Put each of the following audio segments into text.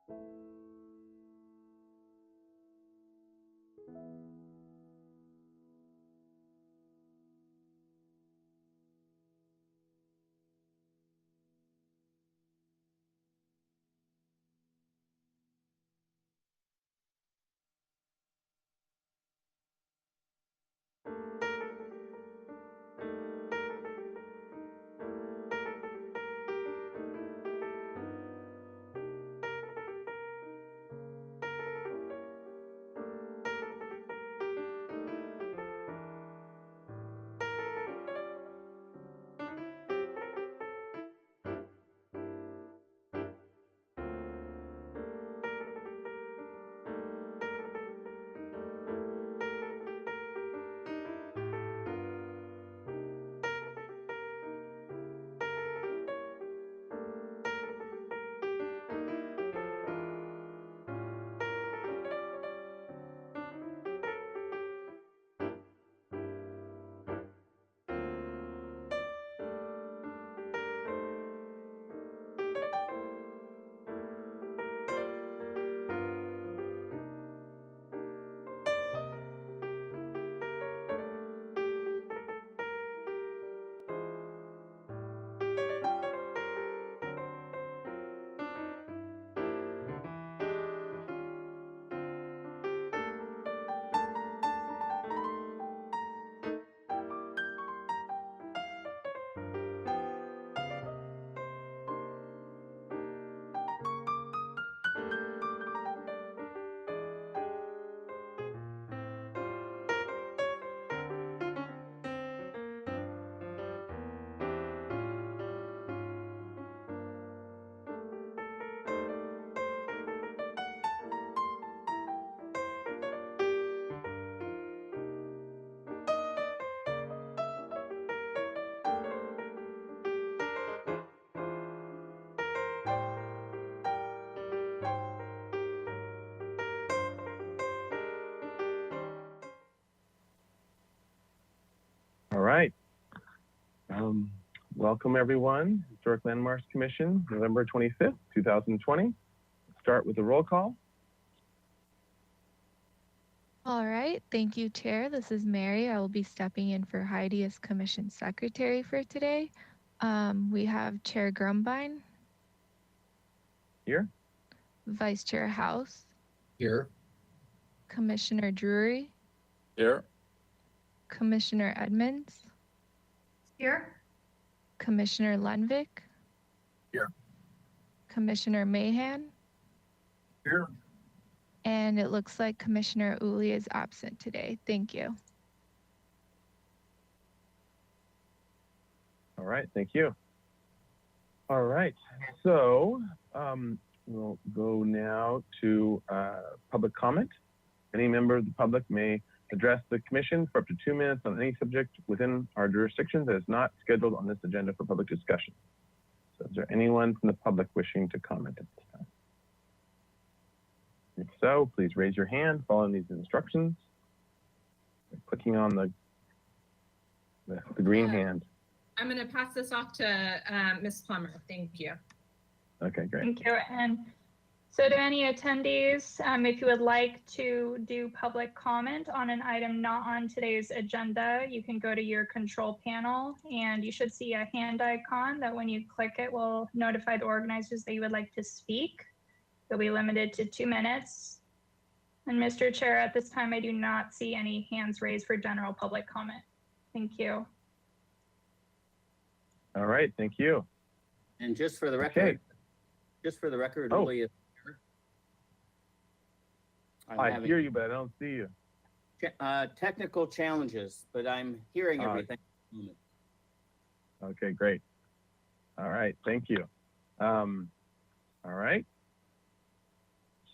All right. Welcome everyone. Historic Landmarks Commission, November 25th, 2020. Start with the roll call. All right, thank you, Chair. This is Mary. I will be stepping in for Heidi as Commission Secretary for today. We have Chair Grumbine. Here. Vice Chair House. Here. Commissioner Drury. Here. Commissioner Edmonds. Here. Commissioner Lenvik. Here. Commissioner Mahan. Here. And it looks like Commissioner Uli is absent today. Thank you. All right, thank you. All right, so we'll go now to public comment. Any member of the public may address the commission for up to 2 minutes on any subject within our jurisdiction that is not scheduled on this agenda for public discussion. So is there anyone from the public wishing to comment at this time? If so, please raise your hand following these instructions. Clicking on the green hand. I'm going to pass this off to Ms. Plummer. Thank you. Okay, great. Thank you. And so to any attendees, if you would like to do public comment on an item not on today's agenda, you can go to your control panel and you should see a hand icon that when you click it will notify the organizers that you would like to speak. You'll be limited to 2 minutes. And Mr. Chair, at this time, I do not see any hands raised for general public comment. Thank you. All right, thank you. And just for the record, Uli is here. I hear you, but I don't see you. Technical challenges, but I'm hearing everything. Okay, great. All right, thank you. All right.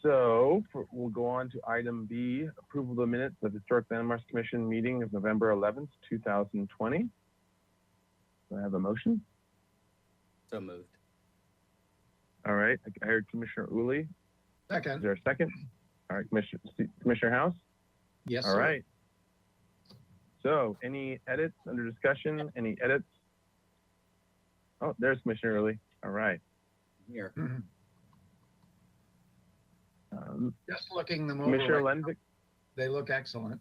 So we'll go on to item B, approval of the minutes of the Historic Landmarks Commission meeting of November 11th, 2020. Do I have a motion? So moved. All right, I heard Commissioner Uli. Second. Is there a second? All right, Commissioner House? Yes, All sir. right. So any edits under discussion? Any edits? Oh, there's Commissioner Uli. All right. Here. Just looking them over, Commissioner right, Lenvik. they look excellent.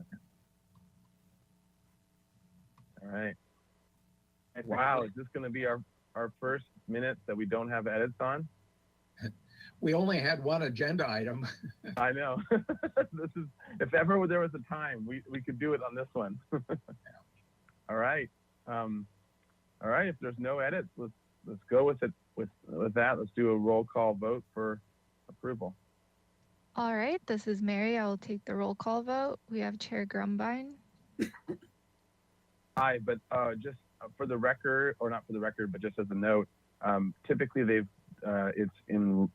All right. Wow, is this going to be our first minutes that we don't have edits on? We only had one agenda item. I know. This is, if ever there was a time, we could do it on this one. All right. All right. If there's no edits, let's go with it. With that, let's do a roll call vote for approval. All right, this is Mary. I will take the roll call vote. We have Chair Grumbine. Aye, but just for the record, or not for the record, but just as a note, typically it's in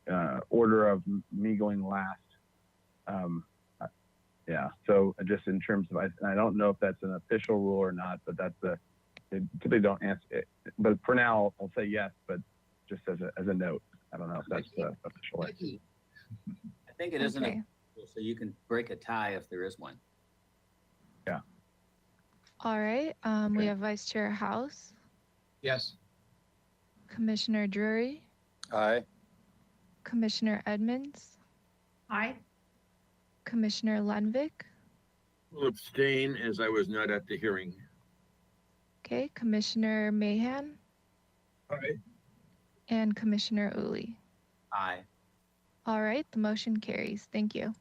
order of me going last. Yeah, so just in terms of, I don't know if that's an official rule or not, but they typically don't answer it. But for now, I'll say yes, but just as a note, I don't know if that's the official way. I think it isn't, Okay. so you can break a tie if there is one. Yeah. All right, we Okay. have Vice Chair House, Yes. Commissioner Drury, Aye. Commissioner Edmonds, Aye. Commissioner Lenvik, Will abstain as I was not at the hearing. okay, Commissioner Mahan, Aye. and Commissioner Uli. Aye. All right, the motion carries. Thank you.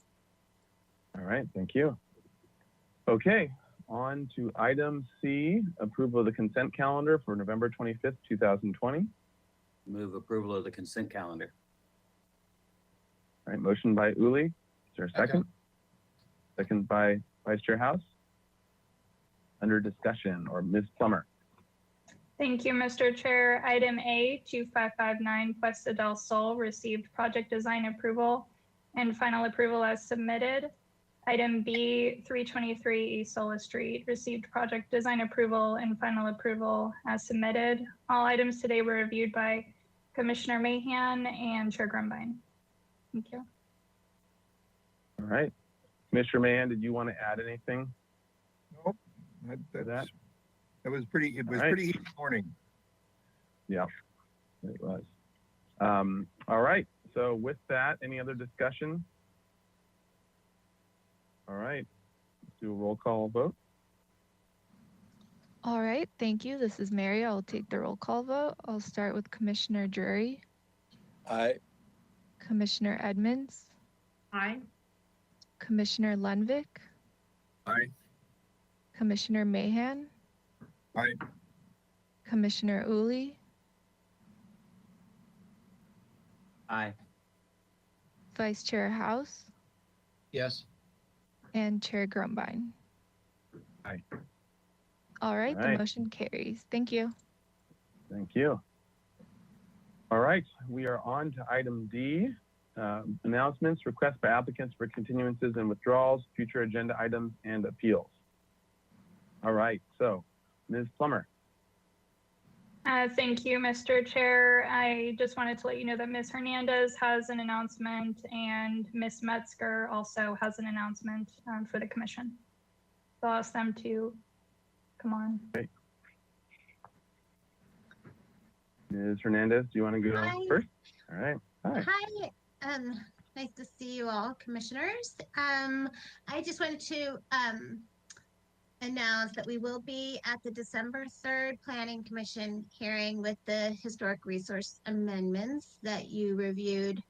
All right, thank you. Okay, on to item C, approval of the consent calendar for November 25th, 2020. Move approval of the consent calendar. All right, motion by Uli. Is there a second? Second by Vice Chair House. Under discussion, or Ms. Plummer. Thank you, Mr. Chair. Item A, 2559 Cuesta del Sol received project design approval and final approval as submitted. Item B, 323 East Sola Street received project design approval and final approval as submitted. All items today were reviewed by Commissioner Mahan and Chair Grumbine. Thank you. All right. Commissioner Mahan, did you want to add anything? Nope. that? That was pretty, it was All right. pretty easy morning. Yeah, it was. All right. So with that, any other discussion? All right. Let's do a roll call vote. All right, thank you. This is Mary. I'll take the roll call vote. I'll start with Commissioner Drury, Aye. Commissioner Edmonds, Aye. Commissioner Lenvik, Aye. Commissioner Mahan, Aye. Commissioner Uli, Aye. Vice Chair House, Yes. and Chair Grumbine. Aye. All right, All the right. motion carries. Thank you. Thank you. All right, we are on to item D, announcements, requests by applicants for continuances and withdrawals, future agenda items, and appeals. All right, so Ms. Plummer. Thank you, Mr. Chair. I just wanted to let you know that Ms. Hernandez has an announcement and Ms. Metzger also has an announcement for the commission. So I'll ask them to come on. Ms. Hernandez, do you want to go Hi. first? All right. Hi. Hi, nice to see you all, commissioners. I just wanted to announce that we will be at the December 3rd Planning Commission hearing with the historic resource amendments that you reviewed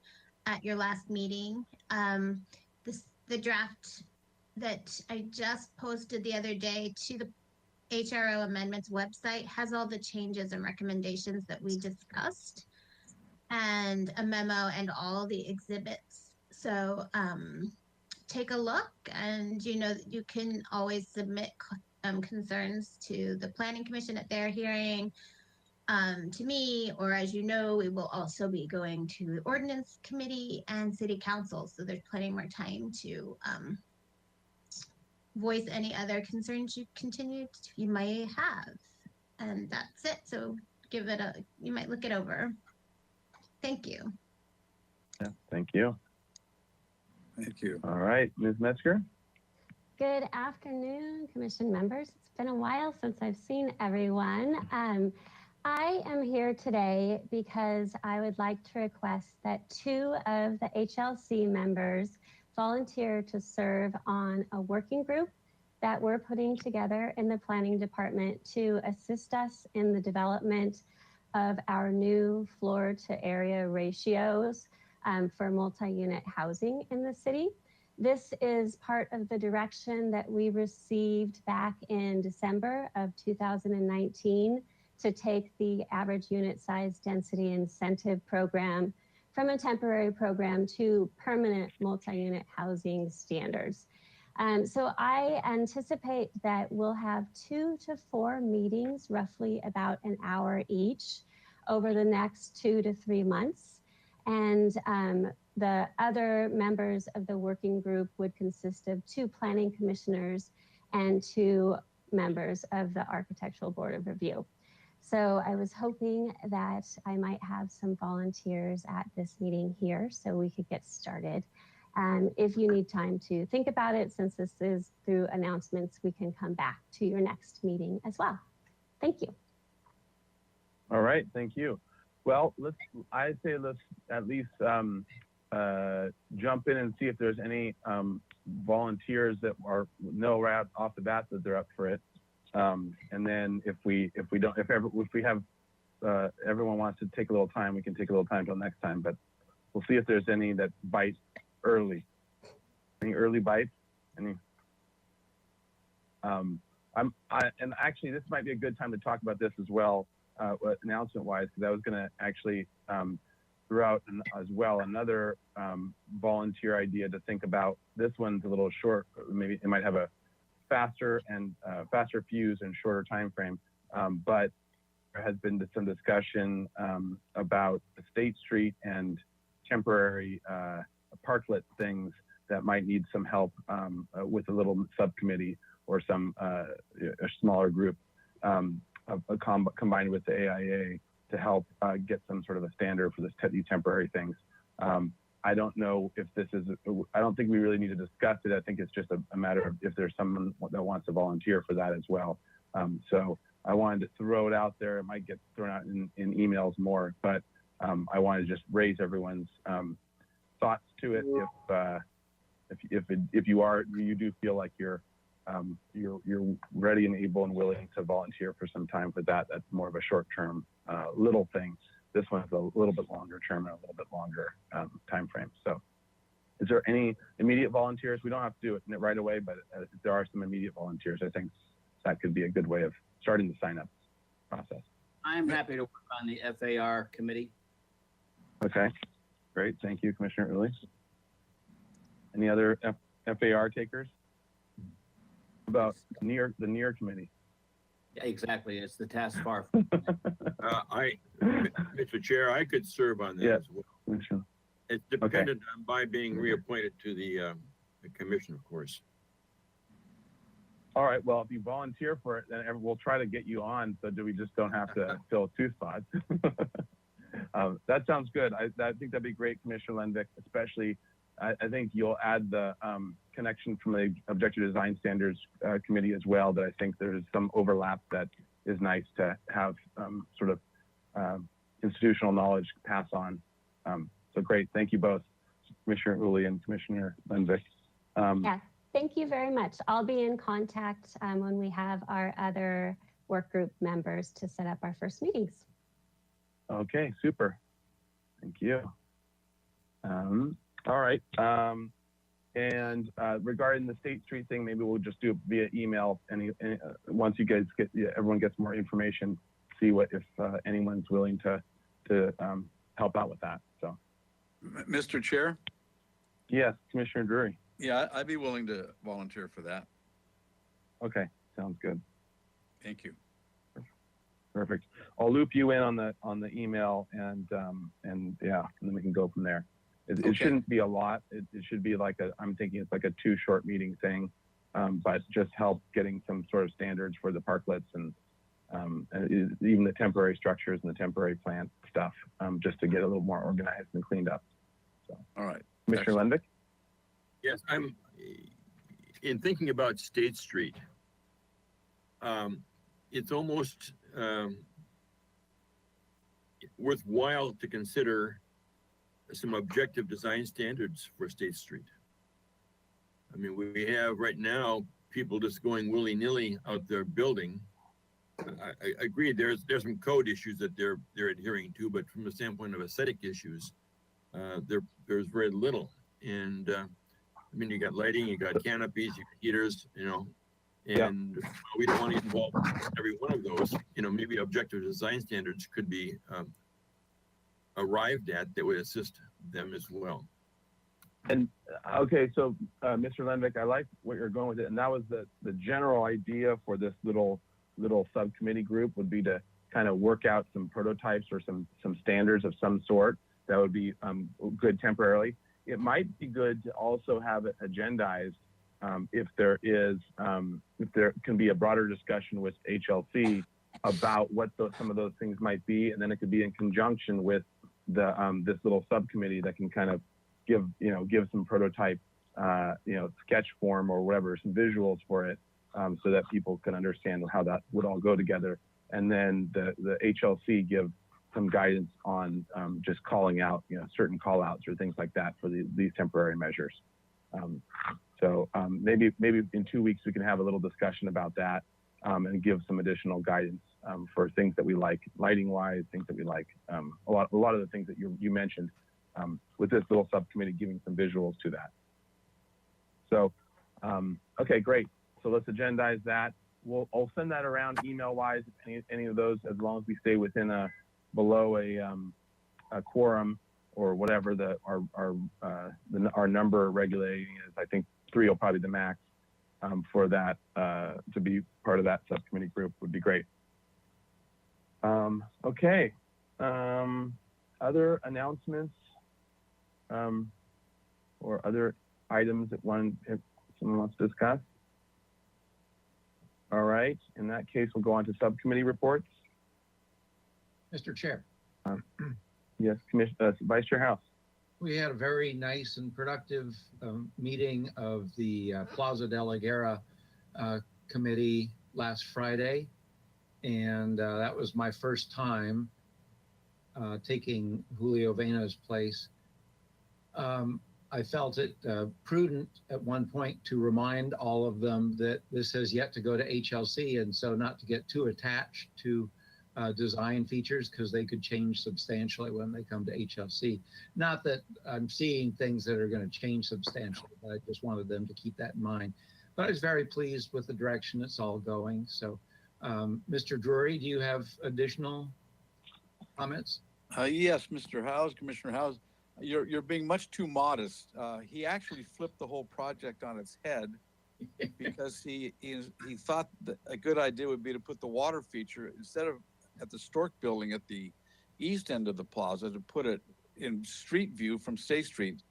at your last meeting. The draft that I just posted the other day to the HRO amendments website has all the changes and recommendations that we discussed, and a memo and all the exhibits. So take a look, and you know that you can always submit concerns to the Planning Commission at their hearing, to me, or as you know, we will also be going to the Ordinance Committee and City Council. So there's plenty more time to voice any other concerns you might have. And that's it. So you might look it over. Thank you. Yeah, thank you. Thank you. All right, Ms. Metzger. Good afternoon, commission members. It's been a while since I've seen everyone. I am here today because I would like to request that 2 of the HLC members volunteer to serve on a working group that we're putting together in the planning department to assist us in the development of our new floor to area ratios for multi-unit housing in the city. This is part of the direction that we received back in December of 2019 to take the average unit size density incentive program from a temporary program to permanent multi-unit housing standards. So I anticipate that we'll have 2 to 4 meetings, roughly about an hour each, over the next 2 to 3 months. And the other members of the working group would consist of 2 planning commissioners and 2 members of the Architectural Board of Review. So I was hoping that I might have some volunteers at this meeting here so we could get started. If you need time to think about it, since this is through announcements, we can come back to your next meeting as well. Thank you. All right, thank you. Well, I'd say let's at least jump in and see if there's any volunteers that know right off the bat that they're up for it. And then if everyone wants to take a little time, we can take a little time till next time, but we'll see if there's any that bite early. Any early bites? Any? And actually this might be a good time to talk about this as well, announcement wise, because I was going to actually throw out as well another volunteer idea to think about. This one's a little short, maybe it might have a faster fuse and shorter time frame, but there has been some discussion about the State Street and temporary parklet things that might need some help with a little subcommittee or some a smaller group combined with the AIA to help get some sort of a standard for these temporary things. I don't know if this is, I don't think we really need to discuss it. I think it's just a matter of if there's someone that wants to volunteer for that as well. So I wanted to throw it out there. It might get thrown out in emails more, but I wanted to just raise everyone's thoughts to it. If you do feel like you're ready and able and willing to volunteer for some time for that, that's more of a short-term little thing. This one's a little bit longer term and a little bit longer time frame. So is there any immediate volunteers? We don't have to do it right away, but if there are some immediate volunteers, I think that could be a good way of starting the sign-up process. I'm happy to work on the FAR committee. Okay, great. Thank you, Commissioner Uli. Any other FAR takers? About the NEAR committee? Yeah, exactly. It's the task far. Mr. Chair, I could serve on that as well. Sure. It's dependent on my being reappointed to the commission, of course. All right. Well, if you volunteer for it, then we'll try to get you on, so we just don't have to fill 2 spots. That sounds good. I think that'd be great, Commissioner Lenvik, especially. I think you'll add the connection from the Objective Design Standards Committee as well, that I think there's some overlap that is nice to have sort of institutional knowledge pass on. So great. Thank you both, Commissioner Uli and Commissioner Lenvik. Yeah, thank you very much. I'll be in contact when we have our other work group members to set up our first meetings. Okay, super. Thank you. All right. And regarding the State Street thing, maybe we'll just do it via email. Once you guys everyone gets more information, see if anyone's willing to help out with that. So, Mr. Chair? Yes, Commissioner Drury. Yeah, I'd be willing to volunteer for that. Okay, sounds good. Thank you. Perfect. I'll loop you in on the email and then we can go from there. It shouldn't be a lot. It should be like I'm thinking it's like a 2 short meeting thing, but just help getting some sort of standards for the parklets and even the temporary structures and the temporary plant stuff, just to get a little more organized and cleaned up. So, all right. Commissioner Lenvik? Yes, I'm in thinking about State Street. It's almost worthwhile to consider some objective design standards for State Street. I mean, we have right now people just going willy-nilly out there building. I agree. There's some code issues that they're adhering to, but from the standpoint of aesthetic issues, there's very little. And I mean, you got lighting, you got canopies, you got heaters, you know, and we don't want to get involved in every one of those. You know, maybe objective design standards could be arrived at that would assist them as well. And okay, so Mr. Lenvik, I like what you're going with it, and that was the general idea for this little subcommittee group would be to kind of work out some prototypes or some standards of some sort that would be good temporarily. It might be good to also have it agendized if there can be a broader discussion with HLC about what some of those things might be, and then it could be in conjunction with the this little subcommittee that can kind of give some prototype sketch form or whatever, some visuals for it, so that people can understand how that would all go together, and then the HLC give some guidance on just calling out certain call outs or things like that for these temporary measures. So maybe in 2 weeks we can have a little discussion about that and give some additional guidance for things that we like, lighting wise, things that we like, a lot of the things that you mentioned with this little subcommittee, giving some visuals to that. So okay, great. So let's agendize that. I'll send that around email wise, any of those, as long as we stay within below a quorum or whatever our number regulating is. I think 3 will probably be the max for that to be part of that subcommittee group would be great. Okay. Other announcements or other items that someone wants to discuss? All right. In that case, we'll go on to subcommittee reports. Mr. Chair. Yes, Vice Chair House. We had a very nice and productive meeting of the Plaza de la Guerra committee last Friday. And that was my first time taking Julio Vena's place. I felt it prudent at one point to remind all of them that this has yet to go to HLC, and so not to get too attached to design features because they could change substantially when they come to HLC. Not that I'm seeing things that are going to change substantially, but I just wanted them to keep that in mind. But I was very pleased with the direction it's all going. So, Mr. Drury, do you have additional comments? Yes, Mr. Howes, Commissioner Howes, you're being much too modest. He actually flipped the whole project on its head because he thought that a good idea would be to put the water feature instead of at the Stork building at the east end of the plaza, to put it in street view from State Street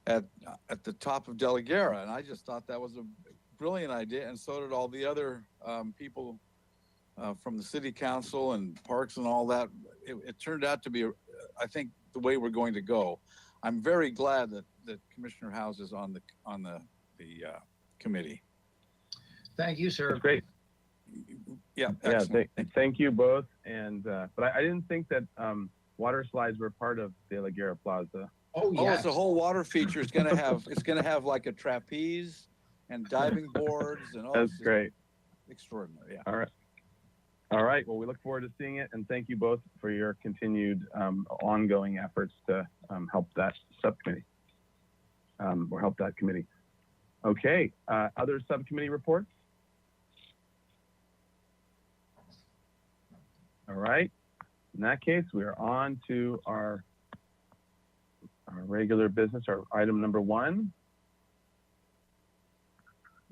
at the top of De La Guerra. And I just thought that was a brilliant idea, and so did all the other people from the city council and parks and all that. It turned out to be, I think, the way we're going to go. I'm very glad that Commissioner Howes is on the committee. Thank you, sir. Great. Yeah, excellent. Thank you both. And but I didn't think that water slides were part of De La Guerra Plaza. Oh, yes. It's a whole water feature. It's gonna have like a trapeze and diving boards and all. That's great. Extraordinary. Yeah. All right. All right. Well, we look forward to seeing it, and thank you both for your continued ongoing efforts to help that subcommittee or help that committee. Okay. Other subcommittee reports? All right. In that case, we are on to our regular business, our item number 1,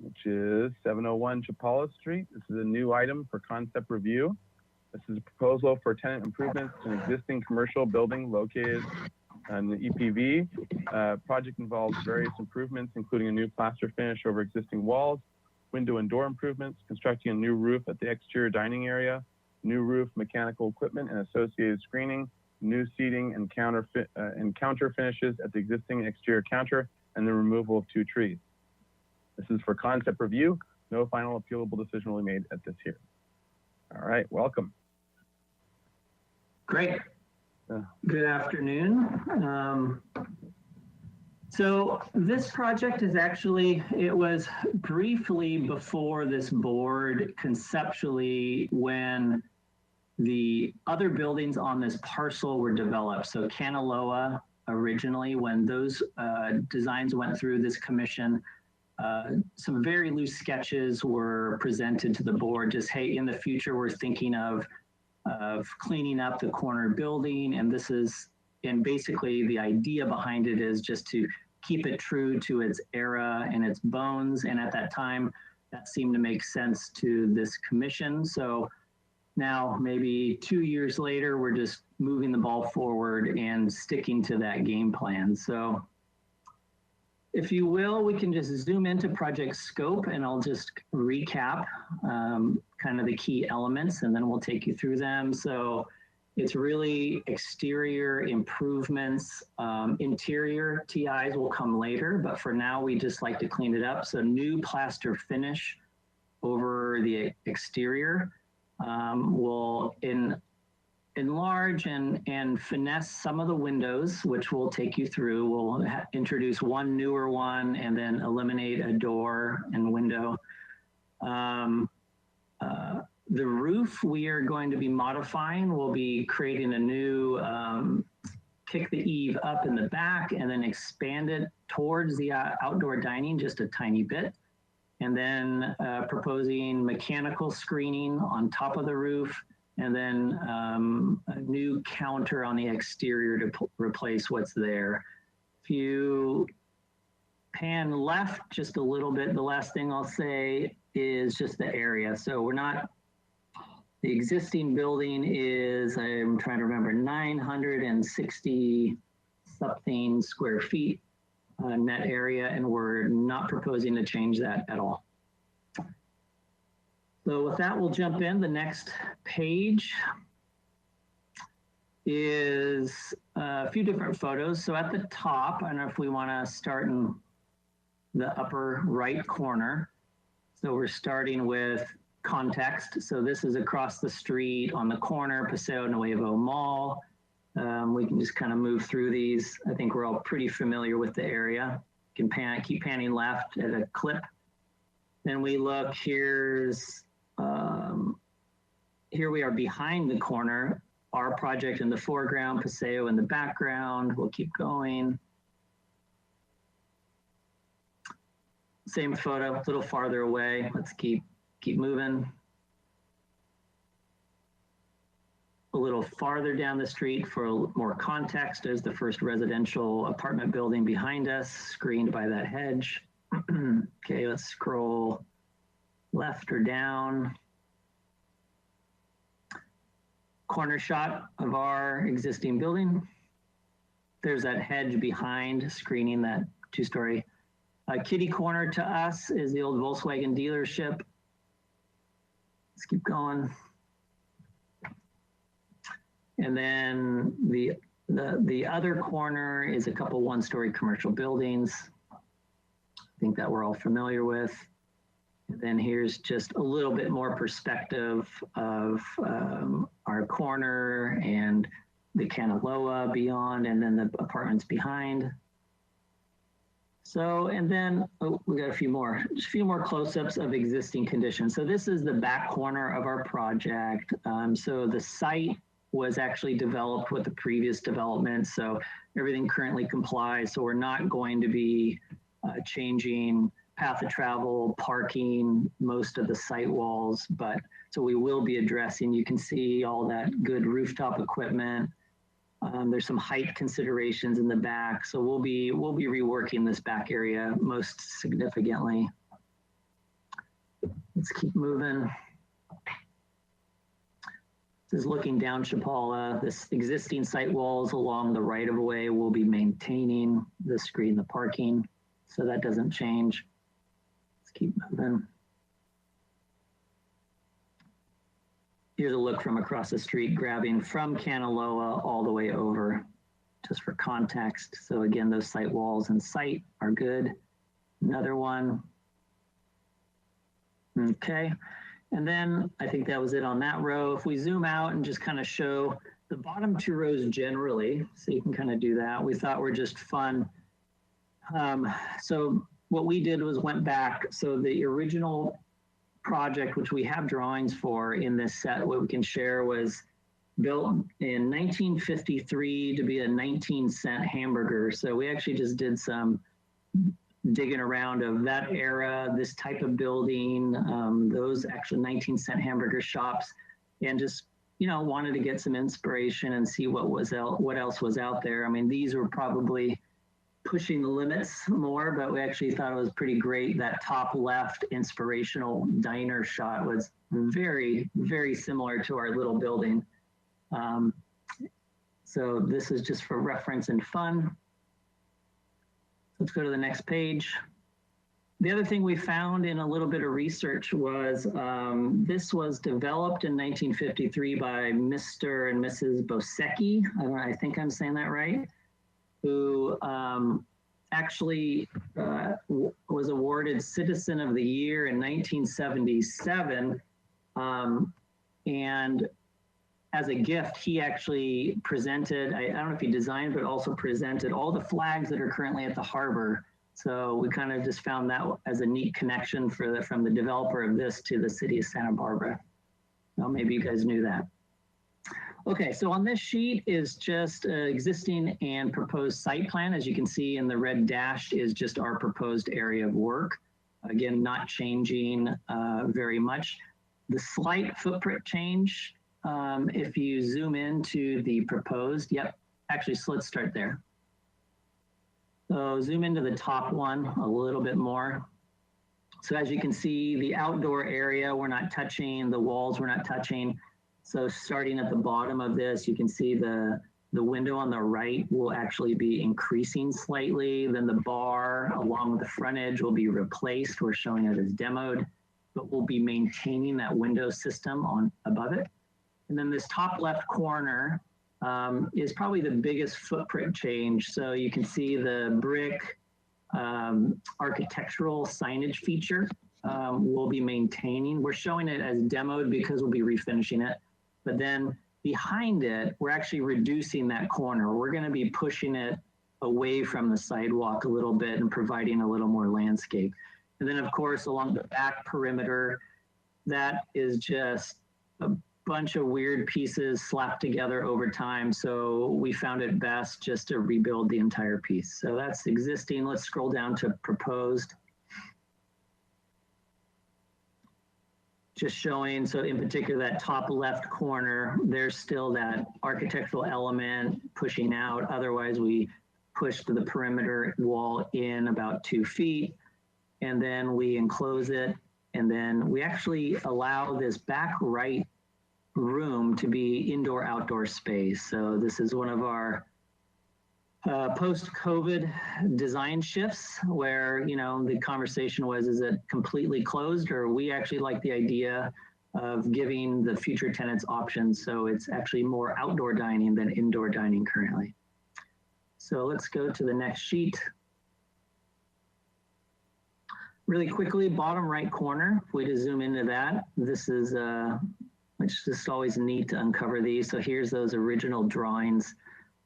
which is 701 Chapala Street. This is a new item for concept review. This is a proposal for tenant improvements to an existing commercial building located in the EPV. Project involves various improvements, including a new plaster finish over existing walls, window and door improvements, constructing a new roof at the exterior dining area, new roof, mechanical equipment and associated screening, new seating and counter finishes at the existing exterior counter, and the removal of 2 trees. This is for concept review. No final appealable decision will be made at this hearing. All right, welcome. Great. Good afternoon. So this project is actually, it was briefly before this board conceptually when the other buildings on this parcel were developed. So Kanaloa originally, when those designs went through this commission, some very loose sketches were presented to the board. Just, hey, in the future, we're thinking of cleaning up the corner building. And basically the idea behind it is just to keep it true to its era and its bones. And at that time, that seemed to make sense to this commission. So now maybe 2 years later, we're just moving the ball forward and sticking to that game plan. So if you will, we can just zoom into project scope and I'll just recap kind of the key elements and then we'll take you through them. So it's really exterior improvements, interior TIs will come later, but for now we just like to clean it up. So new plaster finish over the exterior will enlarge and finesse some of the windows, which we'll take you through. We'll introduce one newer one and then eliminate a door and window. The roof we are going to be modifying. We'll be creating a new kick the eave up in the back and then expand it towards the outdoor dining just a tiny bit. And then proposing mechanical screening on top of the roof and then a new counter on the exterior to replace what's there. If you pan left just a little bit, the last thing I'll say is just the area. So the existing building is, I'm trying to remember, 960 something square feet net area, and we're not proposing to change that at all. So with that, we'll jump in. The next page is a few different photos. So at the top, I don't know if we want to start in the upper right corner. So we're starting with context. So this is across the street on the corner, Paseo Nuevo Mall. We can just kind of move through these. I think we're all pretty familiar with the area. You can keep panning left at a clip. Then we look, here we are behind the corner, our project in the foreground, Paseo in the background. We'll keep going. Same photo, a little farther away. Let's keep moving. A little farther down the street for more context is the first residential apartment building behind us, screened by that hedge. Okay, let's scroll left or down. Corner shot of our existing building. There's that hedge behind, screening that two-story. Kitty corner to us is the old Volkswagen dealership. Let's keep going. And then the other corner is a couple one-story commercial buildings. I think that we're all familiar with. And then here's just a little bit more perspective of our corner and the Kanaloa beyond, and then the apartments behind. So, and then we got just a few more close-ups of existing conditions. So this is the back corner of our project. So the site was actually developed with the previous development. So everything currently complies. So we're not going to be changing path of travel, parking, most of the site walls, but so we will be addressing, you can see all that good rooftop equipment. There's some height considerations in the back. So we'll be reworking this back area most significantly. Let's keep moving. This is looking down Chapala. This existing site walls along the right of way will be maintaining the screen, the parking. So that doesn't change. Let's keep moving. Here's a look from across the street, grabbing from Kanaloa all the way over, just for context. So again, those site walls in sight are good. Another one. Okay, and then I think that was it on that row. If we zoom out and just kind of show the bottom two rows generally, so you can kind of do that. We thought were just fun. So what we did was went back. So the original project, which we have drawings for in this set, what we can share, was built in 1953 to be a 19-cent hamburger. So we actually just did some digging around of that era, this type of building, those actual 19-cent hamburger shops, and just, you know, wanted to get some inspiration and see what else was out there. I mean, these were probably pushing the limits more, but we actually thought it was pretty great. That top left inspirational diner shot was very, very similar to our little building. So this is just for reference and fun. Let's go to the next page. The other thing we found in a little bit of research was this was developed in 1953 by Mr. and Mrs. Bosecki. I think I'm saying that right. Who actually was awarded Citizen of the Year in 1977. And as a gift, he actually presented, I don't know if he designed, but also presented all the flags that are currently at the harbor. So we kind of just found that as a neat connection from the developer of this to the city of Santa Barbara. Well, maybe you guys knew that. Okay, so on this sheet is just existing and proposed site plan. As you can see in the red dash is just our proposed area of work. Again, not changing very much. The slight footprint change, if you zoom into the proposed, actually, so let's start there. So zoom into the top one a little bit more. So as you can see, the outdoor area, we're not touching, the walls we're not touching. So starting at the bottom of this, you can see the window on the right will actually be increasing slightly. Then the bar along with the frontage will be replaced. We're showing it as demoed, but we'll be maintaining that window system on above it. And then this top left corner is probably the biggest footprint change. So you can see the brick architectural signage feature we'll be maintaining. We're showing it as demoed because we'll be refinishing it. But then behind it, we're actually reducing that corner. We're going to be pushing it away from the sidewalk a little bit and providing a little more landscape. And then, of course, along the back perimeter, that is just a bunch of weird pieces slapped together over time. So we found it best just to rebuild the entire piece. So that's existing. Let's scroll down to proposed. Just showing, so in particular, that top left corner, there's still that architectural element pushing out. Otherwise, we pushed the perimeter wall in about 2 feet, and then we enclose it. And then we actually allow this back right room to be indoor-outdoor space. So this is one of our post-COVID design shifts where, you know, the conversation was, is it completely closed? Or we actually like the idea of giving the future tenants options. So it's actually more outdoor dining than indoor dining currently. So let's go to the next sheet. Really quickly, bottom right corner, if we just zoom into that, this is, it's just always neat to uncover these. So here's those original drawings.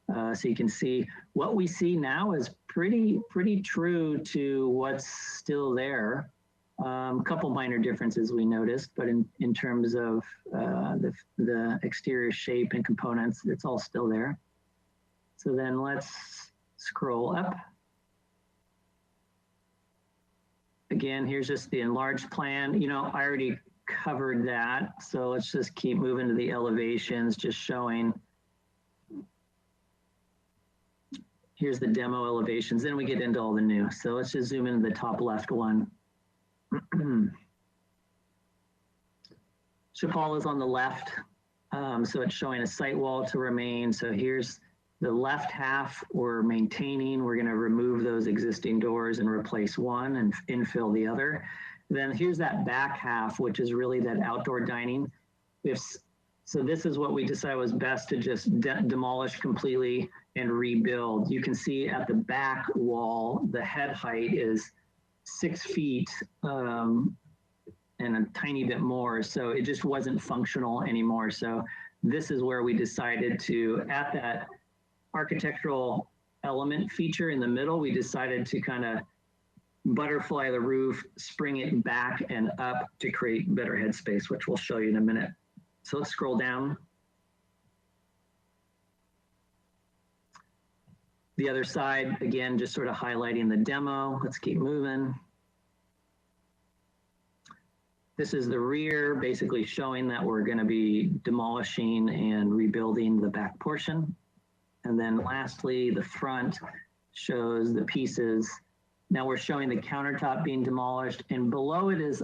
So you can see what we see now is pretty true to what's still there. A couple minor differences we noticed, but in terms of the exterior shape and components, it's all still there. So then let's scroll up. Again, here's just the enlarged plan. You know, I already covered that. So let's just keep moving to the elevations, just showing. Here's the demo elevations. Then we get into all the new. So let's just zoom into the top left one. Chapala is on the left. So it's showing a site wall to remain. So here's the left half we're maintaining. We're going to remove those existing doors and replace one and infill the other. Then here's that back half, which is really that outdoor dining. So this is what we decided was best to just demolish completely and rebuild. You can see at the back wall, the head height is 6 feet and a tiny bit more. So it just wasn't functional anymore. So this is where we decided to, at that architectural element feature in the middle, we decided to kind of butterfly the roof, spring it back and up to create better headspace, which we'll show you in a minute. So let's scroll down. The other side, again, just sort of highlighting the demo. Let's keep moving. This is the rear, basically showing that we're going to be demolishing and rebuilding the back portion. And then lastly, the front shows the pieces. Now we're showing the countertop being demolished, and below it is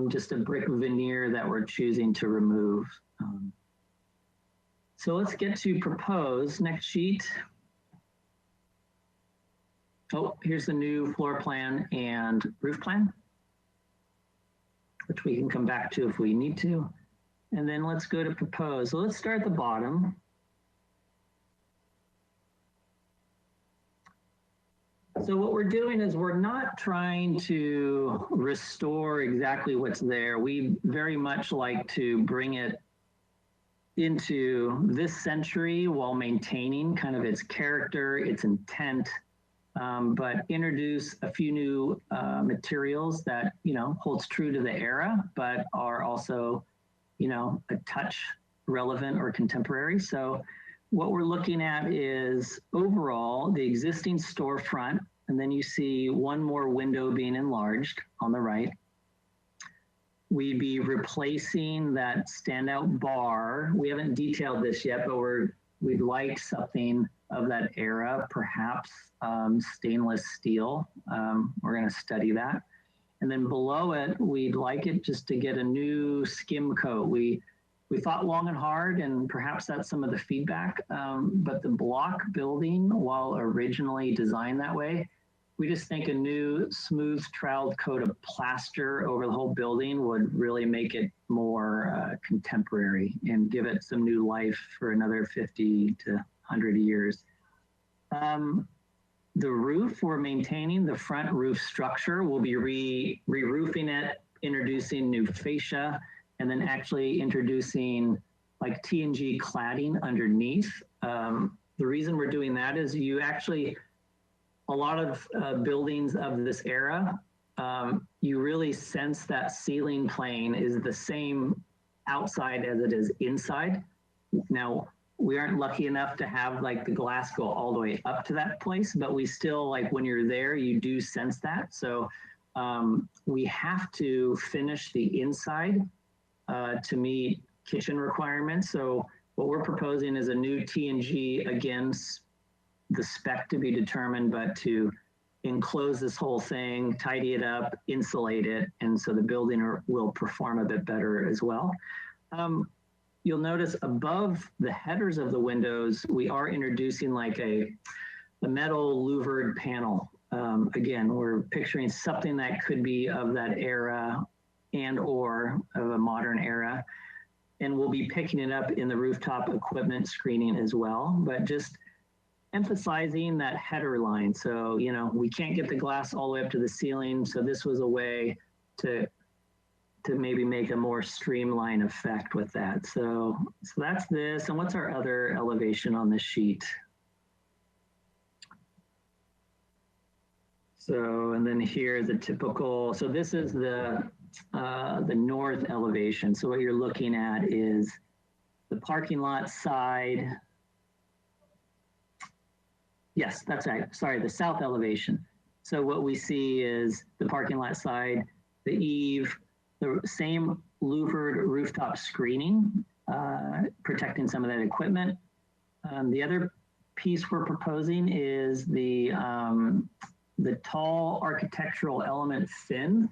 just a brick veneer that we're choosing to remove. So let's get to propose. Next sheet. Oh, here's the new floor plan and roof plan, which we can come back to if we need to. And then let's go to propose. So let's start at the bottom. So what we're doing is we're not trying to restore exactly what's there. We very much like to bring it into this century while maintaining kind of its character, its intent, but introduce a few new materials that, you know, holds true to the era, but are also, you know, a touch relevant or contemporary. So what we're looking at is overall the existing storefront, and then you see one more window being enlarged on the right. We'd be replacing that standout bar. We haven't detailed this yet, but we'd like something of that era, perhaps stainless steel. We're going to study that. And then below it, we'd like it just to get a new skim coat. We thought long and hard, and perhaps that's some of the feedback, but the block building, while originally designed that way, we just think a new smooth troweled coat of plaster over the whole building would really make it more contemporary and give it some new life for another 50 to 100 years. The roof, we're maintaining the front roof structure. We'll be re-roofing it, introducing new fascia, and then actually introducing like T&G cladding underneath. The reason we're doing that is you actually, a lot of buildings of this era, you really sense that ceiling plane is the same outside as it is inside. Now, we aren't lucky enough to have like the glass go all the way up to that place, but we still, like when you're there, you do sense that. So we have to finish the inside to meet kitchen requirements. So what we're proposing is a new T&G, again, the spec to be determined, but to enclose this whole thing, tidy it up, insulate it, and so the building will perform a bit better as well. You'll notice above the headers of the windows, we are introducing like a metal louvered panel. Again, we're picturing something that could be of that era and or of a modern era. And we'll be picking it up in the rooftop equipment screening as well, but just emphasizing that header line. So, you know, we can't get the glass all the way up to the ceiling. So this was a way to maybe make a more streamlined effect with that. So that's this. And what's our other elevation on this sheet? So, and then here's a typical, so this is the north elevation. So what you're looking at is the parking lot side. Yes, that's right. Sorry, the south elevation. So what we see is the parking lot side, the eave, the same louvered rooftop screening, protecting some of that equipment. The other piece we're proposing is the tall architectural element fin.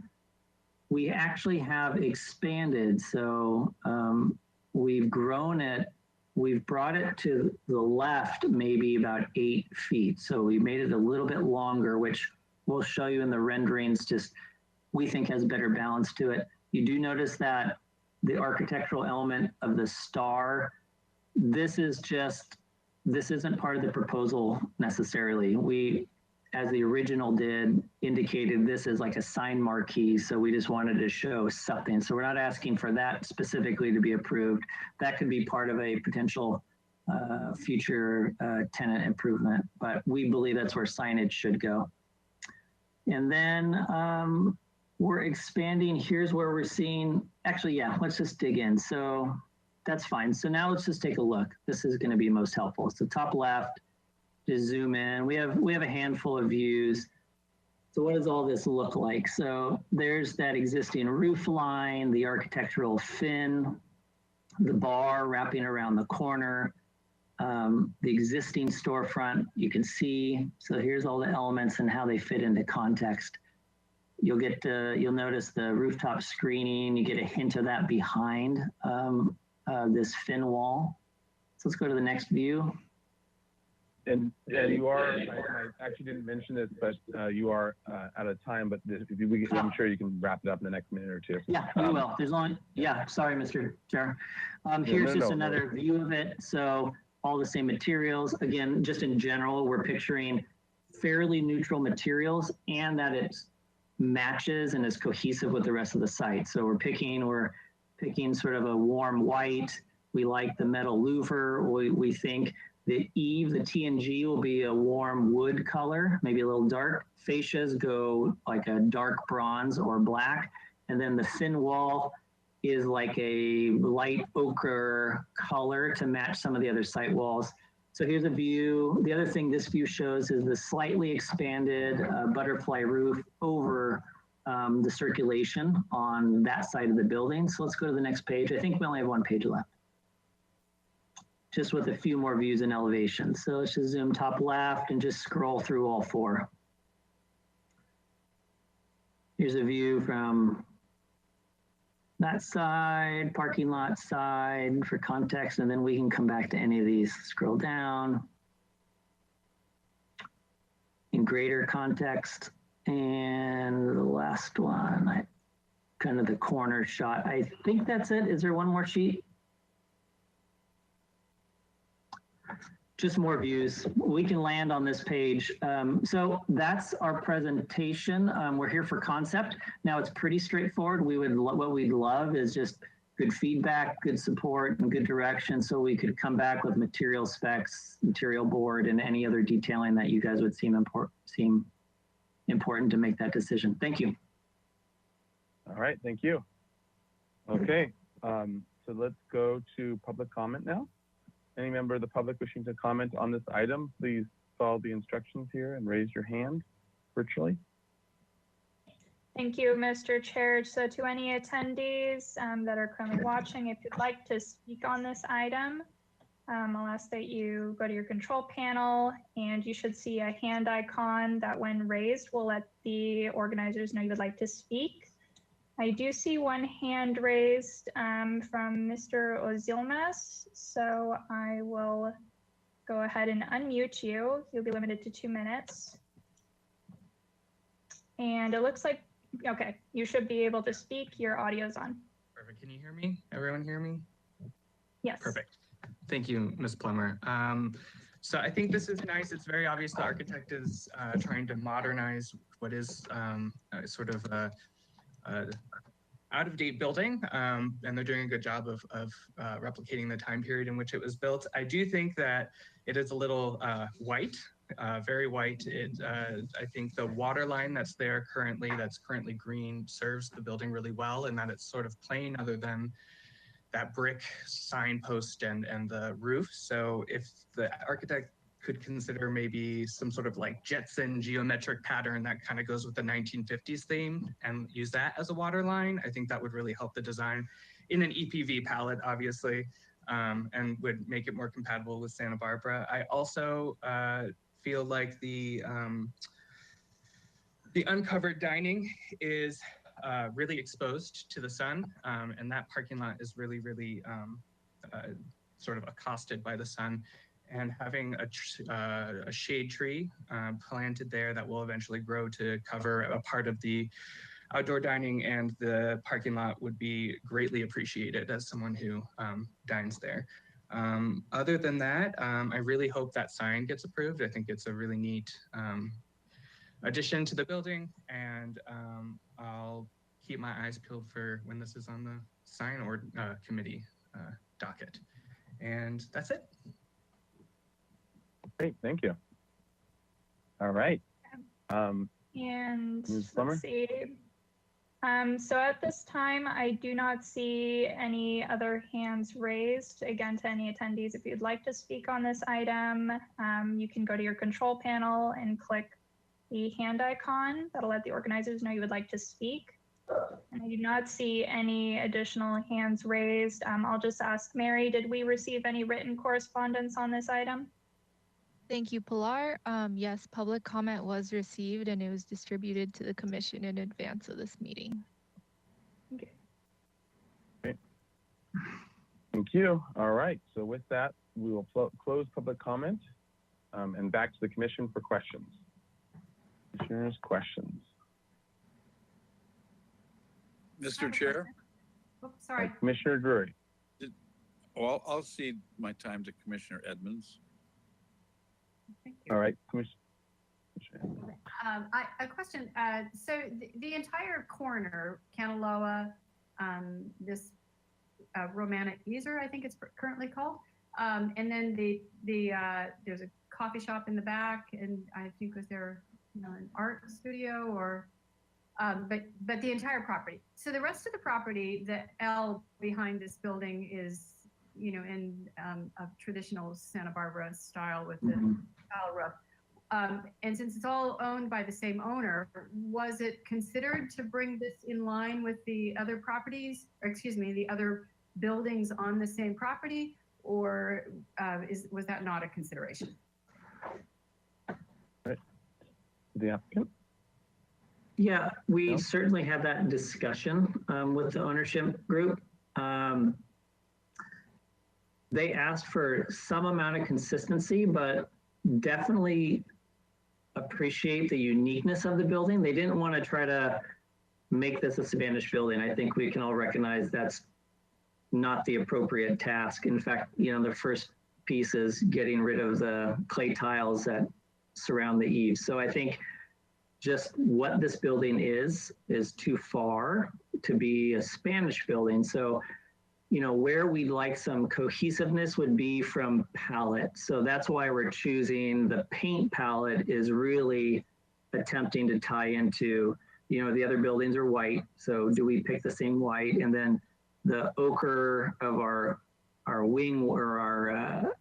We actually have expanded, so we've grown it. We've brought it to the left, maybe about 8 feet. So we made it a little bit longer, which we'll show you in the renderings, just we think has better balance to it. You do notice that the architectural element of the star, this isn't part of the proposal necessarily. as the original did, indicated this as like a sign marquee. So we just wanted to show something. So we're not asking for that specifically to be approved. That could be part of a potential future tenant improvement, but we believe that's where signage should go. And then we're expanding. Here's where we're seeing, actually, yeah, let's just dig in. So that's fine. So now let's just take a look. This is going to be most helpful. So top left, just zoom in. We have a handful of views. So what does all this look like? So there's that existing roof line, the architectural fin, the bar wrapping around the corner, the existing storefront you can see. So here's all the elements and how they fit into context. You'll notice the rooftop screening. You get a hint of that behind this fin wall. So let's go to the next view. And you are, I actually didn't mention this, but you are out of time, but I'm sure you can wrap it up in the next minute or two. Yeah, we will. There's only, yeah, sorry, Mr. Chair. Here's just another view of it. So all the same materials. Again, just in general, we're picturing fairly neutral materials and that it matches and is cohesive with the rest of the site. So we're picking sort of a warm white. We like the metal louver. We think the eave, the TNG, will be a warm wood color, maybe a little dark. Fascias go like a dark bronze or black. And then the fin wall is like a light ochre color to match some of the other site walls. So here's a view. The other thing this view shows is the slightly expanded butterfly roof over the circulation on that side of the building. So let's go to the next page. I think we only have one page left, just with a few more views and elevations. So let's just zoom top left and just scroll through all four. Here's a view from that side, parking lot side for context, and then we can come back to any of these. Scroll down. In greater context. And the last one, kind of the corner shot. I think that's it. Is there one more sheet? Just more views. We can land on this page. So that's our presentation. We're here for concept. Now it's pretty straightforward. What we'd love is just good feedback, good support, and good direction, so we could come back with material specs, material board, and any other detailing that you guys would seem important to make that decision. Thank you. All right, thank you. Okay, so let's go to public comment now. Any member of the public wishing to comment on this item, please follow the instructions here and raise your hand virtually. Thank you, Mr. Chair. So to any attendees that are currently watching, if you'd like to speak on this item, I'll ask that you go to your control panel and you should see a hand icon that when raised will let the organizers know you would like to speak. I do see one hand raised from Mr. Ozilmas, so I will go ahead and unmute you. You'll be limited to 2 minutes. And it looks like, okay, you should be able to speak. Your audio's on. Perfect. Can you hear me? Everyone hear me? Yes. Perfect. Thank you, Ms. Plummer. So I think this is nice. It's very obvious the architect is trying to modernize what is sort of a out-of-date building, and they're doing a good job of replicating the time period in which it was built. I do think that it is a little white, very white. I think the water line that's there currently, that's currently green, serves the building really well, in that it's sort of plain other than that brick signpost and the roof. So if the architect could consider maybe some sort of like Jetson geometric pattern that kind of goes with the 1950s theme and use that as a water line, I think that would really help the design in an EPV palette, obviously, and would make it more compatible with Santa Barbara. I also feel like the uncovered dining is really exposed to the sun, and that parking lot is really, really sort of accosted by the sun. And having a shade tree planted there that will eventually grow to cover a part of the outdoor dining and the parking lot would be greatly appreciated as someone who dines there. Other than that, I really hope that sign gets approved. I think it's a really neat addition to the building, and I'll keep my eyes peeled for when this is on the sign or committee docket. And that's it. Great, thank you. All right. And Ms. Plummer? let's see. So at this time, I do not see any other hands raised. Again, to any attendees, if you'd like to speak on this item, you can go to your control panel and click the hand icon. That'll let the organizers know you would like to speak. And I do not see any additional hands raised. I'll just ask Mary, did we receive any written correspondence on this item? Thank you, Pilar. Yes, public comment was received and it was distributed to the commission in advance of this meeting. Okay. Great. Thank you. All right. So with that, we will close public comment and back to the commission for questions. Commissioners, questions. Mr. Chair? Oh, sorry. Commissioner Drury. Well, I'll cede my time to Commissioner Edmonds. Thank you. All right, Commissioner. A question. So the entire corner, Kanaloa, this Romantic User, I think it's currently called, and then there's a coffee shop in the back, and I think was there, an art studio or, but the entire property. So the rest of the property, the L behind this building is, in a traditional Santa Barbara style with the tile roof. And since it's all owned by the same owner, was it considered to bring this in line with the other properties, or excuse me, the other buildings on the same property, or was that not a consideration? Right. The applicant? Yeah, we certainly had that discussion with the ownership group. They asked for some amount of consistency, but definitely appreciate the uniqueness of the building. They didn't want to try to make this a Spanish building. I think we can all recognize that's not the appropriate task. In fact, the first piece is getting rid of the clay tiles that surround the eaves. So I think just what this building is too far to be a Spanish building. So where we'd like some cohesiveness would be from palette. So that's why we're choosing the paint palette, is really attempting to tie into, the other buildings are white. So do we pick the same white? And then the ochre of our wing or our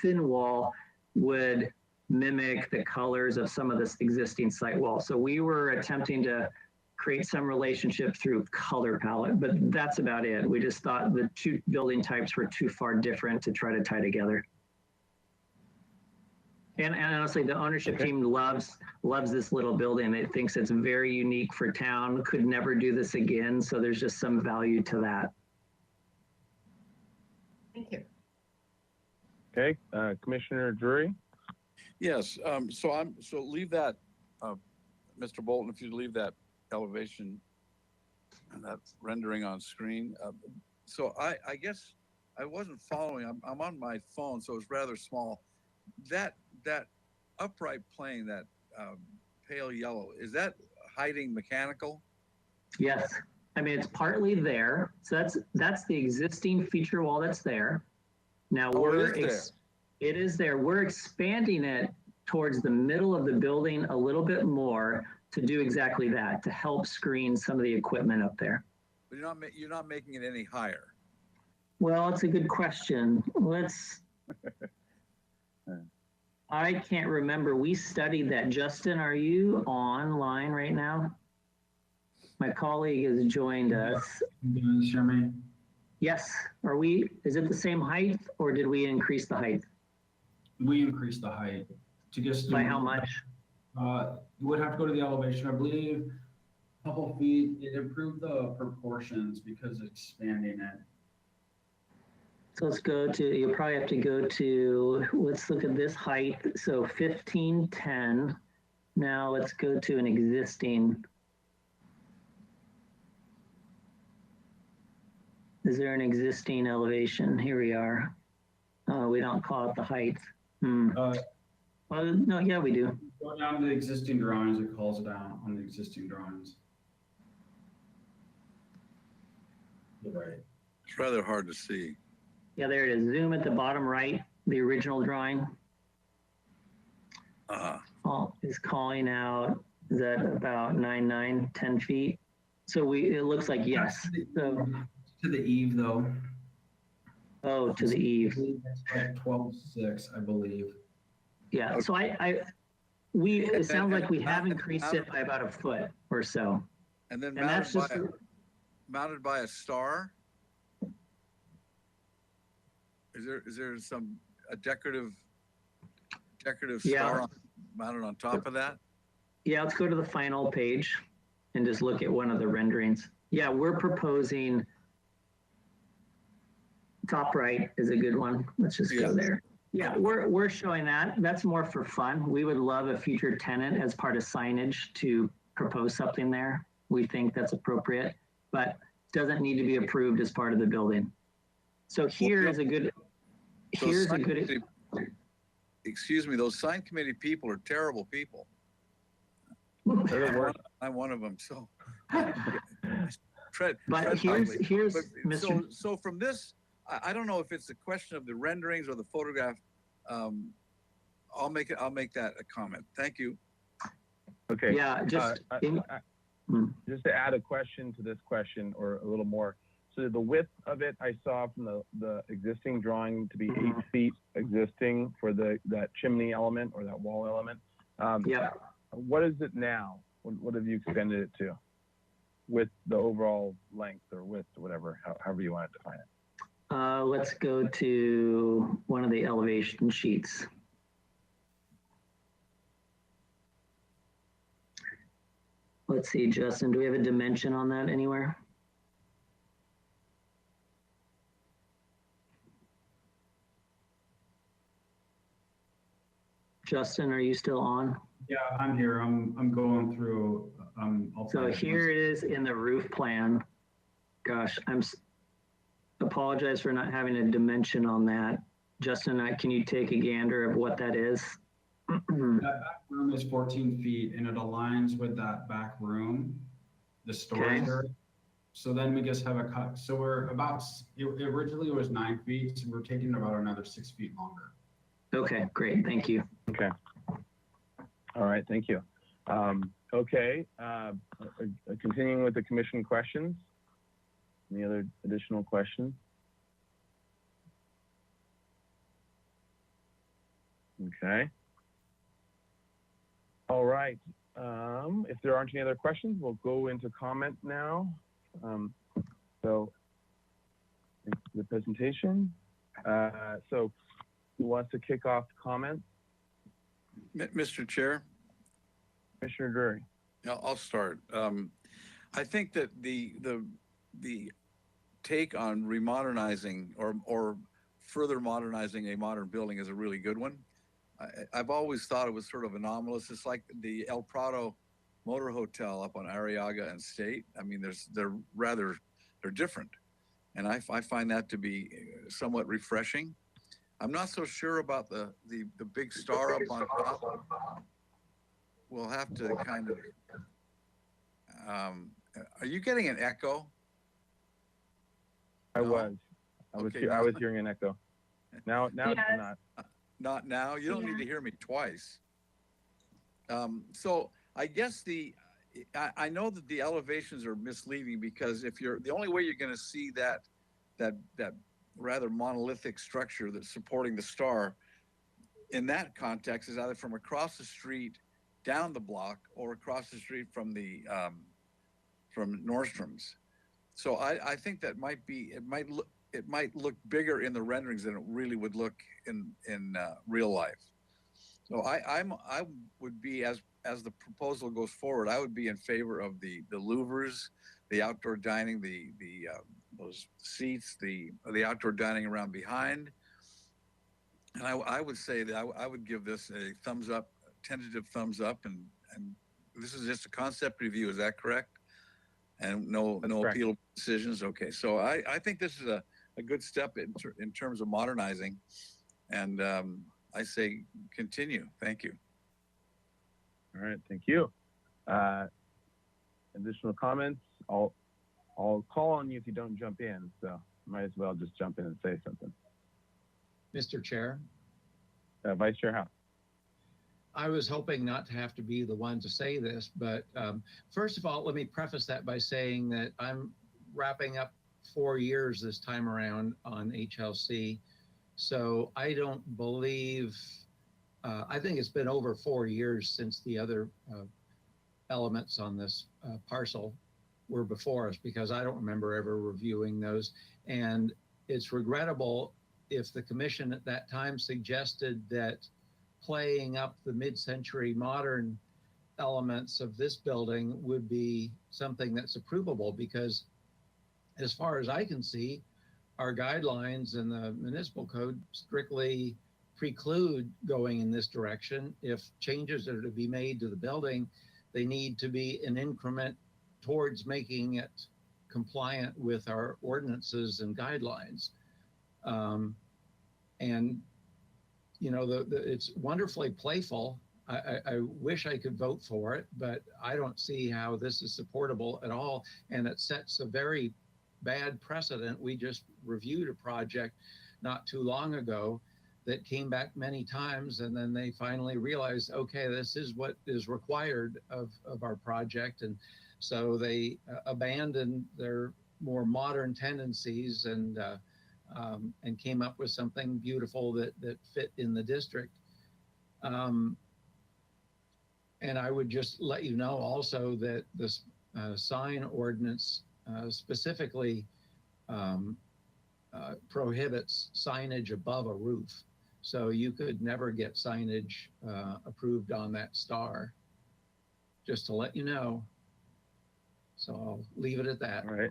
thin wall would mimic the colors of some of this existing site wall. So we were attempting to create some relationship through color palette, but that's about it. We just thought the two building types were too far different to try to tie together. And honestly, the ownership team loves this little building. It thinks it's very unique for town, could never do this again. So there's just some value to that. Thank you. Okay, Commissioner Drury. Yes, so leave that, Mr. Bolton, if you leave that elevation and that rendering on screen. So I guess I wasn't following. I'm on my phone, so it's rather small. That upright plane, that pale yellow, is that hiding mechanical? Yes, I mean it's partly there. So that's the existing feature wall that's there. Now it is there. We're expanding it towards the middle of the building a little bit more to do exactly that, to help screen some of the equipment up there. But you're not making it any higher. Well, it's a good question. I can't remember. We studied that. Justin, are you online right now? My colleague has joined us. Yes. Is it the same height, or did we increase the height? We increased the height to just. By how much? You would have to go to the elevation, I believe, a couple feet. It improved the proportions because it's expanding it. So let's go to, you'll probably have to go to, let's look at this height. So 1510. Now let's go to an existing. Is there an existing elevation? Here we are. Oh, we don't call it the height. Well, no, yeah, we do. Go down to the existing drawings, it calls it out on the existing drawings. Right. It's rather hard to see. Yeah, there it is. Zoom at the bottom right, the original drawing. Is calling out, is that about 10 feet? So it looks like yes. So, to the eave though. Oh, to the eave. It's like 12.6, I believe. Yeah, so it sounds like we have increased it by about a foot or so. And then And that's just, mounted by a star? Is there a decorative star mounted on top of that? yeah, let's go to the final page and just look at one of the renderings. Yeah, we're proposing, top right is a good one. Let's just go there. Yeah, we're showing that. That's more for fun. We would love a future tenant as part of signage to propose something there. We think that's appropriate, but doesn't need to be approved as part of the building. So here's a good, excuse me, those sign committee people are terrible people. I'm one of them, so. But here's Mr. So from this, I don't know if it's a question of the renderings or the photograph. I'll make that a comment. Thank you. Okay. Yeah, just just to add a question to this question, or a little more. So the width of it, I saw from the existing drawing to be 8 feet existing for that chimney element or that wall element. Yeah. What is it now? What have you extended it to? With the overall length or width or whatever, however you want to define it. Let's go to one of the elevation sheets. Let's see, Justin, do we have a dimension on that anywhere? Justin, are you still on? Yeah, I'm here. I'm going through. So here it is in the roof plan. Gosh, apologize for not having a dimension on that. Justin, can you take a gander of what that is? That back room is 14 feet and it aligns with that back room, the storage area. So then we just have a cut. So we're about, originally it was 9 feet, so we're taking about another 6 feet longer. Okay, great. Thank you. Okay. All right. Thank you. Okay. Continuing with the commission questions. Any other additional questions? Okay. All right. If there aren't any other questions, we'll go into comment now. So the presentation. So who wants to kick off comments? Mr. Chair. Commissioner Drury. Yeah, I'll start. I think that the take on remodernizing or further modernizing a modern building is a really good one. I've always thought it was sort of anomalous. It's like the El Prado Motor Hotel up on Arriaga and State. I mean, they're different, and I find that to be somewhat refreshing. I'm not so sure about the big star up on top. We'll have to kind of. Are you getting an echo? I was hearing an echo. Now Yes. it's not. Not now. You don't need to hear me twice. So I guess I know that the elevations are misleading, because if the only way you're going to see that rather monolithic structure that's supporting the star in that context is either from across the street down the block or across the street from from Nordstrom's. So I think that it might look bigger in the renderings than it really would look in real life. So I would be, as the proposal goes forward, I would be in favor of the louvers, the outdoor dining, those seats, the outdoor dining around behind. And I would say that I would give this a thumbs up, tentative thumbs up, and this is just a concept review. Is that correct? And no appeal decisions. Okay, so I think this is a good step in terms of modernizing, and I say continue. Thank you. All right, thank you. Additional comments? I'll call on you if you don't jump in, so might as well just jump in and say something. Mr. Chair, Vice Chair House. I was hoping not to have to be the one to say this, but first of all, let me preface that by saying that I'm wrapping up 4 years this time around on HLC. So I don't believe, I think it's been over 4 years since the other elements on this parcel were before us, because I don't remember ever reviewing those. And it's regrettable if the commission at that time suggested that playing up the mid-century modern elements of this building would be something that's approvable, because as far as I can see, our guidelines and the municipal code strictly preclude going in this direction. If changes are to be made to the building, they need to be an increment towards making it compliant with our ordinances and guidelines. And you know, it's wonderfully playful. I wish I could vote for it, but I don't see how this is supportable at all. And it sets a very bad precedent. We just reviewed a project not too long ago that came back many times, and then they finally realized, okay, this is what is required of our project. And so they abandoned their more modern tendencies and came up with something beautiful that fit in the district. And I would just let you know also that this sign ordinance specifically prohibits signage above a roof. So you could never get signage approved on that star, just to let you know. So I'll leave it at that. All right.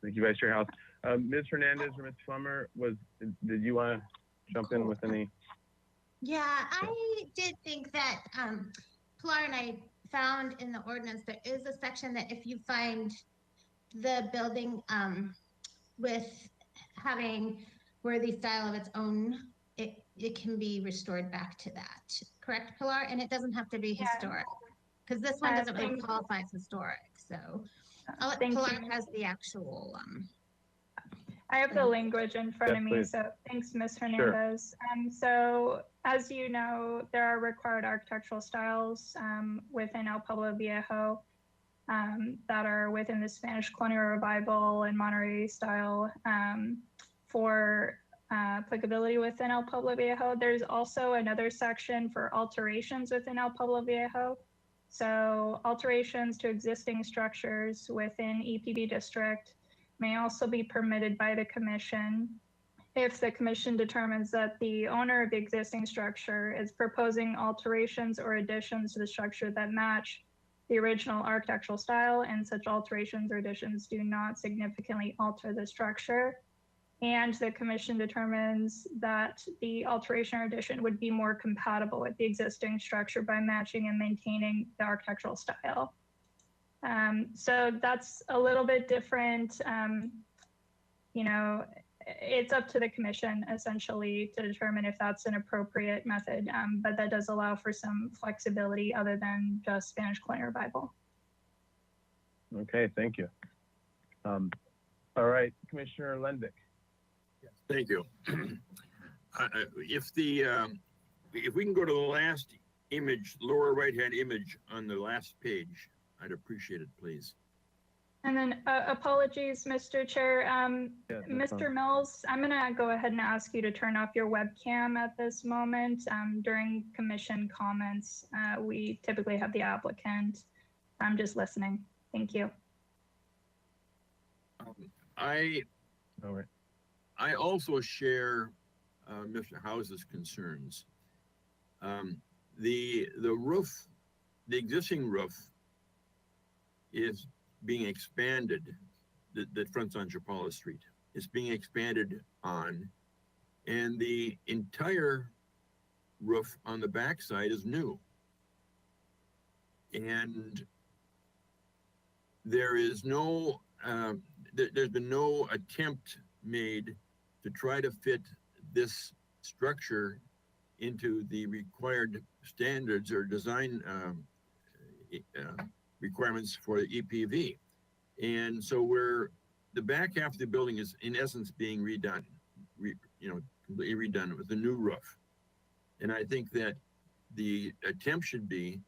Thank you, Vice Chair House. Ms. Hernandez or Ms. Plummer, did you want to jump in with any? Yeah, I did think that Pilar and I found in the ordinance there is a section that if you find the building with having worthy style of its own, it can be restored back to that. Correct, Pilar? And it doesn't have to be historic, because this one doesn't really qualify as historic. So I'll let Pilar has the actual. I have the language in front of me, so thanks, Ms. Hernandez. Sure. So as you know, there are required architectural styles within El Pueblo Viejo that are within the Spanish colonial revival and Monterey style for applicability within El Pueblo Viejo. There's also another section for alterations within El Pueblo Viejo. So alterations to existing structures within EPB district may also be permitted by the commission if the commission determines that the owner of the existing structure is proposing alterations or additions to the structure that match the original architectural style, and such alterations or additions do not significantly alter the structure. And the commission determines that the alteration or addition would be more compatible with the existing structure by matching and maintaining the architectural style. So that's a little bit different. You know, it's up to the commission essentially to determine if that's an appropriate method, but that does allow for some flexibility other than just Spanish colonial revival. Okay, thank you. All right, Commissioner Lendick. Thank you. If we can go to the last image, lower right-hand image on the last page, I'd appreciate it, please. And then apologies, Mr. Chair. Mr. Mills, I'm gonna go ahead and ask you to turn off your webcam at this moment. During commission comments, we typically have the applicant. I'm just listening. Thank you. I also share Mr. House's concerns. The roof, the existing roof is being expanded, that fronts on Chapala Street. It's being expanded on, and the entire roof on the backside is new. And there is no, there's been no attempt made to try to fit this structure into the required standards or design requirements for the EPV. And so the back half of the building is in essence being redone, completely redone with a new roof. And I think that the attempt should be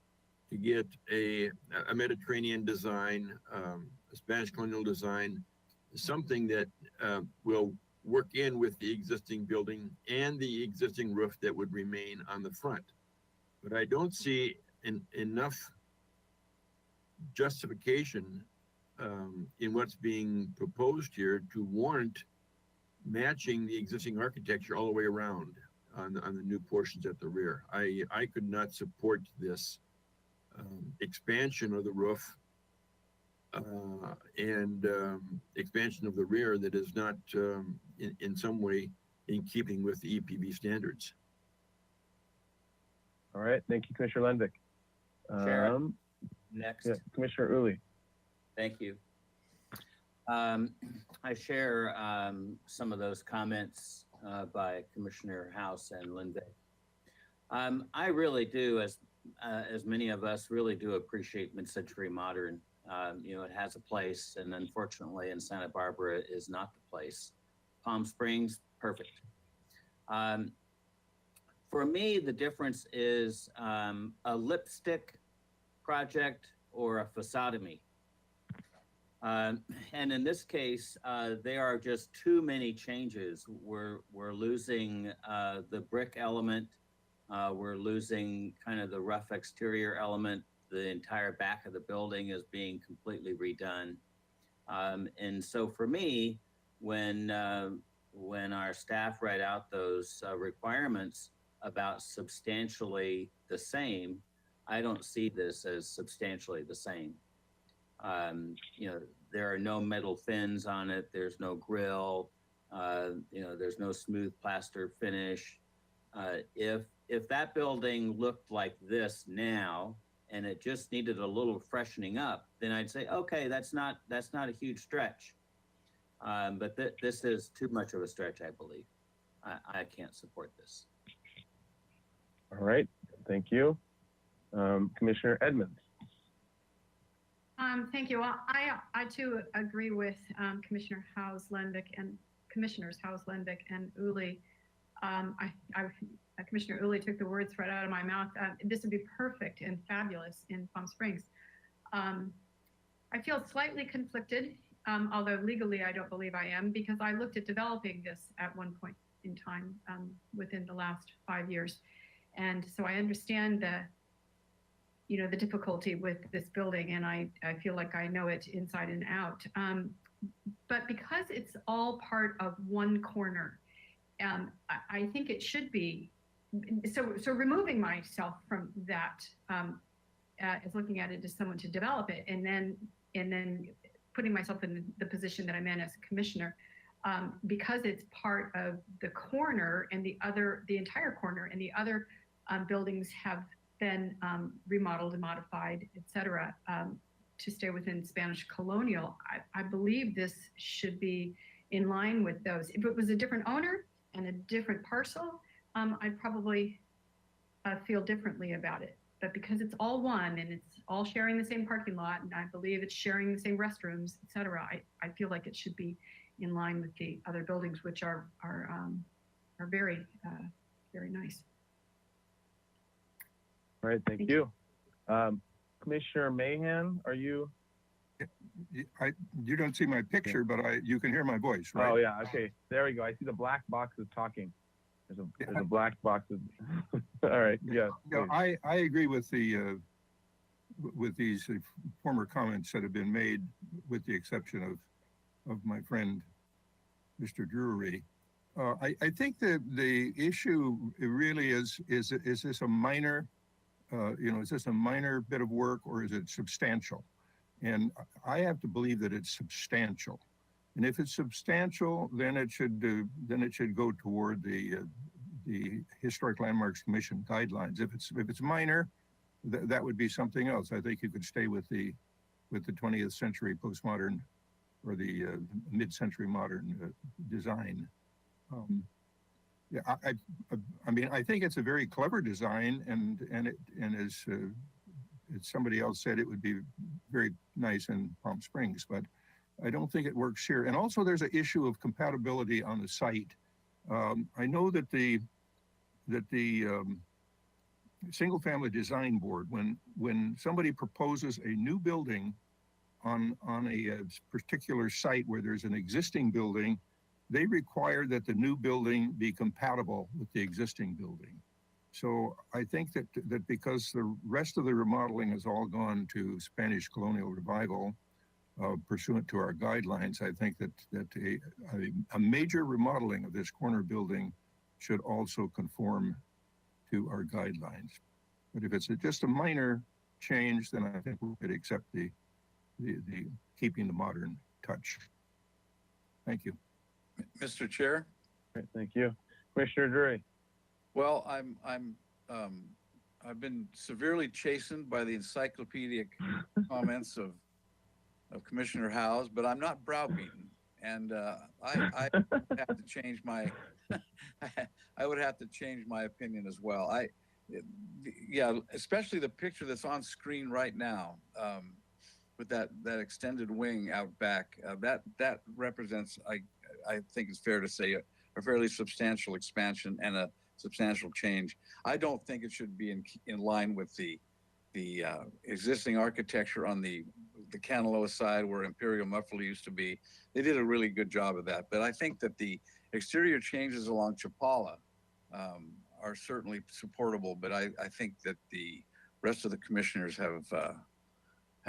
to get a Mediterranean design, a Spanish colonial design, something that will work in with the existing building and the existing roof that would remain on the front. But I don't see enough justification in what's being proposed here to warrant matching the existing architecture all the way around on the new portions at the rear. I could not support this expansion of the roof and expansion of the rear that is not in some way in keeping with the EPV standards. All right, thank you, Commissioner Lendick. Chair, next. Yeah, Commissioner Uli. Thank you. I share some of those comments by Commissioner House and Lendick. I really do, as many of us really do appreciate mid-century modern. It has a place, and unfortunately in Santa Barbara is not the place. Palm Springs, perfect. For me, the difference is a lipstick project or a façadomy. And in this case, there are just too many changes. We're losing the brick element. We're losing kind of the rough exterior element. The entire back of the building is being completely redone. And so for me, when our staff write out those requirements about substantially the same, I don't see this as substantially the same. There are no metal fins on it. There's no grill. There's no smooth plaster finish. If that building looked like this now, and it just needed a little freshening up, then I'd say, okay, that's not a huge stretch. But this is too much of a stretch, I believe. I can't support this. All right, thank you. Commissioner Edmonds. Thank you. Well, I too agree with Commissioner Howes, Lendick, and Commissioners Howes, Lendick, and Uli. Commissioner Uli took the words right out of my mouth. This would be perfect and fabulous in Palm Springs. I feel slightly conflicted, although legally I don't believe I am, because I looked at developing this at one point in time within the last 5 years. And so I understand the difficulty with this building, and I feel like I know it inside and out. But because it's all part of one corner, I think it should be, so removing myself from that as looking at it as someone to develop it, and then putting myself in the position that I'm in as a commissioner, because it's part of the corner and the entire corner and the other buildings have been remodeled and modified, et cetera, to stay within Spanish colonial. I believe this should be in line with those. If it was a different owner and a different parcel, I'd probably feel differently about it. But because it's all one and it's all sharing the same parking lot, and I believe it's sharing the same restrooms, et cetera, I feel like it should be in line with the other buildings, which are very, very nice. All right, thank you. Commissioner Mahan, are you? You don't see my picture, but you can hear my voice, right? Oh yeah, okay. There we go. I see the black box is talking. There's a black box. All right, yeah. I agree with these former comments that have been made, with the exception of my friend, Mr. Drury. I think the issue really is this a minor, is this a minor bit of work, or is it substantial? And I have to believe that it's substantial. And if it's substantial, then it should go toward the Historic Landmarks Commission guidelines. If it's minor, that would be something else. I think you could stay with the 20th century postmodern or the mid-century modern design. Yeah, I mean, I think it's a very clever design, and is as somebody else said, it would be very nice in Palm Springs, but I don't think it works here. And also there's an issue of compatibility on the site. I know that the Single Family Design Board, when somebody proposes a new building on a particular site where there's an existing building, they require that the new building be compatible with the existing building. So I think that because the rest of the remodeling has all gone to Spanish colonial revival, pursuant to our guidelines, I think that a major remodeling of this corner building should also conform to our guidelines. But if it's just a minor change, then I think we could accept the keeping the modern touch. Thank you. Mr. Chair? Great, thank you. Commissioner Drury. Well, I've been severely chastened by the encyclopedic comments of Commissioner Howes, but I'm not browbeaten, and I have to change my I would have to change my opinion as well. Yeah, especially the picture that's on screen right now, with that extended wing out back. That represents, I think it's fair to say, a fairly substantial expansion and a substantial change. I don't think it should be in line with the existing architecture on the Kanaloa side where Imperial Muffley used to be. They did a really good job of that. But I think that the exterior changes along Chapala are certainly supportable. But I think that the rest of the commissioners have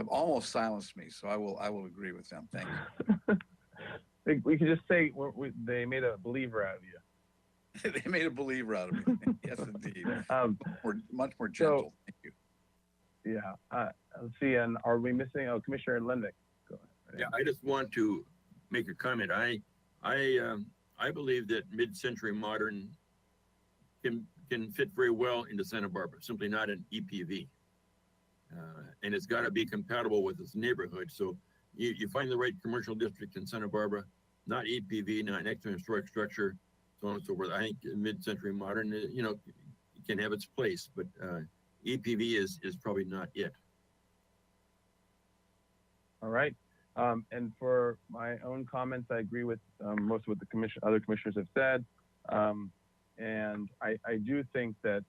almost silenced me. So I will agree with them. Thank you. We could just say they made a believer out of you. They made a believer out of me. Yes, indeed. Much more gentle. Thank you. Yeah. Let's see. And are we missing? Oh, Commissioner Lenvick. Go ahead. Yeah, I just want to make a comment. I believe that mid-century modern can fit very well into Santa Barbara. Simply not an EPV, and it's got to be compatible with its neighborhood. So you find the right commercial district in Santa Barbara, not EPV, not next to a historic structure, so on and so forth. I think mid-century modern, can have its place, but EPV is probably not it. All right. And for my own comments, I agree with most of what the other commissioners have said. And I do think that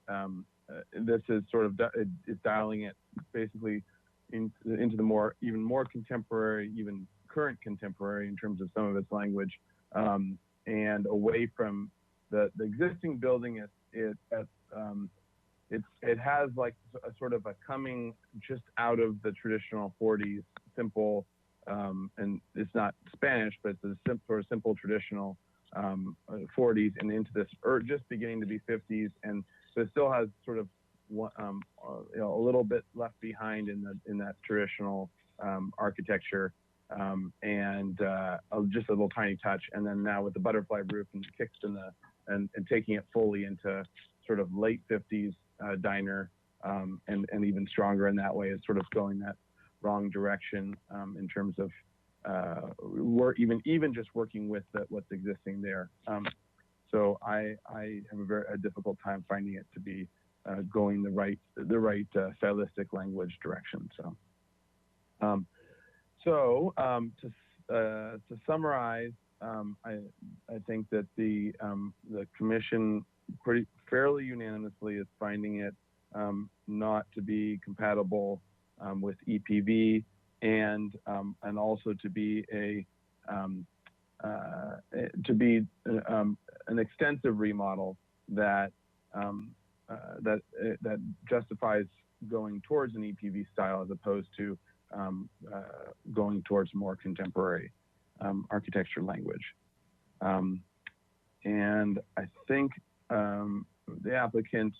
this is sort of is dialing it basically into the even more contemporary, even current contemporary in terms of some of its language, and away from the existing building. It has like a sort of a coming just out of the traditional 40s simple, and it's not Spanish, but it's a simple traditional 40s and into this just beginning to be 50s, and so it still has sort of a little bit left behind in that traditional architecture, and just a little tiny touch, and then now with the butterfly roof and kicks and taking it fully into sort of late 50s diner, and even stronger in that way, is sort of going that wrong direction in terms of even just working with what's existing there. So I have a difficult time finding it to be going the right stylistic language direction. So to summarize, I think that the commission fairly unanimously is finding it not to be compatible with EPV, and also to be an extensive remodel that justifies going towards an EPV style as opposed to going towards more contemporary architecture language. And I think the applicant,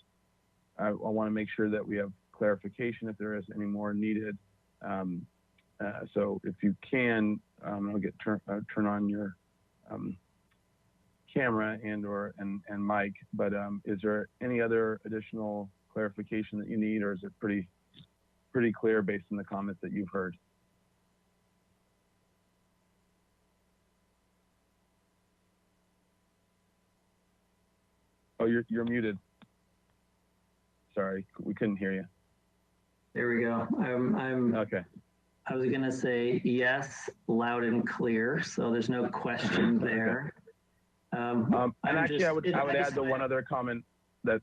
I want to make sure that we have clarification if there is any more needed. So if you can, I'll turn on your camera and mic, but is there any other additional clarification that you need, or is it pretty clear based on the comments that you've heard? Oh, you're muted. Sorry, we couldn't hear you. There we go. Okay. I was gonna say yes, loud and clear, so there's no question there. And I'm actually, just- I would I add just- the one other comment that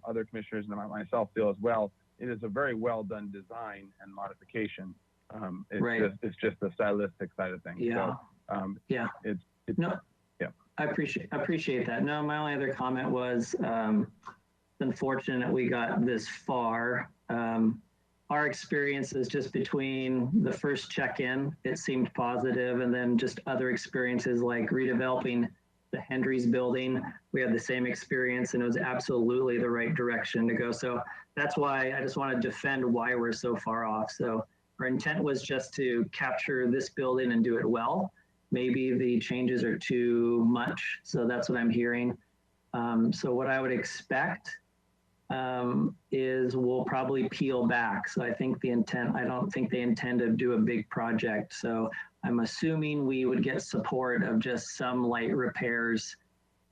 other commissioners and myself feel as well. It is a very well done design and modification. Right. It's just the stylistic side of things. Yeah. So, Yeah. it's No. Yeah. I appreciate that. No, my only other comment was, it's unfortunate we got this far. Our experiences just between the first check-in, it seemed positive, and then just other experiences like redeveloping the Hendry's building, we had the same experience, and it was absolutely the right direction to go. So that's why I just want to defend why we're so far off. So our intent was just to capture this building and do it well. Maybe the changes are too much, so that's what I'm hearing. So what I would expect is we'll probably peel back. So I think I don't think they intend to do a big project. So I'm assuming we would get support of just some light repairs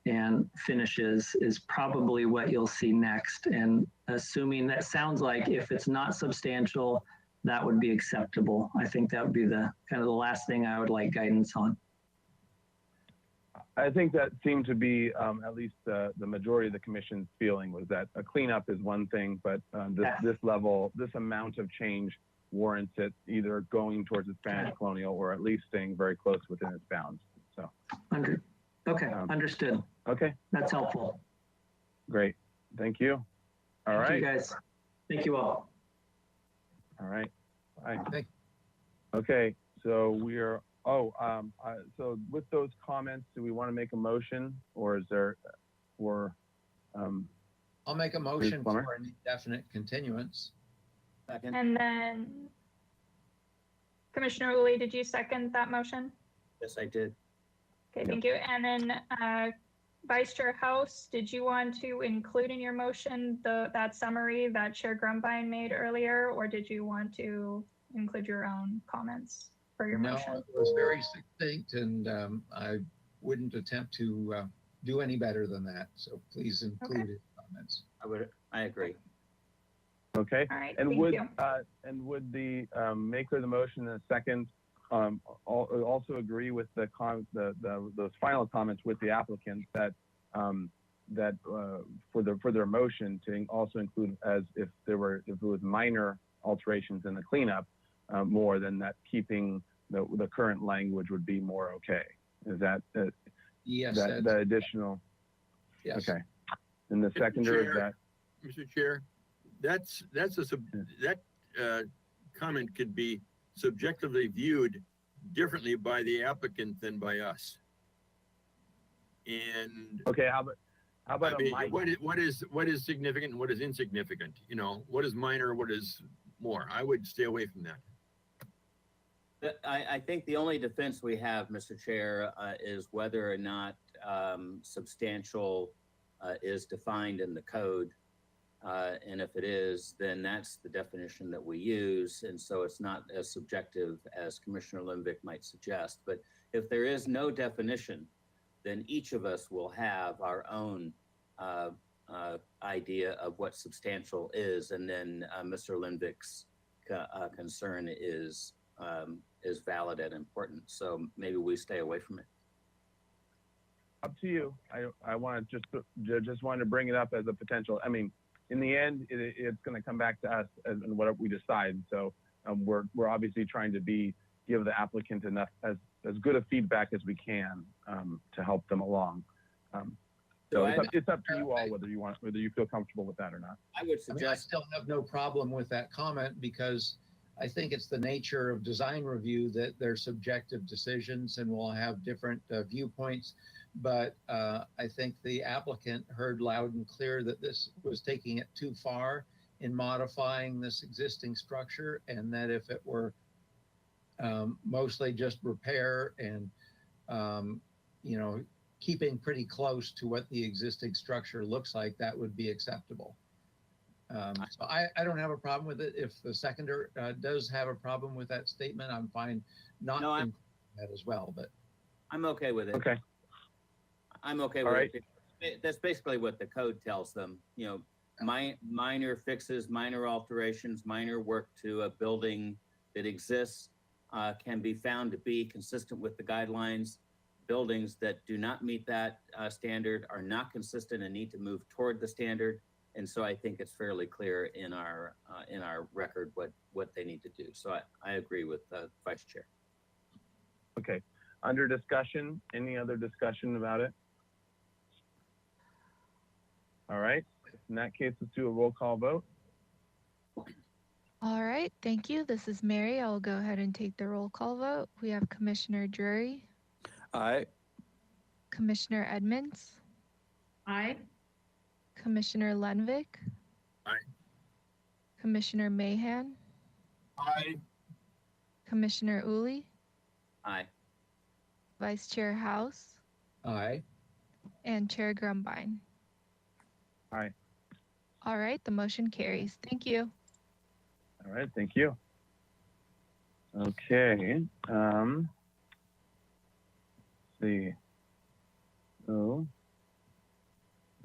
and finishes is probably what you'll see next. And assuming that sounds like if it's not substantial, that would be acceptable. I think that would be the kind of the last thing I would like guidance on. I think that seemed to be at least the majority of the commission's feeling was that a cleanup is one thing, but this level, this amount of change warrants it either going towards the Spanish colonial or at least staying very close within its bounds. So. Okay, understood. Okay. That's helpful. Great. Thank you. All right. Thank you guys. Thank you all. All right. Bye. Thank Okay. So we are. So with those comments, do we want to make a motion, or is there, I'll make a motion Plummer? for an indefinite continuance. Second. And then Commissioner Woolley, did you second that motion? Yes, I did. Okay, thank you. And then Vice Chair House, did you want to include in your motion that summary that Chair Grumbine made earlier, or did you want to include your own comments for your No, motion? it was very succinct, and I wouldn't attempt to do any better than that. So please include his comments. I agree. okay. All right, And thank would you. the maker of the motion in a second also agree with those final comments with the applicant that for their motion to also include as if it was minor alterations in the cleanup more than that, keeping the current language would be more okay. Is that Yes. that additional? Yes. Okay. And the seconder is that. Mr. Chair, that comment could be subjectively viewed differently by the applicant than by us. And Okay, how about I a mean, mic? what is significant and what is insignificant? You know, what is minor, what is more? I would stay away from that. I think the only defense we have, Mr. Chair, is whether or not substantial is defined in the code. And if it is, then that's the definition that we use. And so it's not as subjective as Commissioner Limvick might suggest. But if there is no definition, then each of us will have our own idea of what substantial is. And then Mr. Limvick's concern is valid and important. So maybe we stay away from it. Up to you. I want to just wanted to bring it up as a potential. I mean, in the end, it's going to come back to us and what we decide. So we're obviously trying to give the applicant enough as good a feedback as we can to help them along. So it's up to you all whether you feel comfortable with that or not. I would suggest. I still have no problem with that comment because I think it's the nature of design review that they're subjective decisions and we'll have different viewpoints. But I think the applicant heard loud and clear that this was taking it too far in modifying this existing structure, and that if it were mostly just repair and, keeping pretty close to what the existing structure looks like, that would be acceptable. So I don't have a problem with it. If the seconder does have a problem with that statement, I'm fine not including that as well, but. I'm okay with it. Okay. I'm okay with it. That's basically what the code tells them. minor fixes, minor alterations, minor work to a building that exists can be found to be consistent with the guidelines. Buildings that do not meet that standard are not consistent and need to move toward the standard. And so I think it's fairly clear in our record what they need to do. So I agree with Vice Chair. Okay. Under discussion, any other discussion about it? All right. In that case, let's do a roll call vote. All right, thank you. This is Mary. I will go ahead and take the roll call vote. We have Commissioner Drury, Aye. Commissioner Edmonds, Aye. Commissioner Lenvik, Aye. Commissioner Mahan, Aye. Commissioner Uli, Aye. Vice Chair House, Aye. and Chair Grumbine. Aye. All right, the motion carries. Thank you. All right, thank you. Okay. Let's see. So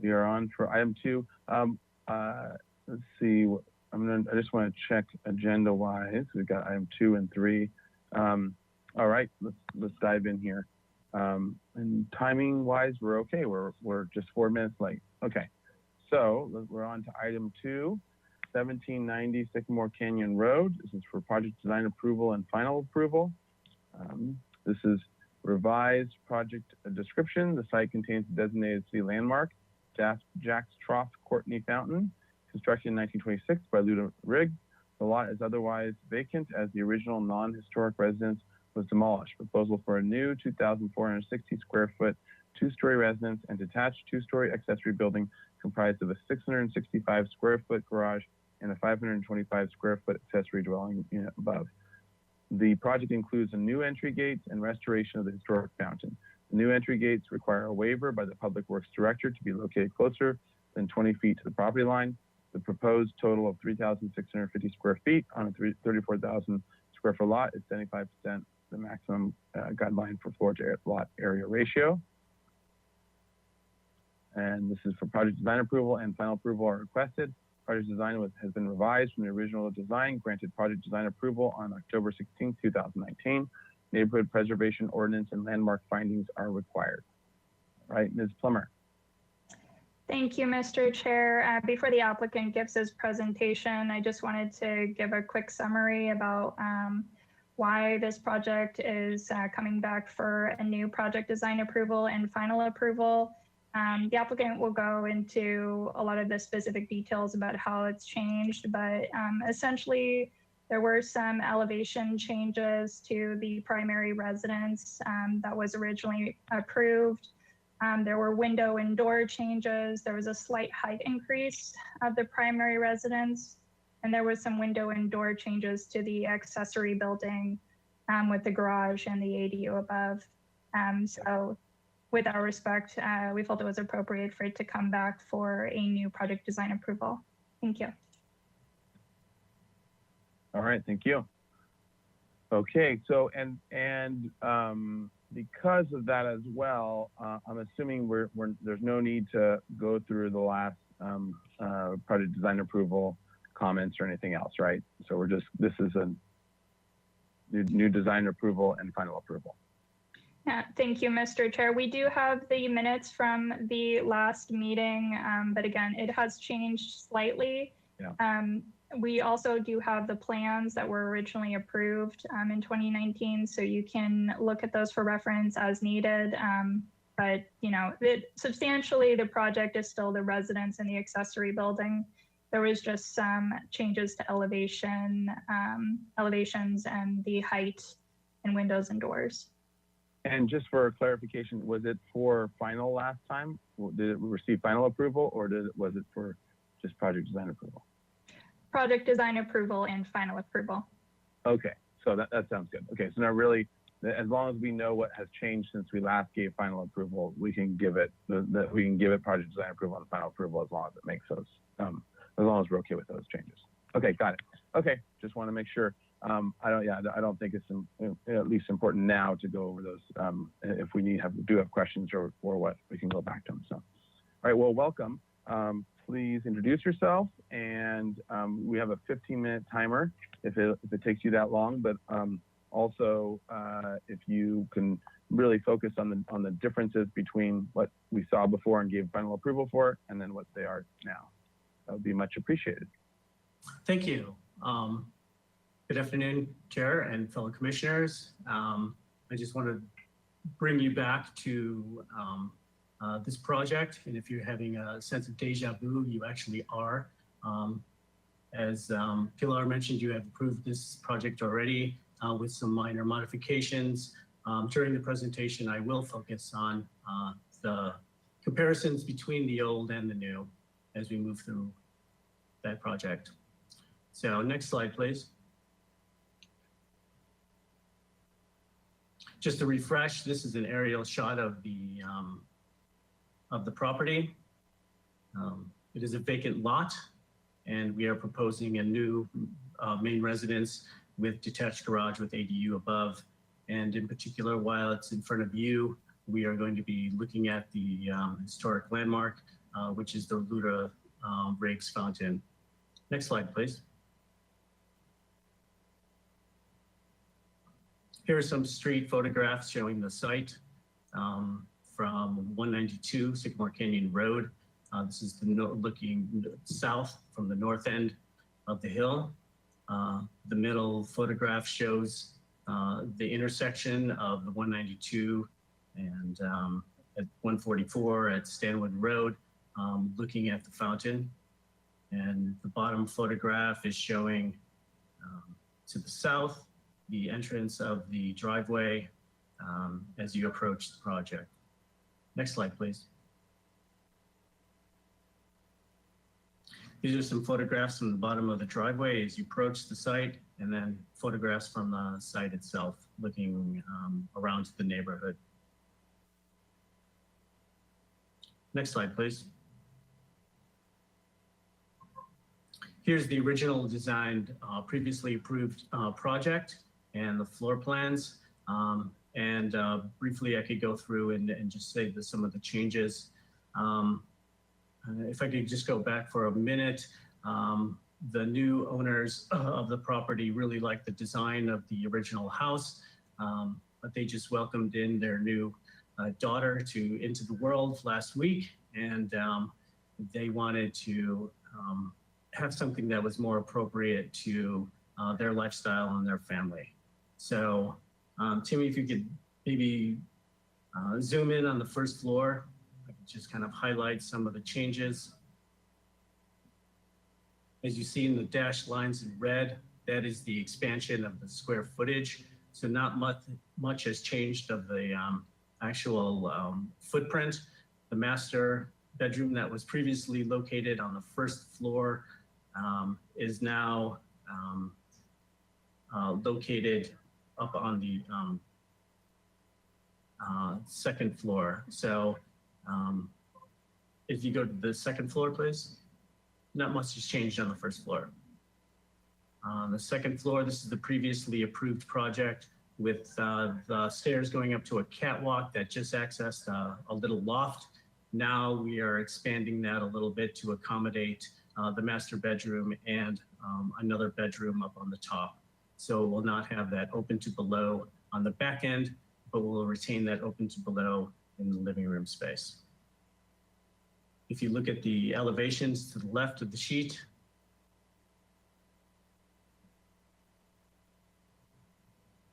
we are on for item 2. Let's see. I just want to check agenda-wise. We've got item 2 and 3. All right, let's dive in here. And timing-wise, we're okay. We're just 4 minutes late. Okay. So we're on to item 2. 1790 Sycamore Canyon Road. This is for project design approval and final approval. This is revised project description. The site contains a designated city landmark, Jack's Trough Courtney Fountain, constructed in 1926 by Luda Riggs. The lot is otherwise vacant as the original non-historic residence was demolished. Proposal for a new 2,460 square foot 2-story residence and detached 2-story accessory building comprised of a 665 square foot garage and a 525 square foot accessory dwelling unit above. The project includes a new entry gates and restoration of the historic fountain. The new entry gates require a waiver by the Public Works Director to be located closer than 20 feet to the property line. The proposed total of 3,650 square feet on a 34,000 square foot lot is 75% the maximum guideline for floor to lot area ratio. And this is for project design approval and final approval are requested. Project design has been revised from the original design, granted project design approval on October 16, 2019. Neighborhood preservation ordinance and landmark findings are required. All right, Ms. Plummer. Thank you, Mr. Chair. Before the applicant gives his presentation, I just wanted to give a quick summary about why this project is coming back for a new project design approval and final approval. The applicant will go into a lot of the specific details about how it's changed, but essentially there were some elevation changes to the primary residence that was originally approved. There were window and door changes. There was a slight height increase of the primary residence, and there was some window and door changes to the accessory building with the garage and the ADU above. So with our respect, we felt it was appropriate for it to come back for a new project design approval. Thank you. All right, thank you. Okay, so and because of that as well, I'm assuming there's no need to go through the last project design approval comments or anything else, right? So this is a new design approval and final approval. Yeah, thank you, Mr. Chair. We do have the minutes from the last meeting, but again, it has changed slightly. Yeah. We also do have the plans that were originally approved in 2019, so you can look at those for reference as needed. But you know, substantially the project is still the residence and the accessory building. There was just some changes to elevations and the height and windows and doors. And just for clarification, was it for final last time? Did it receive final approval, or was it for just project design approval? Project design approval and final approval. Okay, so that sounds good. Okay, so now really, as long as we know what has changed since we last gave final approval, we can give it project design approval and final approval as long as it makes those, as long as we're okay with those changes. Okay, got it. Okay, just want to make sure. I don't think it's at least important now to go over those. If we do have questions or what, we can go back to them. So, all right, well, welcome. please introduce yourself, and we have a 15-minute timer if it takes you that long, but also if you can really focus on the differences between what we saw before and gave final approval for and then what they are now. That would be much appreciated. Thank you. Good afternoon, Chair and fellow commissioners. I just want to bring you back to this project. And if you're having a sense of deja vu, you actually are. As Pilar mentioned, you have approved this project already with some minor modifications. During the presentation, I will focus on the comparisons between the old and the new as we move through that project. So next slide, please. Just to refresh, this is an aerial shot of the property. It is a vacant lot, and we are proposing a new main residence with detached garage with ADU above. And in particular, while it's in front of you, we are going to be looking at the historic landmark, which is the Luda Riggs Fountain. Next slide, please. Here are some street photographs showing the site from 192 Sycamore Canyon Road. This is looking south from the north end of the hill. The middle photograph shows the intersection of the 192 and at 144 at Stanwood Road, looking at the fountain. And the bottom photograph is showing to the south, the entrance of the driveway as you approach the project. Next slide, please. These are some photographs from the bottom of the driveway as you approach the site, and then photographs from the site itself, looking around the neighborhood. Next slide, please. Here's the original designed, previously approved project and the floor plans. Briefly, I could go through and just say some of the changes. If I could just go back for a minute, the new owners of the property really like the design of the original house, but they just welcomed in their new daughter into the world last week, and they wanted to have something that was more appropriate to their lifestyle and their family. So, Timmy, if you could maybe zoom in on the first floor, I could just kind of highlight some of the changes. As you see in the dashed lines in red, that is the expansion of the square footage. So not much has changed of the actual footprint. The master bedroom that was previously located on the first floor is now located up on the second floor. So if you go to the second floor, please. Not much has changed on the first floor. On the second floor, this is the previously approved project with the stairs going up to a catwalk that just accessed a little loft. Now we are expanding that a little bit to accommodate the master bedroom and another bedroom up on the top. So we'll not have that open to below on the back end, but we'll retain that open to below in the living room space. If you look at the elevations to the left of the sheet,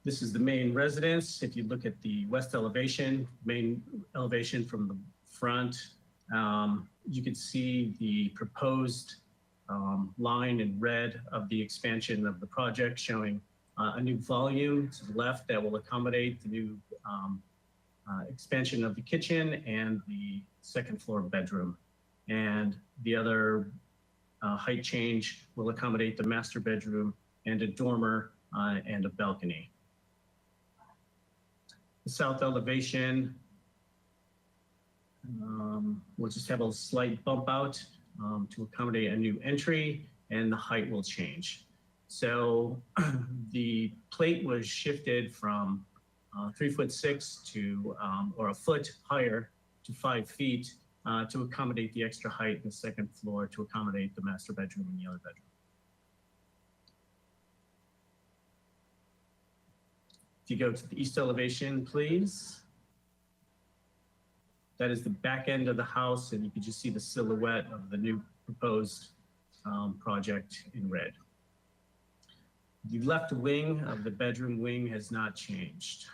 this is the main residence. If you look at the west elevation, main elevation from the front, you can see the proposed line in red of the expansion of the project, showing a new volume to the left that will accommodate the new expansion of the kitchen and the second floor bedroom. And the other height change will accommodate the master bedroom and a dormer and a balcony. The south elevation, we'll just have a slight bump out to accommodate a new entry, and the height will change. So the plate was shifted from 3'6" to, or a foot higher to 5 feet to accommodate the extra height in the second floor to accommodate the master bedroom and the other bedroom. If you go to the east elevation, please. That is the back end of the house, and you can just see the silhouette of the new proposed project in red. The left wing of the bedroom wing has not changed.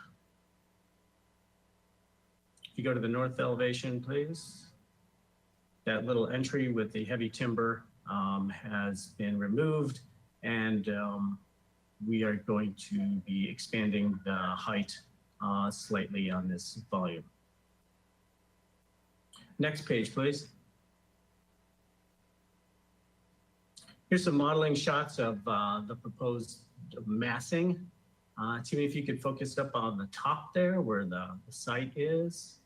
If you go to the north elevation, please. That little entry with the heavy timber has been removed, and we are going to be expanding the height slightly on this volume. Next page, please. Here's some modeling shots of the proposed massing. Timmy, if you could focus up on the top there where the site is.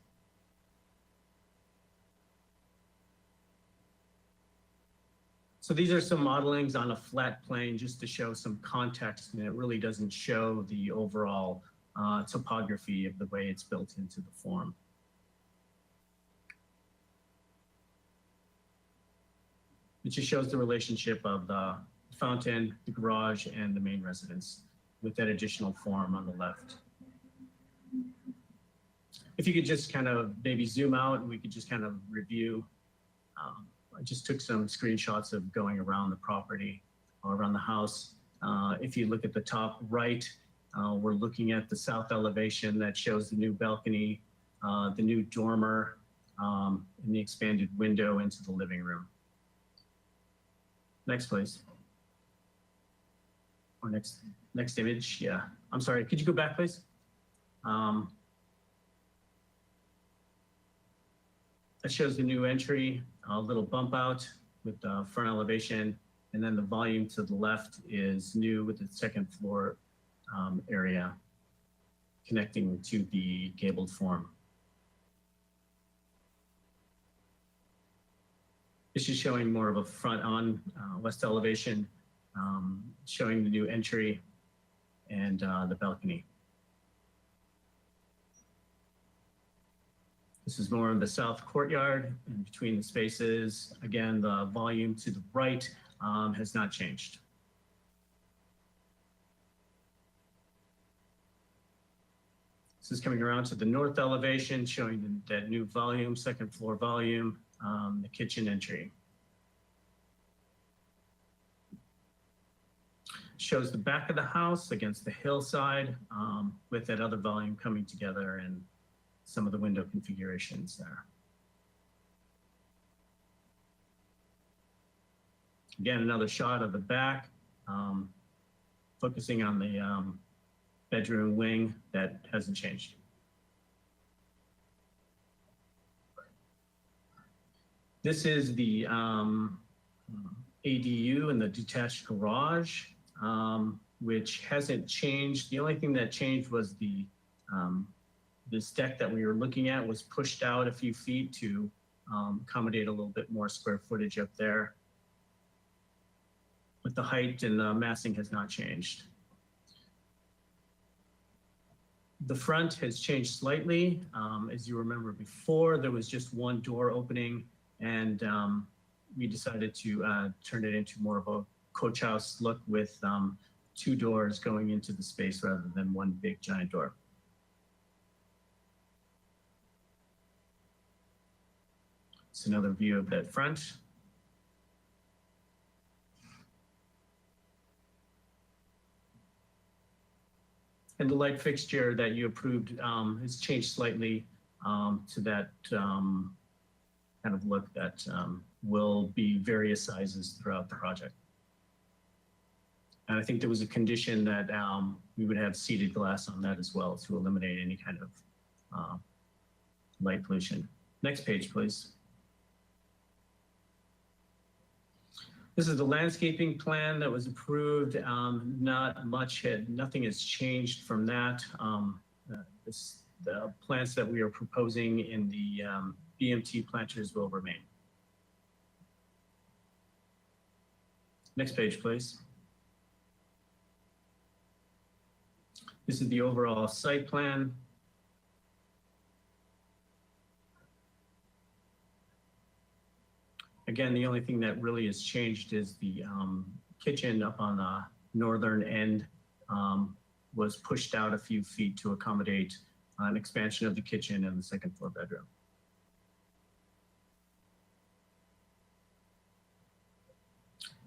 So these are some modelings on a flat plane just to show some context, and it really doesn't show the overall topography of the way it's built into the form. It just shows the relationship of the fountain, the garage, and the main residence with that additional form on the left. If you could just kind of maybe zoom out and we could just kind of review. I just took some screenshots of going around the property or around the house. If you look at the top right, we're looking at the south elevation that shows the new balcony, the new dormer, and the expanded window into the living room. Next, please. Or next image. Yeah, I'm sorry. Could you go back, please? That shows the new entry, a little bump out with the front elevation, and then the volume to the left is new with the second floor area connecting to the gabled form. This is showing more of a front on west elevation, showing the new entry and the balcony. This is more of the south courtyard in between the spaces. Again, the volume to the right has not changed. This is coming around to the north elevation, showing that new volume, second floor volume, the kitchen entry. Shows the back of the house against the hillside with that other volume coming together and some of the window configurations there. Again, another shot of the back, focusing on the bedroom wing that hasn't changed. This is the ADU and the detached garage, which hasn't changed. The only thing that changed was the this deck that we were looking at was pushed out a few feet to accommodate a little bit more square footage up there. But the height and the massing has not changed. The front has changed slightly. As you remember before, there was just one door opening, and we decided to turn it into more of a coach house look with two doors going into the space rather than one big giant door. It's another view of that front. And the light fixture that you approved has changed slightly to that kind of look that will be various sizes throughout the project. And I think there was a condition that we would have seated glass on that as well to eliminate any kind of light pollution. Next page, please. This is the landscaping plan that was approved. Nothing has changed from that. The plants that we are proposing in the BMT planters will remain. Next page, please. This is the overall site plan. Again, the only thing that really has changed is the kitchen up on the northern end was pushed out a few feet to accommodate an expansion of the kitchen and the second floor bedroom.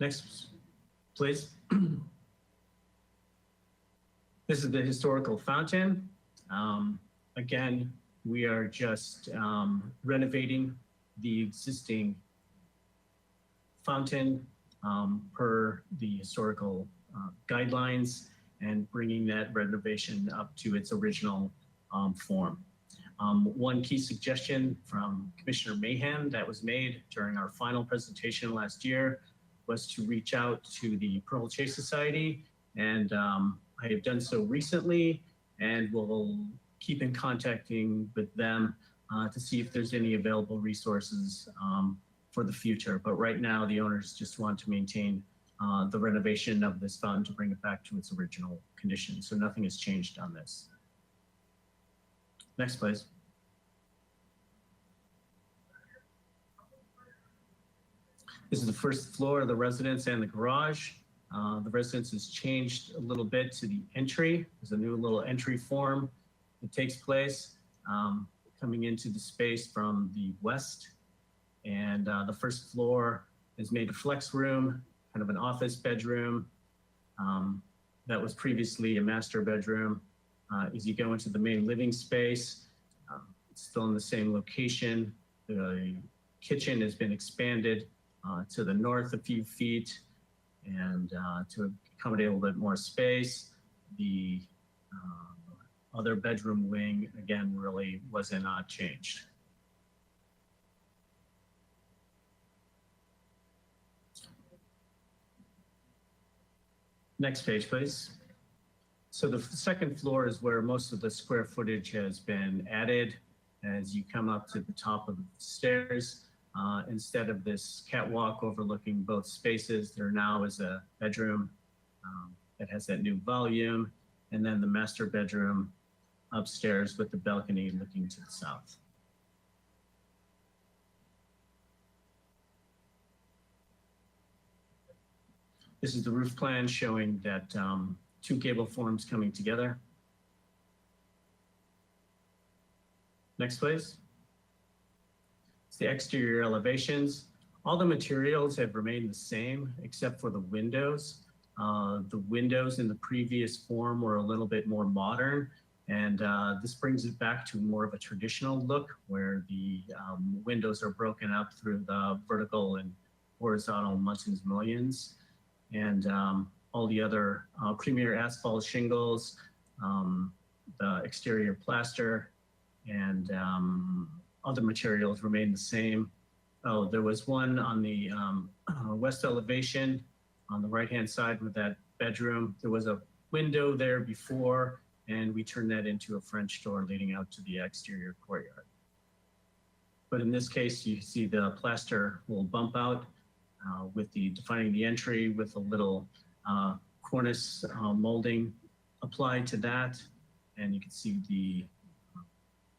Next, please. This is the historical fountain. Again, we are just renovating the existing fountain per the historical guidelines and bringing that renovation up to its original form. One key suggestion from Commissioner Mahan that was made during our final presentation last year was to reach out to the Pearl Chase Society, and I have done so recently, and will keep in contacting with them to see if there's any available resources for the future. But right now, the owners just want to maintain the renovation of this fountain to bring it back to its original condition. So nothing has changed on this. Next, please. This is the first floor of the residence and the garage. The residence has changed a little bit to the entry. There's a new little entry form that takes place coming into the space from the west. And the first floor is made a flex room, kind of an office bedroom. That was previously a master bedroom. As you go into the main living space, it's still in the same location. The kitchen has been expanded to the north a few feet and to accommodate a little bit more space. The other bedroom wing, again, really wasn't changed. Next page, please. So the second floor is where most of the square footage has been added. As you come up to the top of the stairs, instead of this catwalk overlooking both spaces, there now is a bedroom that has that new volume, and then the master bedroom upstairs with the balcony looking to the south. This is the roof plan showing that two gable forms coming together. Next, please. It's the exterior elevations. All the materials have remained the same except for the windows. The windows in the previous form were a little bit more modern, and this brings it back to more of a traditional look where the windows are broken up through the vertical and horizontal Muntins mullions. And all the other premier asphalt shingles, the exterior plaster, and other materials remain the same. Oh, there was one on the west elevation on the right-hand side with that bedroom. There was a window there before, and we turned that into a French door leading out to the exterior courtyard. But in this case, you see the plaster will bump out with the defining the entry with a little cornice molding applied to that. And you can see the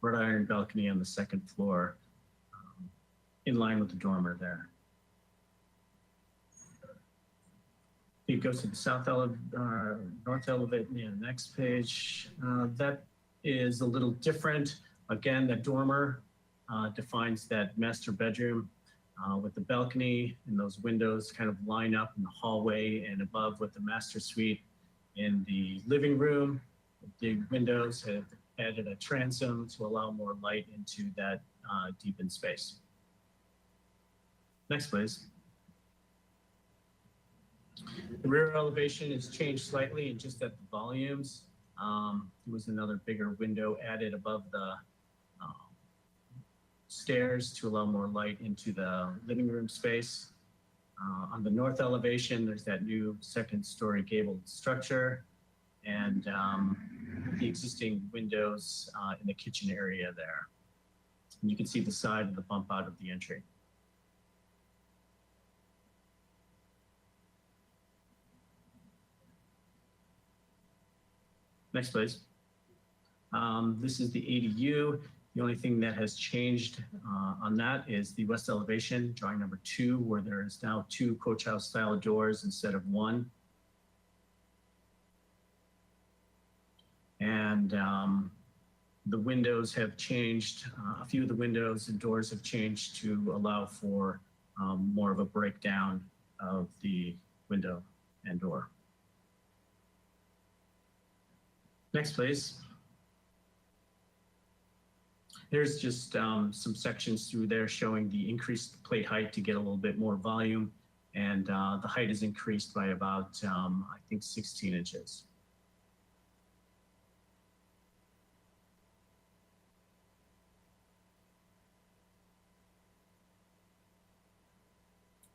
wrought iron balcony on the second floor in line with the dormer there. It goes to the north elevate in the next page. That is a little different. Again, the dormer defines that master bedroom with the balcony, and those windows kind of line up in the hallway and above with the master suite. In the living room, the windows have added a transom to allow more light into that deepened space. Next, please. The rear elevation is changed slightly and just at the volumes. There was another bigger window added above the stairs to allow more light into the living room space. On the north elevation, there's that new second-story gabled structure and the existing windows in the kitchen area there. And you can see the side of the bump out of the entry. Next, please. This is the ADU. The only thing that has changed on that is the west elevation, drawing number 2, where there is now 2 coach house style doors instead of 1. And the windows have changed. A few of the windows and doors have changed to allow for more of a breakdown of the window and door. Next, please. There's just some sections through there showing the increased plate height to get a little bit more volume. And the height is increased by about, I think, 16 inches.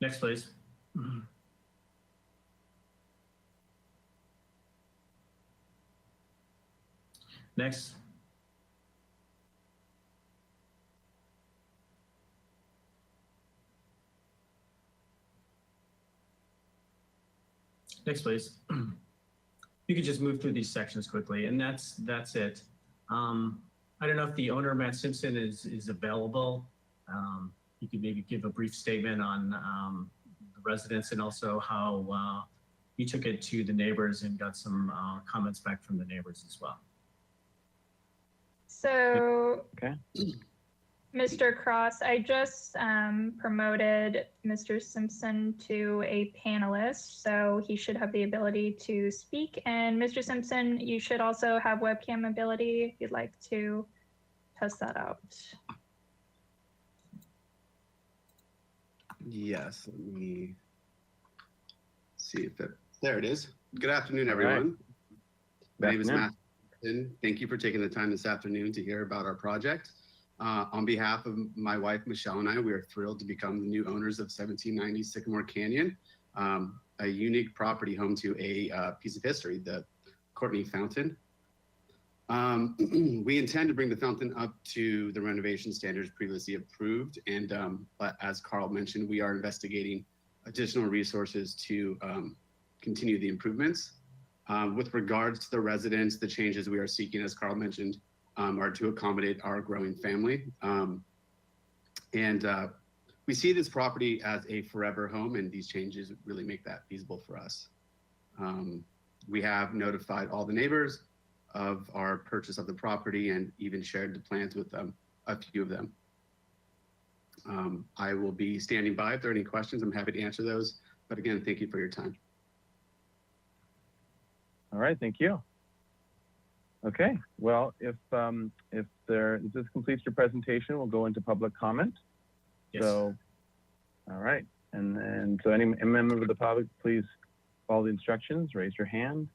Next, please. Next. Next, please. You could just move through these sections quickly, and that's it. I don't know if the owner, Matt Simpson, is available. You could maybe give a brief statement on the residents and also how you took it to the neighbors and got some comments back from the neighbors as well. So, Okay. Mr. Cross, I just promoted Mr. Simpson to a panelist, so he should have the ability to speak. And Mr. Simpson, you should also have webcam ability if you'd like to test that out. Yes, let me see if it, there it is. Good afternoon, everyone. My name is Matt. Thank you for taking the time this afternoon to hear about our project. On behalf of my wife, Michelle, and I, we are thrilled to become the new owners of 1790 Sycamore Canyon, a unique property home to a piece of history, the Courtney Fountain. We intend to bring the fountain up to the renovation standards previously approved. And but as Carl mentioned, we are investigating additional resources to continue the improvements. With regards to the residents, the changes we are seeking, as Carl mentioned, are to accommodate our growing family. We see this property as a forever home, and these changes really make that feasible for us. We have notified all the neighbors of our purchase of the property and even shared the plans with them, a few of them. I will be standing by if there are any questions. I'm happy to answer those. But again, thank you for your time. All right, thank you. Okay, well, if this completes your presentation, we'll go into public comment. Yes. So, all right, and so any member of the public, please follow the instructions, raise your hand.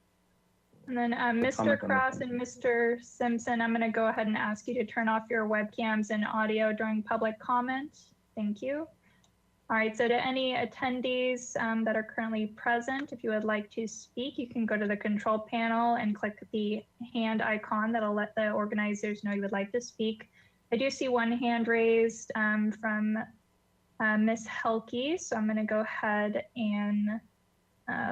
And then Mr. Cross and Mr. Simpson, I'm going to go ahead and ask you to turn off your webcams and audio during public comment. Thank you. All right, so to any attendees that are currently present, if you would like to speak, you can go to the control panel and click the hand icon. That'll let the organizers know you would like to speak. I do see one hand raised from Ms. Helke, so I'm going to go ahead and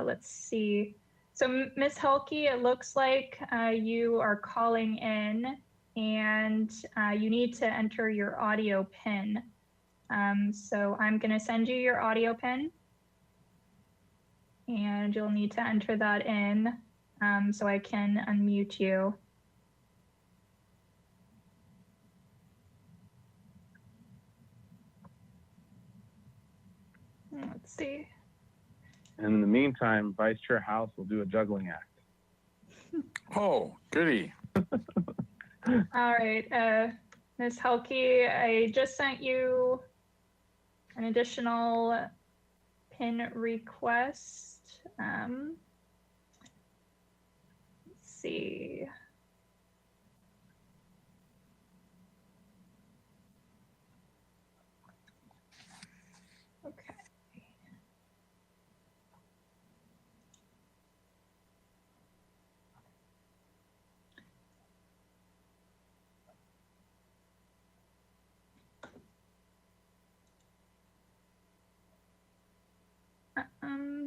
let's see. So Ms. Helke, it looks like you are calling in and you need to enter your audio PIN. So I'm going to send you your audio PIN and you'll need to enter that in so I can unmute you. Let's see. And in the meantime, Vice Chair House will do a juggling act. Oh, goody. All right, Ms. Helke, I just sent you an additional PIN request. Let's see. Okay.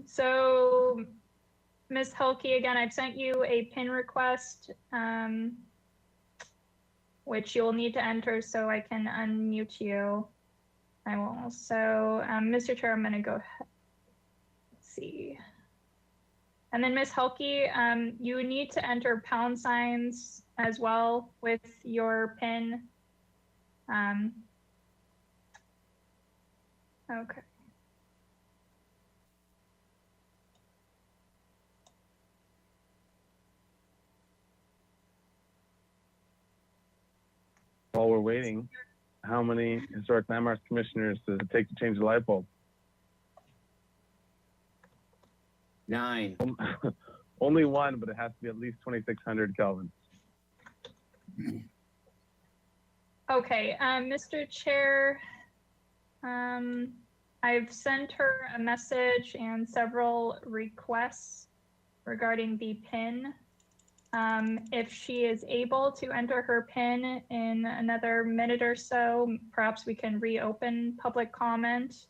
So Ms. Helke, again, I've sent you a PIN request. which you'll need to enter so I can unmute you. I will also, Mr. Chair, I'm going to go ahead. Let's see. And then Ms. Helke, you need to enter pound signs as well with your PIN. Okay. While we're waiting, how many historic landmarks commissioners does it take to change the light bulb? 9. Only one, but it has to be at least 2600 Kelvin. Okay, Mr. Chair, I've sent her a message and several requests regarding the PIN. If she is able to enter her PIN in another minute or so, perhaps we can reopen public comment.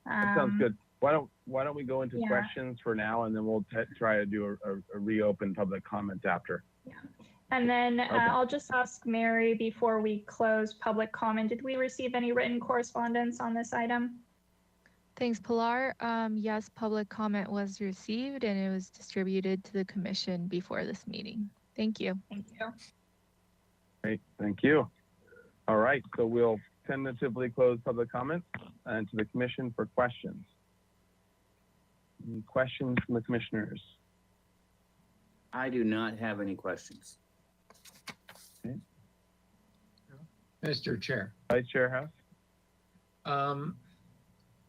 That sounds good. Why don't we go into Yeah. questions for now, and then we'll try to do a reopen public comment after. Yeah. And then Okay. I'll just ask Mary before we close public comment. Did we receive any written correspondence on this item? Thanks, Pilar. Yes, public comment was received and it was distributed to the commission before this meeting. Thank you. Thank you. Great, thank you. All right, so we'll tentatively close public comment and to the commission for questions. Any questions from the commissioners? I do not have any questions. Okay. Mr. Chair. Vice Chair House?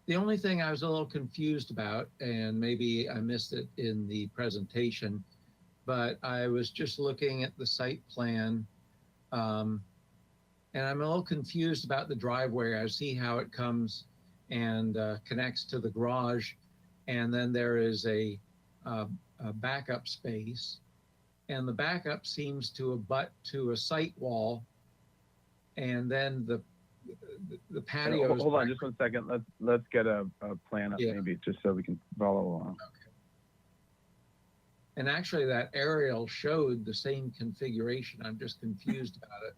The only thing I was a little confused about, and maybe I missed it in the presentation, but I was just looking at the site plan, and I'm a little confused about the driveway. I see how it comes and connects to the garage, and then there is a backup space, and the backup seems to abut to a site wall, and then the patio. Hold on just 1 second. Let's get a plan up, Yeah. maybe, just so we can follow along. Okay. And actually that aerial showed the same configuration. I'm just confused about it.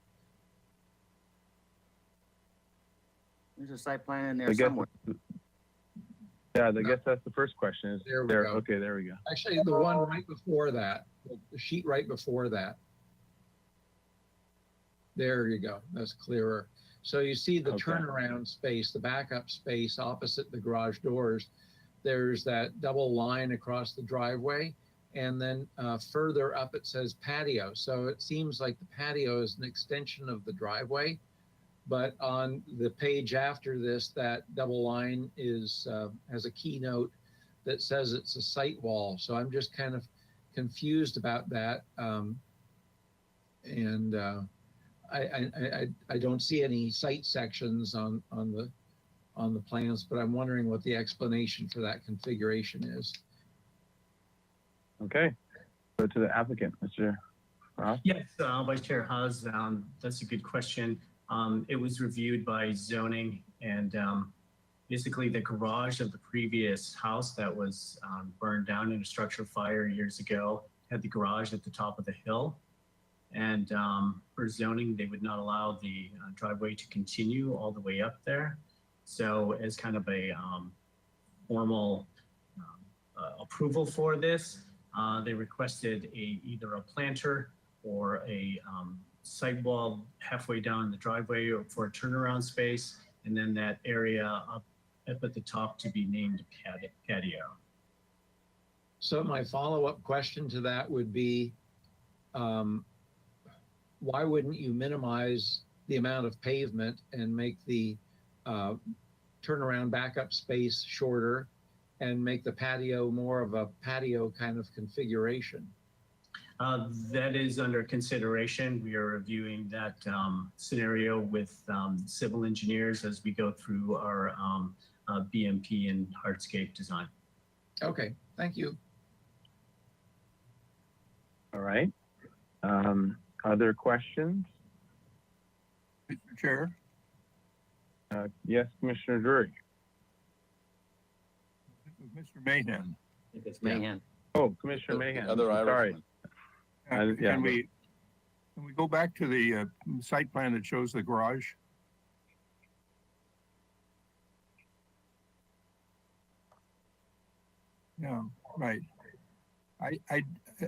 There's a site plan in I there guess- somewhere. Yeah, I guess that's the first question. Is There we there? go. Okay, there we go. Actually, the one right before that, the sheet right before that. There you go. That's clearer. So you see the Okay. turnaround space, the backup space opposite the garage doors. There's that double line across the driveway. And then further up, it says patio. So it seems like the patio is an extension of the driveway. But on the page after this, that double line is has a keynote that says it's a site wall. So I'm just kind of confused about that. I don't see any site sections on the plans, but I'm wondering what the explanation for that configuration is. Okay, go to the applicant, Mr. Ross. Yes, Vice Chair Haas, that's a good question. It was reviewed by zoning, and basically the garage of the previous house that was burned down in a structure fire years ago had the garage at the top of the hill. And for zoning, they would not allow the driveway to continue all the way up there. So as kind of a formal approval for this, they requested either a planter or a sidewall halfway down the driveway for a turnaround space, and then that area up at the top to be named patio. So my follow-up question to that would be, why wouldn't you minimize the amount of pavement and make the turnaround backup space shorter and make the patio more of a patio kind of configuration? That is under consideration. We are reviewing that scenario with civil engineers as we go through our BMP and hardscape design. Okay, thank you. All right. Other questions? Mr. Chair, Yes, Commissioner Drury. Mr. Mahan. I think it's Mahan. Oh, Commissioner Mahan. Other Sorry. Irishman. Yeah. Can we, Can we go back to the site plan that shows the garage? Yeah, right.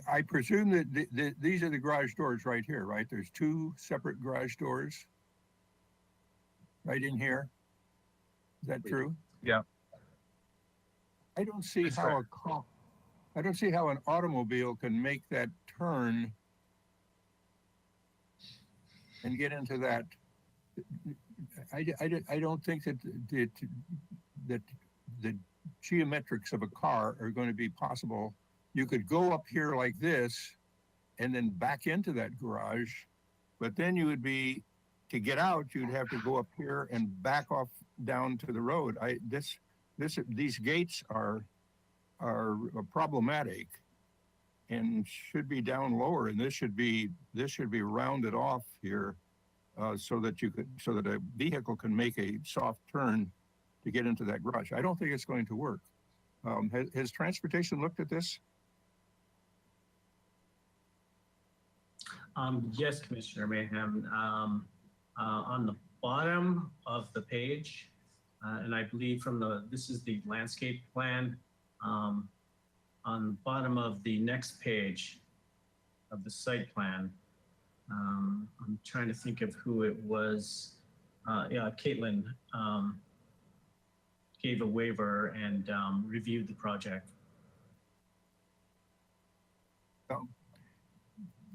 I presume that these are the garage doors right here, right? There's two separate garage doors right in here. Is that true? Yeah. I don't see how I don't see how an automobile can make that turn and get into that. I don't think that the geometrics of a car are going to be possible. You could go up here like this and then back into that garage, but then you would be, to get out, you'd have to go up here and back off down to the road. These gates are problematic and should be down lower, and this should be rounded off here so that a vehicle can make a soft turn to get into that garage. I don't think it's going to work. Has transportation looked at this? Yes, Commissioner Mayhem. On the bottom of the page, and I believe this is the landscape plan. On the bottom of the next page of the site plan, I'm trying to think of who it was. Yeah, Caitlin gave a waiver and reviewed the project.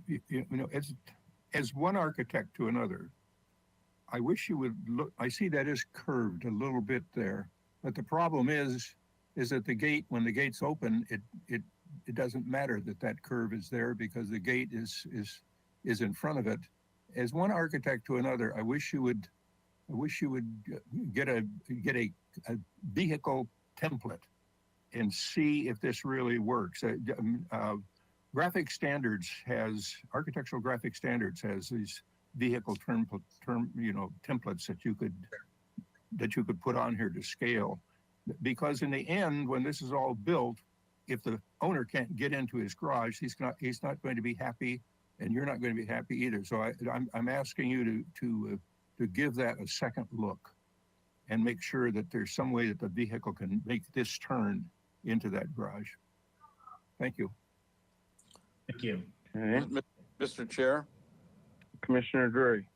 You know, as one architect to another, I wish you would look. I see that is curved a little bit there, but the problem is that the gate, when the gate's open, it doesn't matter that curve is there because the gate is in front of it. As one architect to another, I wish you would get a vehicle template and see if this really works. Architectural Graphic Standards has these vehicle templates that you could put on here to scale. Because in the end, when this is all built, if the owner can't get into his garage, he's not going to be happy, and you're not going to be happy either. So I'm asking you to give that a second look and make sure that there's some way that the vehicle can make this turn into that garage. Thank you. Thank you. Okay. Mr. Chair, Commissioner Drury.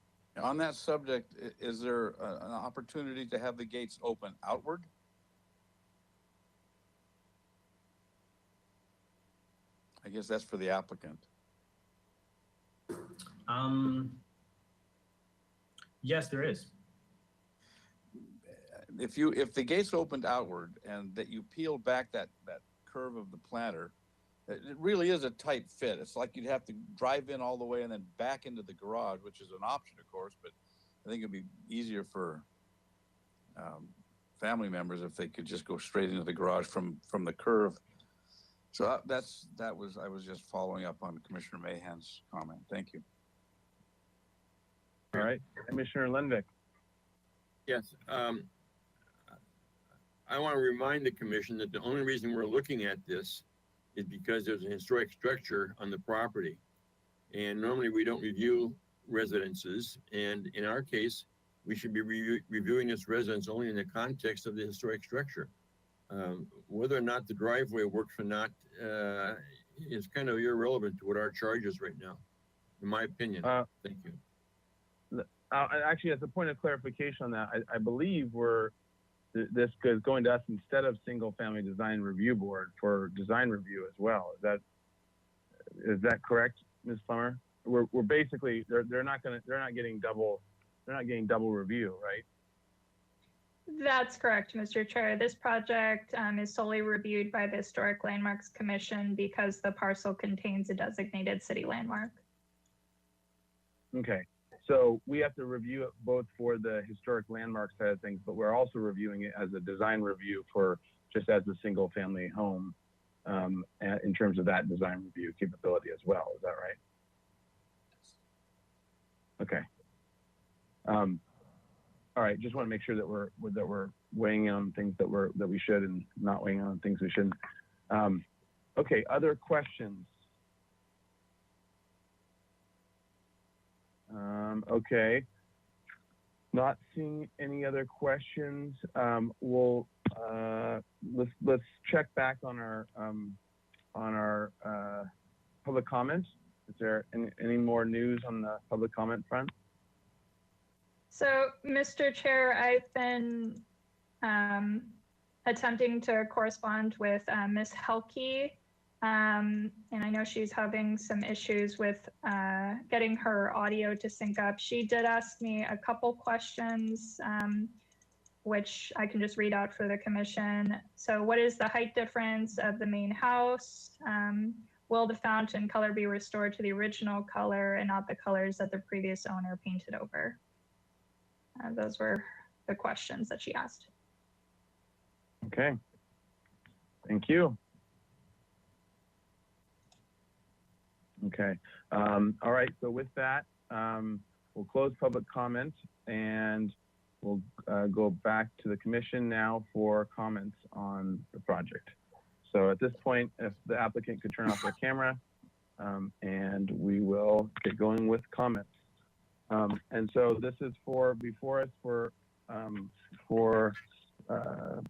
on that subject, is there an opportunity to have the gates open outward? I guess that's for the applicant. Yes, there is. If the gates opened outward and that you peeled back that curve of the planter, it really is a tight fit. It's like you'd have to drive in all the way and then back into the garage, which is an option, of course, but I think it'd be easier for family members if they could just go straight into the garage from the curve. So I was just following up on Commissioner Mahan's comment. Thank you. All right, Commissioner Lundvik. Yes. I want to remind the commission that the only reason we're looking at this is because there's a historic structure on the property. And normally we don't review residences. And in our case, we should be reviewing this residence only in the context of the historic structure. Whether or not the driveway works or not is kind of irrelevant to what our charge is right now, in my opinion. Thank you. Actually, as a point of clarification on that, I believe this is going to us instead of single family design review board for design review as well. Is that correct, Ms. Plummer? We're basically they're not getting double review, right? That's correct, Mr. Chair. This project is solely reviewed by the Historic Landmarks Commission because the parcel contains a designated city landmark. Okay. So we have to review it both for the historic landmark side of things, but we're also reviewing it as a design review for just as a single family home in terms of that design review capability as well. Is that right? Okay. All right. Just want to make sure that we're weighing in on things that we should and not weighing on things we shouldn't. Okay. Other questions? Okay. Not seeing any other questions. Let's check back on our public comments. Is there any more news on the public comment front? So, Mr. Chair, I've been attempting to correspond with Ms. Helke, and I know she's having some issues with getting her audio to sync up. She did ask me a couple questions, which I can just read out for the commission. So what is the height difference of the main house? Will the fountain color be restored to the original color and not the colors that the previous owner painted over? Those were the questions that she asked. Okay. Thank you. Okay. All right. So with that, we'll close public comment and we'll go back to the commission now for comments on the project. So at this point, if the applicant could turn off their camera, and we will get going with comments. And so this is before us for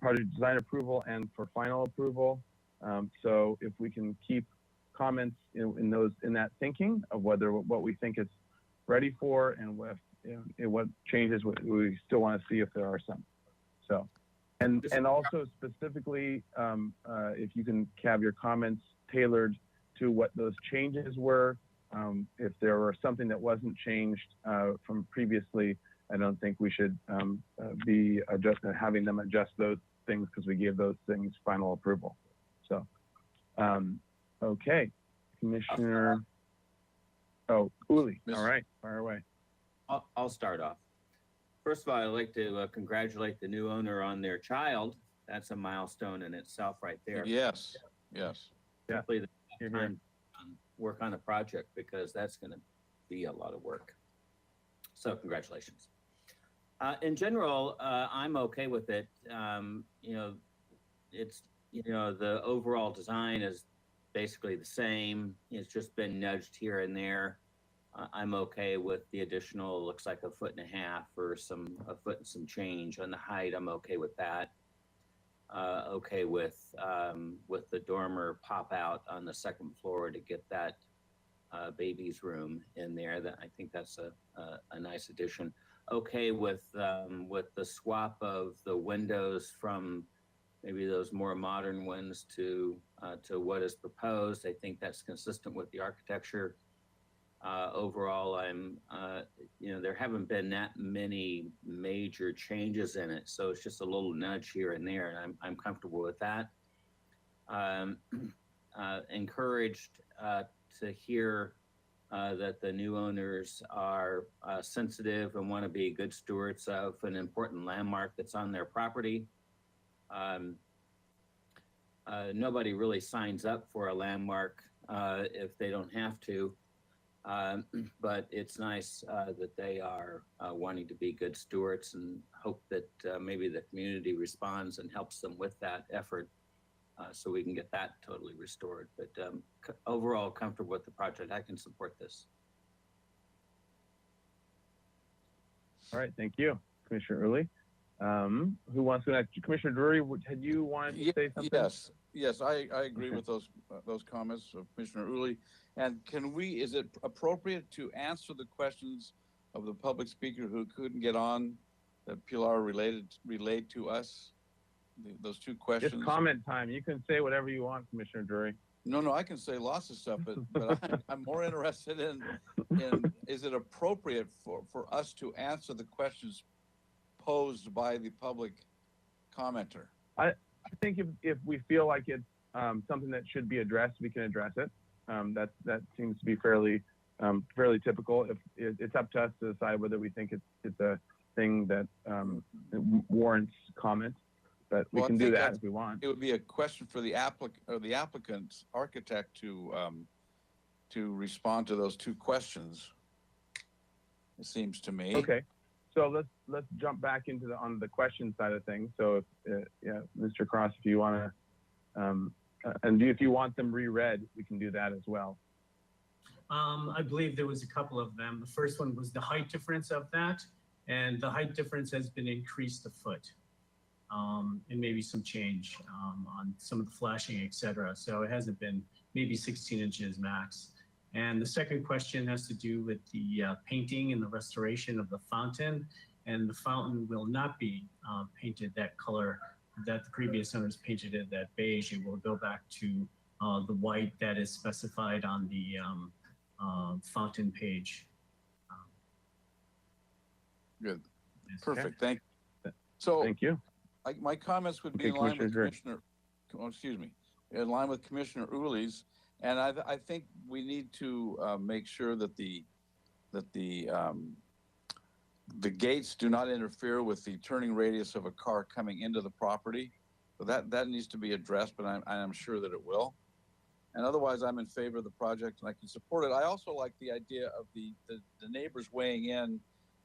project design approval and for final approval. So if we can keep comments in that thinking of what we think it's ready for and what changes we still want to see if there are some. So, and also specifically, if you can have your comments tailored to what those changes were. If there were something that wasn't changed from previously, I don't think we should be having them adjust those things because we gave those things final approval. So, okay, Commissioner. Oh, Uli. All right, fire away. I'll start off. First of all, I'd like to congratulate the new owner on their child. That's a milestone in itself right there. Yes, yes. Definitely the time to work on a project because that's going to be a lot of work. So congratulations. In general, I'm okay with it. It's, the overall design is basically the same. It's just been nudged here and there. I'm okay with the additional, looks like 1.5 feet or a foot and some change on the height. I'm okay with that. Okay with the dormer pop out on the second floor to get that baby's room in there. That I think that's a nice addition. Okay with the swap of the windows from maybe those more modern ones to what is proposed. I think that's consistent with the architecture. Overall, there haven't been that many major changes in it, so it's just a little nudge here and there, and I'm comfortable with that. Encouraged to hear that the new owners are sensitive and want to be good stewards of an important landmark that's on their property. Nobody really signs up for a landmark if they don't have to. But it's nice that they are wanting to be good stewards, and hope that maybe the community responds and helps them with that effort so we can get that totally restored. But overall, comfortable with the project. I can support this. All right, thank you, Commissioner Early. Who wants to next? Commissioner Drury, had you wanted to say something? Yes, I agree with those comments of Commissioner Uli. And is it appropriate to answer the questions of the public speaker who couldn't get on that Pilar relayed to us? Those two questions. It's comment time. You can say whatever you want, Commissioner Drury. No, I can say lots of stuff, but I'm more interested in is it appropriate for us to answer the questions posed by the public commenter? I think if we feel like it's something that should be addressed, we can address it. That seems to be fairly typical. If it's up to us to decide whether we think it's a thing that warrants comment, but we can do that if we want. It would be a question for the applicant's architect to respond to those two questions. It seems to me. Okay. So let's jump back into on the question side of things. So if Mr. Cross, if you want to, if you want them reread, we can do that as well. I believe there was a couple of them. The first one was the height difference of that, and the height difference has been increased a foot, and maybe some change on some of the flashing, etc. So it hasn't been maybe 16 inches max. And the second question has to do with the painting and the restoration of the fountain. And the fountain will not be painted that color that the previous owners painted it, that beige. It will go back to the white that is specified on the fountain page. Good. Perfect. Thank you. So Thank you. my comments would be in line with in line with Commissioner Uli's. And I think we need to make sure that the gates do not interfere with the turning radius of a car coming into the property. So that needs to be addressed, but I'm sure that it will. And otherwise, I'm in favor of the project and I can support it. I also like the idea of the neighbors weighing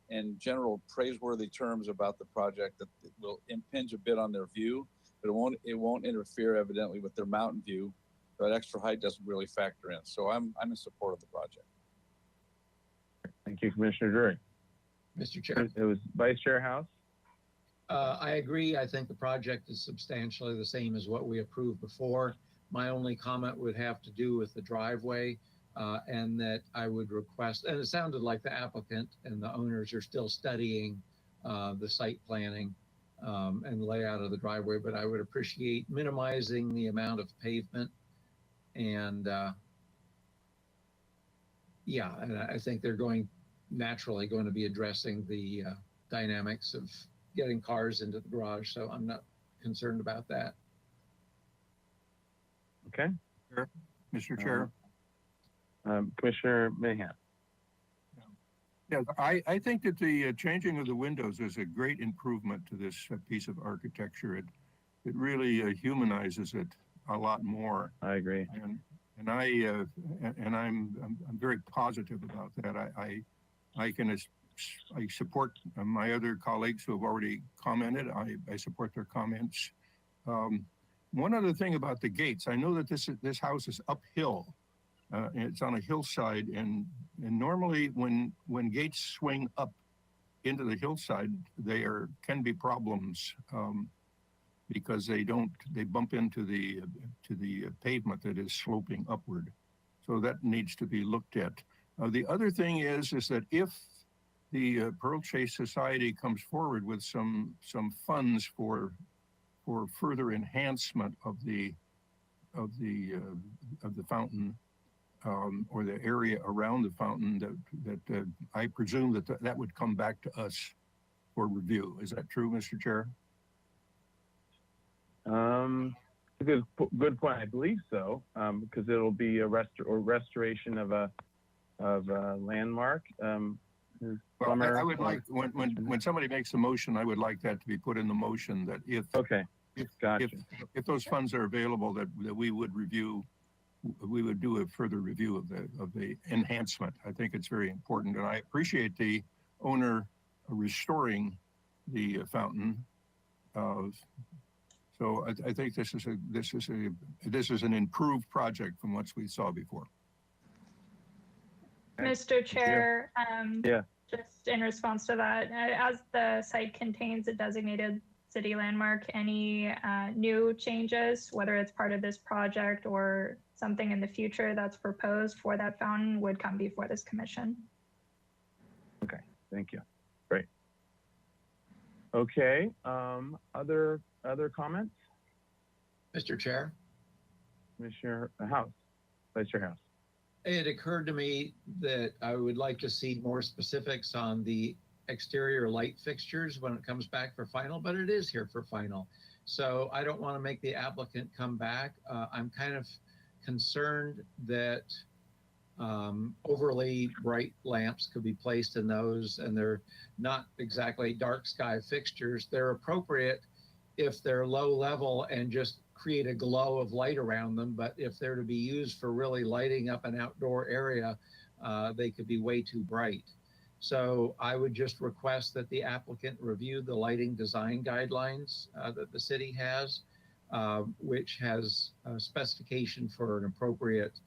in general praiseworthy terms about the project that it will impinge a bit on their view, but it won't interfere evidently with their mountain view. That extra height doesn't really factor in. So I'm in support of the project. Thank you, Commissioner Drury. Mr. Chair. It was Vice Chair House. I agree. I think the project is substantially the same as what we approved before. My only comment would have to do with the driveway, and that I would request, and it sounded like the applicant and the owners are still studying the site planning and layout of the driveway, but I would appreciate minimizing the amount of pavement. And yeah, and I think they're naturally going to be addressing the dynamics of getting cars into the garage. So I'm not concerned about that. Okay. Sure. Mr. Chair. Commissioner Mahan. Yeah, I think that the changing of the windows is a great improvement to this piece of architecture. It really humanizes it a lot more. I agree. And I'm very positive about that. I support my other colleagues who have already commented. I support their comments. One other thing about the gates, I know that this house is uphill. It's on a hillside, and normally when gates swing up into the hillside, can be problems because they bump into the pavement that is sloping upward. So that needs to be looked at. The other thing is that if the Pearl Chase Society comes forward with some funds for further enhancement of the fountain, or the area around the fountain, that I presume that would come back to us for review. Is that true, Mr. Chair? Good point. I believe so, because it'll be a restoration of a landmark. Well, I would like when somebody makes a motion, I would like that to be put in the motion that if those funds are available, that we would review. We would do a further review of the enhancement. I think it's very important, and I appreciate the owner restoring the fountain. So I think this is an improved project from what we saw before. Mr. Chair, just in response to that, as the site contains a designated city landmark, any new changes, whether it's part of this project or something in the future that's proposed for that fountain, would come before this commission. Okay, thank you. Great. Okay, other comments? Mr. Chair. Commissioner House, Vice Chair House. It occurred to me that I would like to see more specifics on the exterior light fixtures when it comes back for final, but it is here for final. So I don't want to make the applicant come back. I'm kind of concerned that overly bright lamps could be placed in those, and they're not exactly dark sky fixtures. They're appropriate if they're low level and just create a glow of light around them, but if they're to be used for really lighting up an outdoor area, they could be way too bright. So I would just request that the applicant review the lighting design guidelines that the city has, which has a specification for an appropriate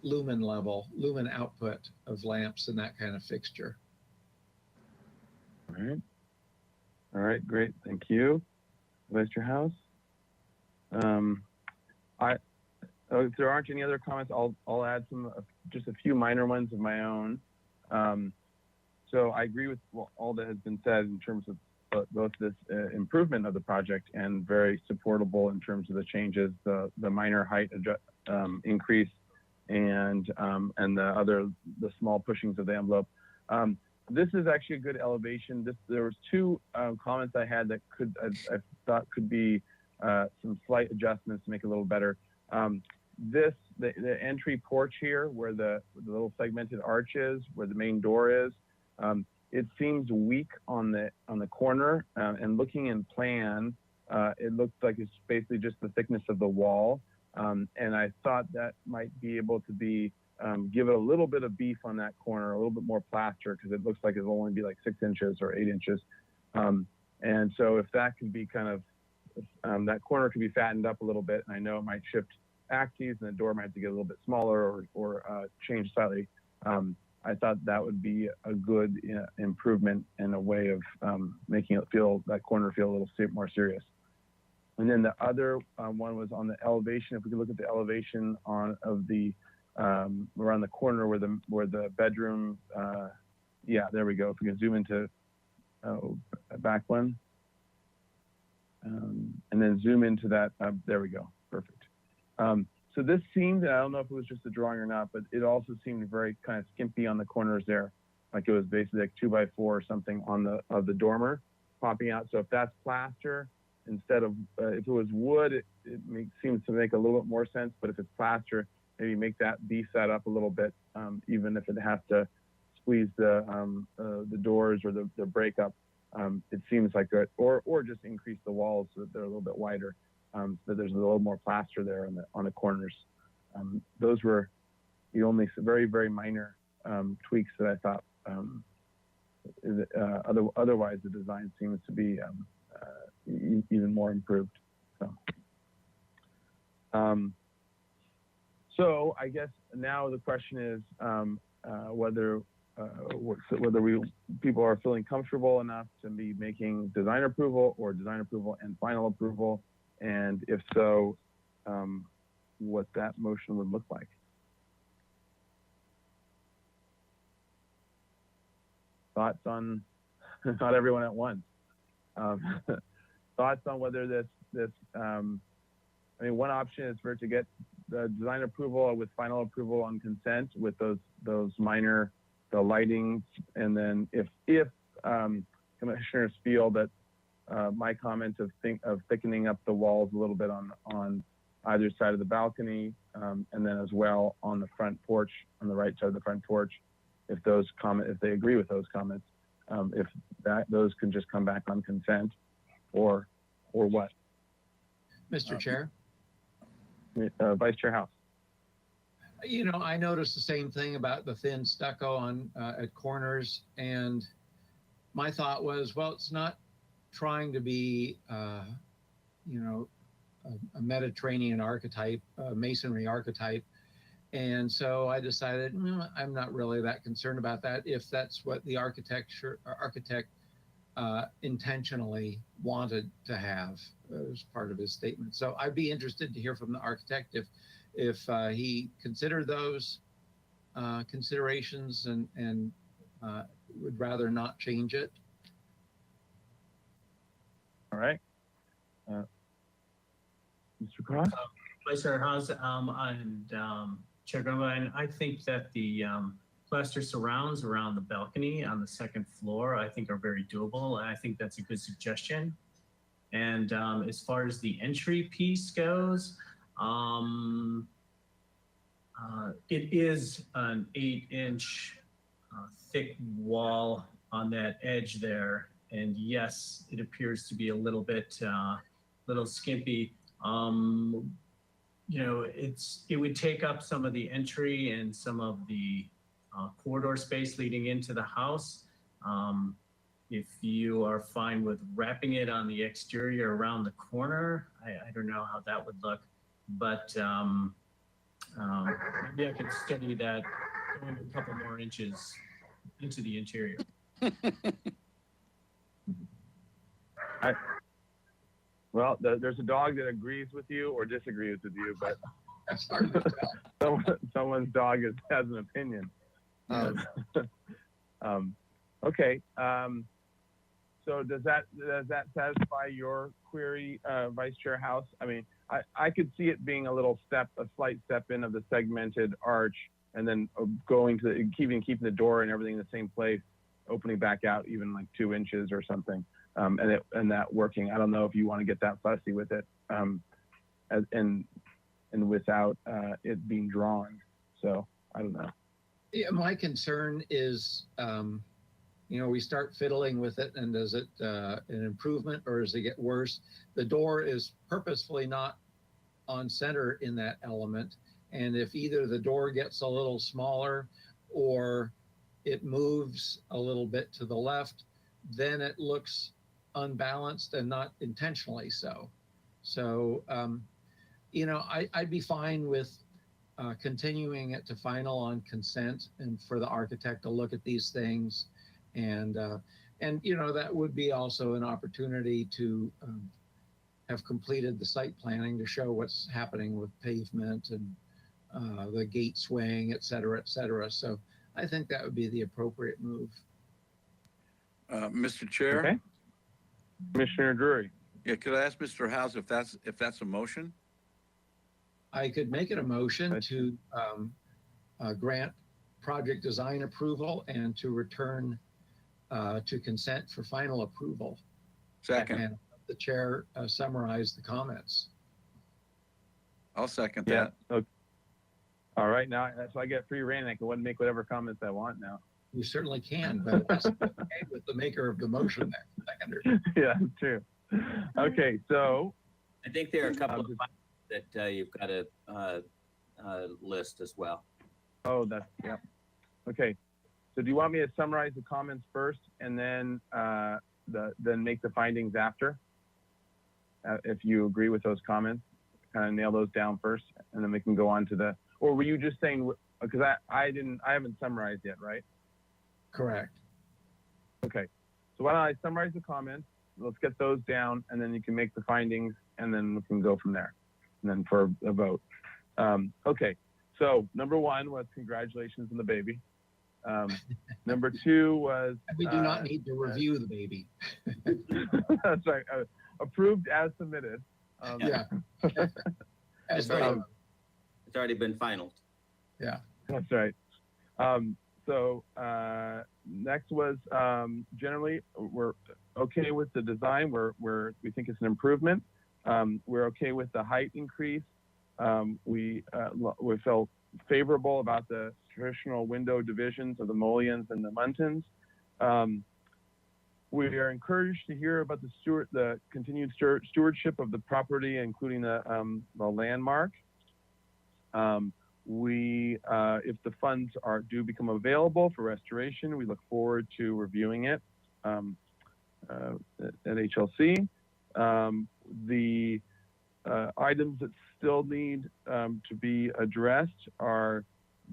lumen output of lamps and that kind of fixture. All right. All right, great. Thank you. Vice Chair House. If there aren't any other comments, I'll add just a few minor ones of my own. So I agree with all that has been said in terms of both this improvement of the project and very supportable in terms of the changes, the minor height increase and the small pushings of the envelope. This is actually a good elevation. There was two comments I had that I thought could be some slight adjustments to make it a little better. The entry porch here, where the little segmented arch is, where the main door is, it seems weak on the corner. And looking in plan, it looks like it's basically just the thickness of the wall. And I thought that might be able to be give it a little bit of beef on that corner, a little bit more plaster, because it looks like it'll only be like 6 inches or 8 inches. And so if that could be kind of that corner could be fattened up a little bit, and I know it might shift axes and the door might have to get a little bit smaller or change slightly. I thought that would be a good improvement and a way of making that corner feel a little more serious. And then the other one was on the elevation. If we could look at the elevation of the around the corner where the bedroom. Yeah, there we go. If we can zoom into back one, and then zoom into that. There we go. Perfect. So this seemed, I don't know if it was just a drawing or not, but it also seemed very kind of skimpy on the corners there. Like it was basically like 2x4 or something of the dormer popping out. So if that's plaster, instead of, if it was wood, it seems to make a little bit more sense. But if it's plaster, maybe beef that up a little bit, even if it has to squeeze the doors or the breakup. It seems like or just increase the walls so that they're a little bit wider. So there's a little more plaster there on the corners. Those were the only very, very minor tweaks that I thought. Otherwise, the design seems to be even more improved. So I guess now the question is whether people are feeling comfortable enough to be making design approval or design approval and final approval. And if so, what that motion would look like. Thoughts on, not everyone at once. Thoughts on whether this I mean, one option is for it to get the design approval with final approval on consent with those minor, the lighting. And then if commissioners feel that my comment of thickening up the walls a little bit on either side of the balcony, and then as well on the front porch, on the right side of the front porch, if they agree with those comments, if those can just come back on consent, or what? Mr. Chair? Vice Chair House. You know, I noticed the same thing about the thin stucco on at corners, and my thought was, well, it's not trying to be, you know, a Mediterranean archetype, a masonry archetype. And so I decided, I'm not really that concerned about that if that's what the architect intentionally wanted to have as part of his statement. So I'd be interested to hear from the architect if he considered those considerations and would rather not change it. All right. Mr. Cross? Vice Chair Haas and Chair Grumbine, I think that the plaster surrounds around the balcony on the second floor, I think are very doable. I think that's a good suggestion. And as far as the entry piece goes, it is an 8-inch thick wall on that edge there. And yes, it appears to be a little bit, little skimpy. You know, it would take up some of the entry and some of the corridor space leading into the house. If you are fine with wrapping it on the exterior around the corner, I don't know how that would look, but maybe I could study that going a couple more inches into the interior. Well, there's a dog that agrees with you or disagrees with you, but That's hard to tell. someone's dog has an opinion. Okay. So does that satisfy your query, Vice Chair House? I mean, I could see it being a slight step in of the segmented arch, and then going to keeping the door and everything in the same place, opening back out even like 2 inches or something, and that working. I don't know if you want to get that fussy with it, and without it being drawn. So I don't know. Yeah, my concern is, we start fiddling with it, and is it an improvement or does it get worse? The door is purposefully not on center in that element. And if either the door gets a little smaller or it moves a little bit to the left, then it looks unbalanced and not intentionally so. So, I'd be fine with continuing it to final on consent and for the architect to look at these things. And that would be also an opportunity to have completed the site planning to show what's happening with pavement and the gate swing, et cetera, et cetera. So I think that would be the appropriate move. Mr. Chair? Okay. Commissioner Drury. Yeah, could I ask Mr. House if that's a motion? I could make it a motion to grant project design approval and to return to consent for final approval. Second. And the chair summarize the comments. I'll second that. Okay. All right, now so I get free reign. I can make whatever comments I want now. You certainly can, but that's okay with the maker of the motion there. Yeah, true. Okay, so I think there are a couple of that you've got to list as well. Oh, yeah. Okay, so do you want me to summarize the comments first and then then make the findings after? If you agree with those comments, kind of nail those down first, and then we can go on to the. Or were you just saying, because I haven't summarized yet, right? Correct. Okay, so why don't I summarize the comments? Let's get those down, and then you can make the findings, and then we can go from there. And then for a vote. Okay, so number 1 was congratulations on the baby. Number 2 was we do not need to review the baby. That's right. Approved as submitted. Yeah. It's already been finalized. Yeah. That's right. So next was generally we're okay with the design. We think it's an improvement. We're okay with the height increase. We felt favorable about the traditional window divisions of the mullions and the muntins. We are encouraged to hear about the continued stewardship of the property, including the landmark. If the funds do become available for restoration, we look forward to reviewing it at HLC. The items that still need to be addressed are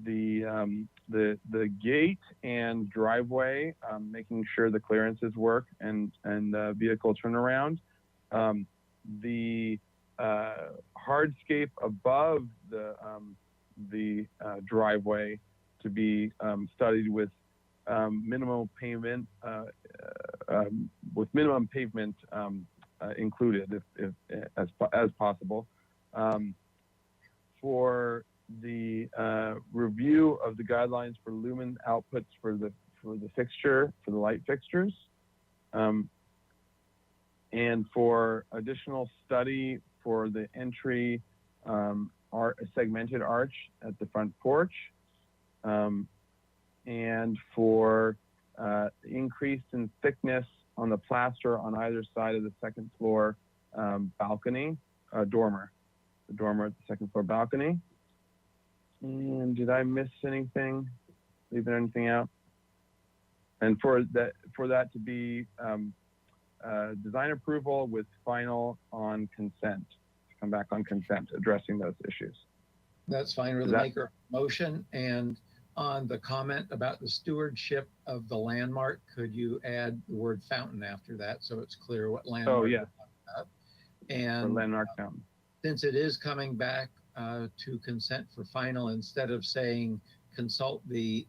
the gate and driveway, making sure the clearances work and vehicle turnaround. The hardscape above the driveway to be studied with minimum pavement included as possible. For the review of the guidelines for lumen outputs for the light fixtures, and for additional study for the entry segmented arch at the front porch, and for increase in thickness on the plaster on either side of the second floor balcony, dormer at the second floor balcony. And did I miss anything? Leaving anything out? And for that to be design approval with final on consent, to come back on consent, addressing those issues. That's fine with Is the that- maker of the motion. And on the comment about the stewardship of the landmark, could you add the word fountain after that so it's clear what landmark? Oh, yeah. we're talking about? For And landmark fountain. since it is coming back to consent for final, instead of saying consult the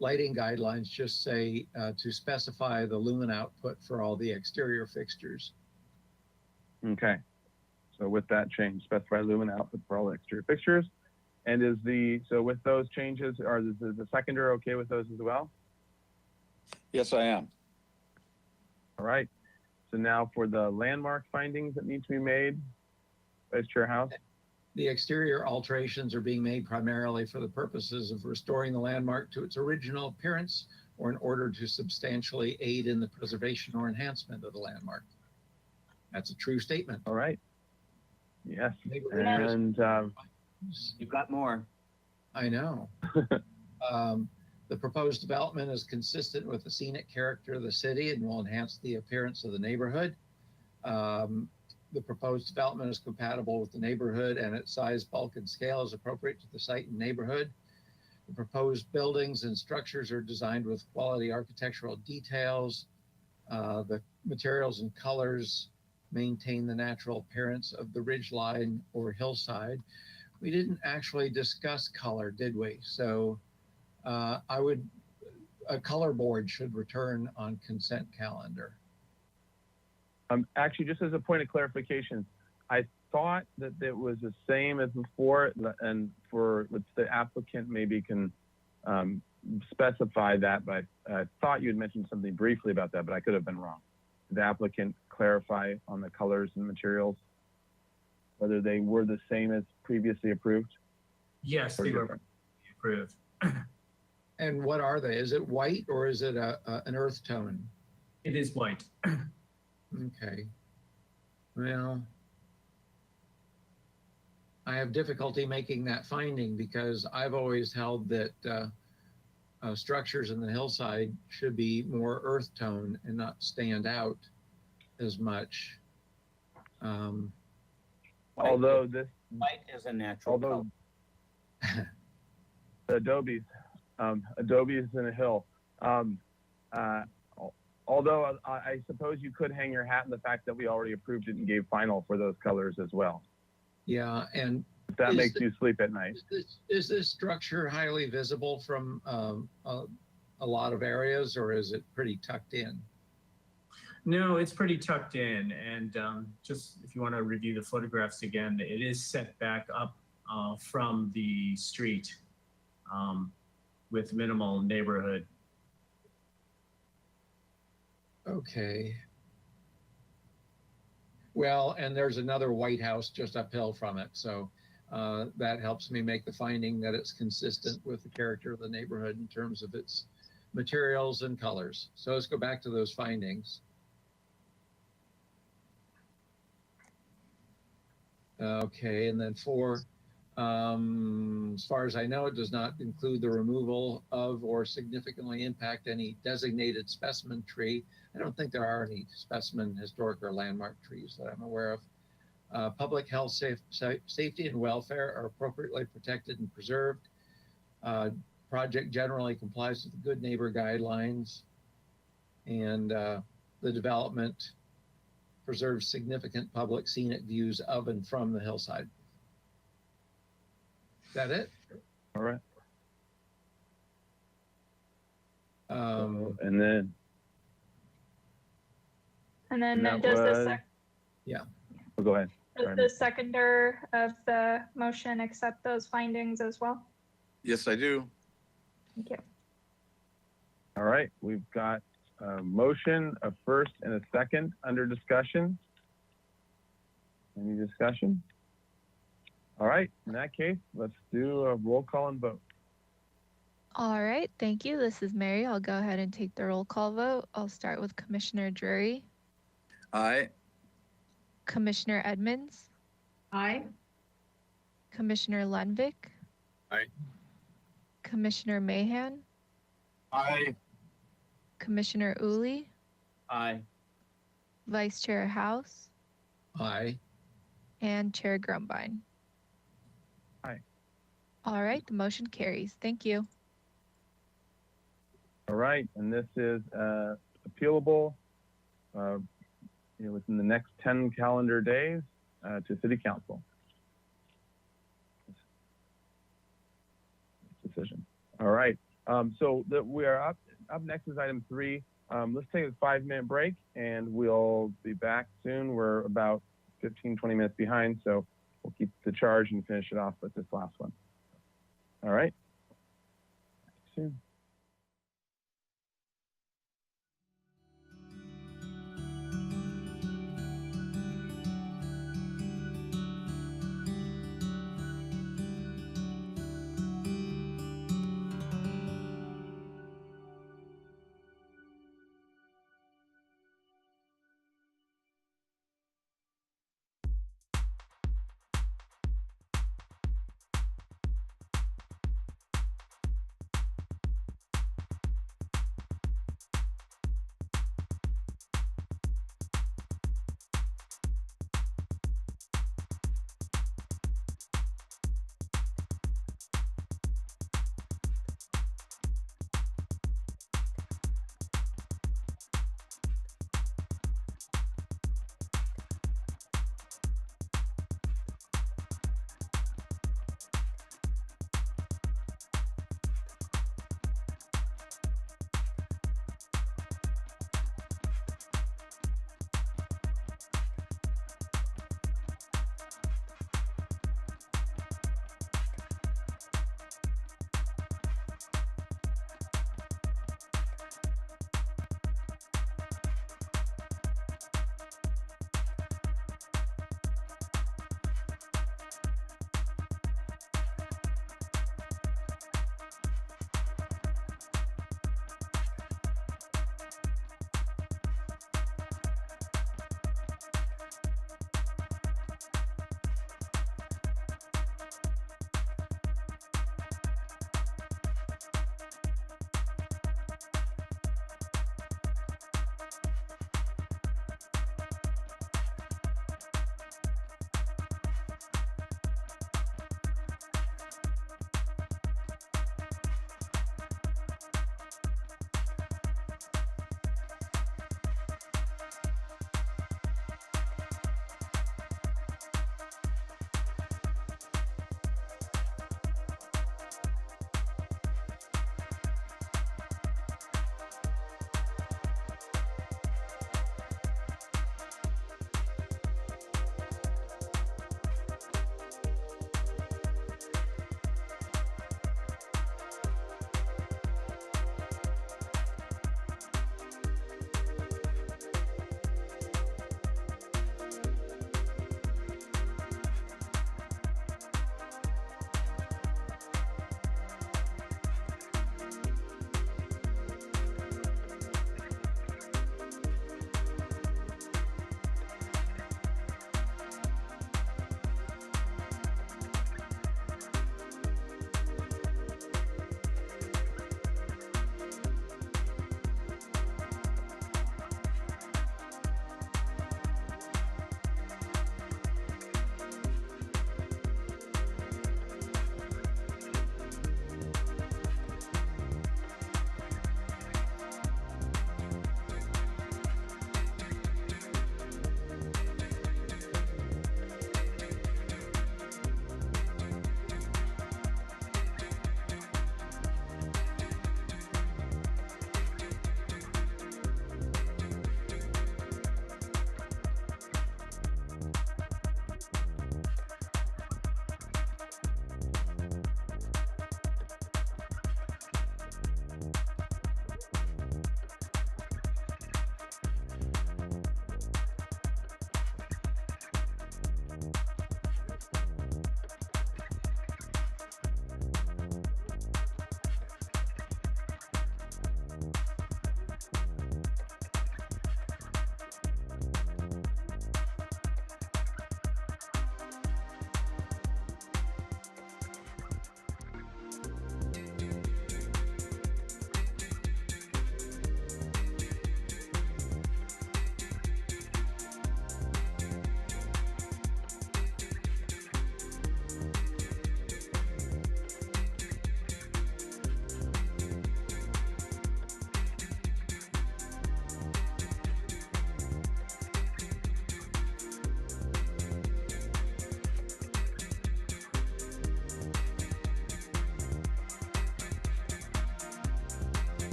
lighting guidelines, just say to specify the lumen output for all the exterior fixtures. Okay. So with that change, specify lumen output for all exterior fixtures. And so with those changes, is the seconder okay with those as well? Yes, I am. All right. So now for the landmark findings that need to be made, Vice Chair House. The exterior alterations are being made primarily for the purposes of restoring the landmark to its original appearance or in order to substantially aid in the preservation or enhancement of the landmark. That's a true statement. All right. Yes. Neighborhood And You've got more. I know. The proposed development is consistent with the scenic character of the city and will enhance the appearance of the neighborhood. The proposed development is compatible with the neighborhood and its size, bulk, and scale is appropriate to the site and neighborhood. The proposed buildings and structures are designed with quality architectural details. The materials and colors maintain the natural appearance of the ridgeline or hillside. We didn't actually discuss color, did we? So a color board should return on consent calendar. actually, just as a point of clarification, I thought that it was the same as before, and for which the applicant maybe can specify that, but I thought you had mentioned something briefly about that, but I could have been wrong. Did the applicant clarify on the colors and materials, whether they were the same as previously approved? Yes, Or they were different? approved. And what are they? Is it white or is it an earth tone? It is white. Okay. Well, I have difficulty making that finding because I've always held that structures in the hillside should be more earth tone and not stand out as much. Although this, White is a natural although color. Adobe's in a hill. Although I suppose you could hang your hat in the fact that we already approved it and gave final for those colors as well. Yeah, and If that Is makes the- you sleep at night. is this structure highly visible from a lot of areas, or is it pretty tucked in? No, it's pretty tucked in. And just if you want to review the photographs again, it is set back up from the street with minimal neighborhood. Okay. Well, and there's another White House just uphill from it. So that helps me make the finding that it's consistent with the character of the neighborhood in terms of its materials and colors. So let's go back to those findings. Okay, and then 4, as far as I know, it does not include the removal of or significantly impact any designated specimen tree. I don't think there are any specimen, historic, or landmark trees that I'm aware of. Public health, safety, and welfare are appropriately protected and preserved. Project generally complies with the Good Neighbor guidelines, and the development preserves significant public scenic views of and from the hillside. Is that it? All right. Um, And then, And then And that does the, was- sec- oh, go ahead. does Sorry. the seconder of the motion accept those findings as well? Yes, I do. Thank you. All right, we've got a motion, a first and a second under discussion. Any discussion? All right, in that case, let's do a roll call and vote. All right, thank you. This is Mary. I'll go ahead and take the roll call vote. I'll start with Commissioner Drury, Aye. Commissioner Edmonds, Aye. Commissioner Lundvik. Aye. Commissioner Mahan, Aye. Commissioner Uli, Aye. Vice Chair House, Aye. and Chair Grumbine. All right, the motion carries. Thank you. All right, and this is appealable within the next 10 calendar days to City Council. Decision. All right, so we are up next is item 3. Let's take a 5-minute break and we'll be back soon. We're about 15, 20 minutes behind, so we'll keep the charge and finish it off with this last one. All right, soon.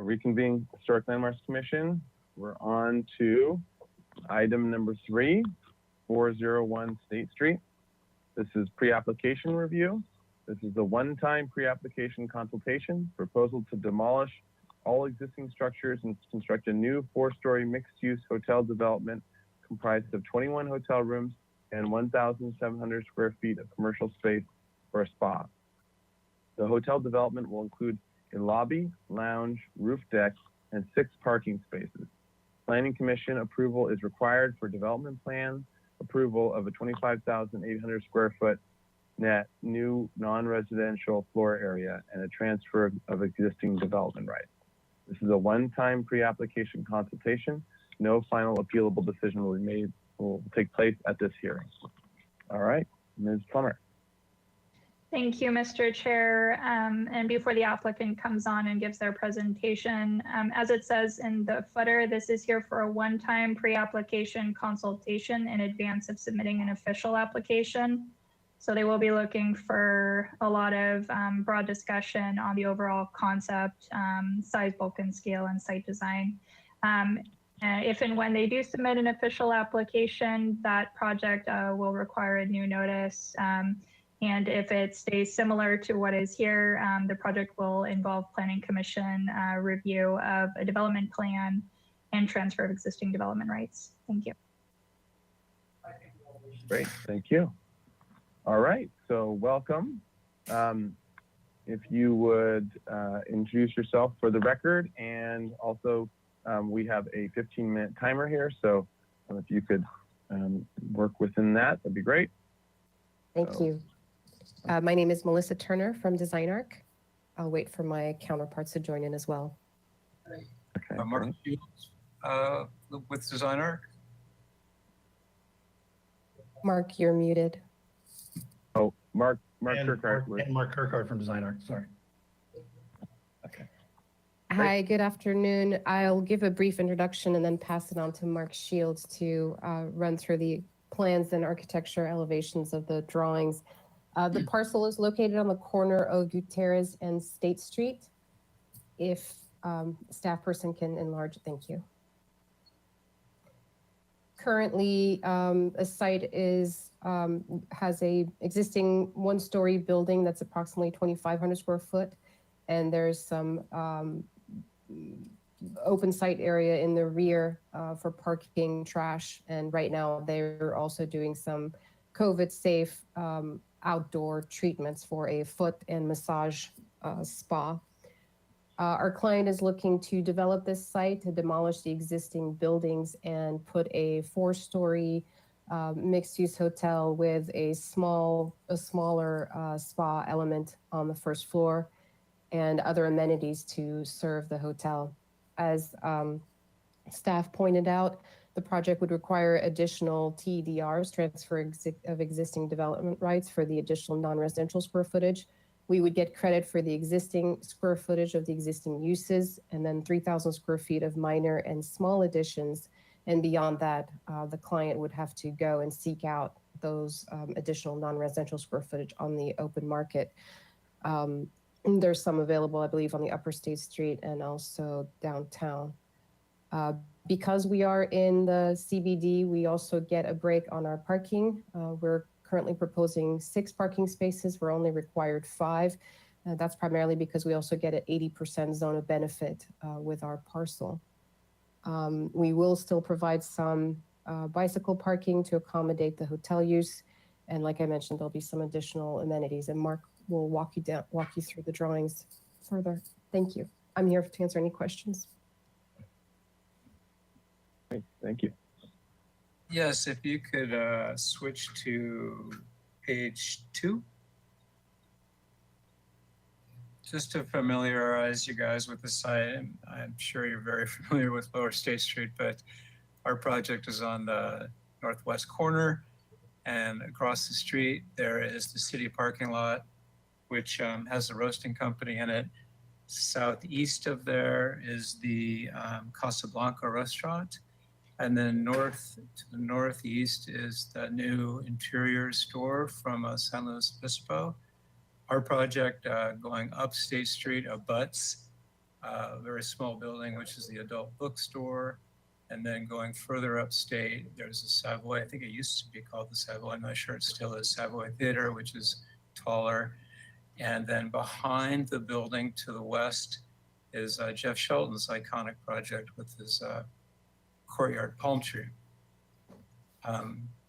reconvene Historic Landmarks Commission. We're on to item number 3, 401 State Street. This is pre-application review. This is a one-time pre-application consultation, proposal to demolish all existing structures and construct a new 4-story mixed-use hotel development comprised of 21 hotel rooms and 1,700 square feet of commercial space for a spa. The hotel development will include a lobby, lounge, roof deck, and 6 parking spaces. Planning Commission approval is required for development plan approval of a 25,800 square foot net new non-residential floor area and a transfer of existing development rights. This is a one-time pre-application consultation. No final appealable decision will take place at this hearing. All right, Ms. Plummer. Thank you, Mr. Chair. And before the applicant comes on and gives their presentation, as it says in the footer, this is here for a one-time pre-application consultation in advance of submitting an official application. So they will be looking for a lot of broad discussion on the overall concept, size, bulk, and scale, and site design. If and when they do submit an official application, that project will require a new notice. And if it stays similar to what is here, the project will involve Planning Commission review of a development plan and transfer of existing development rights. Thank you. Great, thank you. All right, so welcome. If you would introduce yourself for the record, and also we have a 15-minute timer here, so if you could work within that, that'd be great. Thank you. My name is Melissa Turner from DesignArc. I'll wait for my counterparts to join in as well. Okay. Mark Shields with DesignArc. Mark, you're muted. Oh, Mark And Kirkard. Mark Kirkard from DesignArc, sorry. Okay. Hi, good afternoon. I'll give a brief introduction and then pass it on to Mark Shields to run through the plans and architecture elevations of the drawings. The parcel is located on the corner of Gutierrez and State Street. If staff person can enlarge, thank you. Currently, a site has a existing 1-story building that's approximately 2,500 square foot, and there's some open site area in the rear for parking, trash, and right now they're also doing some COVID-safe outdoor treatments for a foot and massage spa. Our client is looking to develop this site to demolish the existing buildings and put a 4-story mixed-use hotel with a smaller spa element on the first floor and other amenities to serve the hotel. As staff pointed out, the project would require additional TDRs, transfer of existing development rights for the additional non-residential square footage. We would get credit for the existing square footage of the existing uses, and then 3,000 square feet of minor and small additions. And beyond that, the client would have to go and seek out those additional non-residential square footage on the open market. There's some available, I believe, on the Upper State Street and also downtown. Because we are in the CBD, we also get a break on our parking. We're currently proposing 6 parking spaces. We're only required 5. That's primarily because we also get an 80% zone of benefit with our parcel. We will still provide some bicycle parking to accommodate the hotel use. And like I mentioned, there'll be some additional amenities, and Mark will walk you through the drawings further. Thank you. I'm here to answer any questions. Great, thank you. Yes, if you could switch to page 2. Just to familiarize you guys with the site, and I'm sure you're very familiar with Lower State Street, but our project is on the northwest corner, and across the street there is the city parking lot, which has the roasting company in it. Southeast of there is the Casablanca restaurant. And then to the northeast is the new interior store from San Luis Obispo. Our project going up State Street abuts a very small building, which is the adult bookstore. And then going further upstate, there's a Savoy. I think it used to be called the Savoy. I'm not sure it still is. Savoy Theater, which is taller. And then behind the building to the west is Jeff Shelton's iconic project with his courtyard palm tree.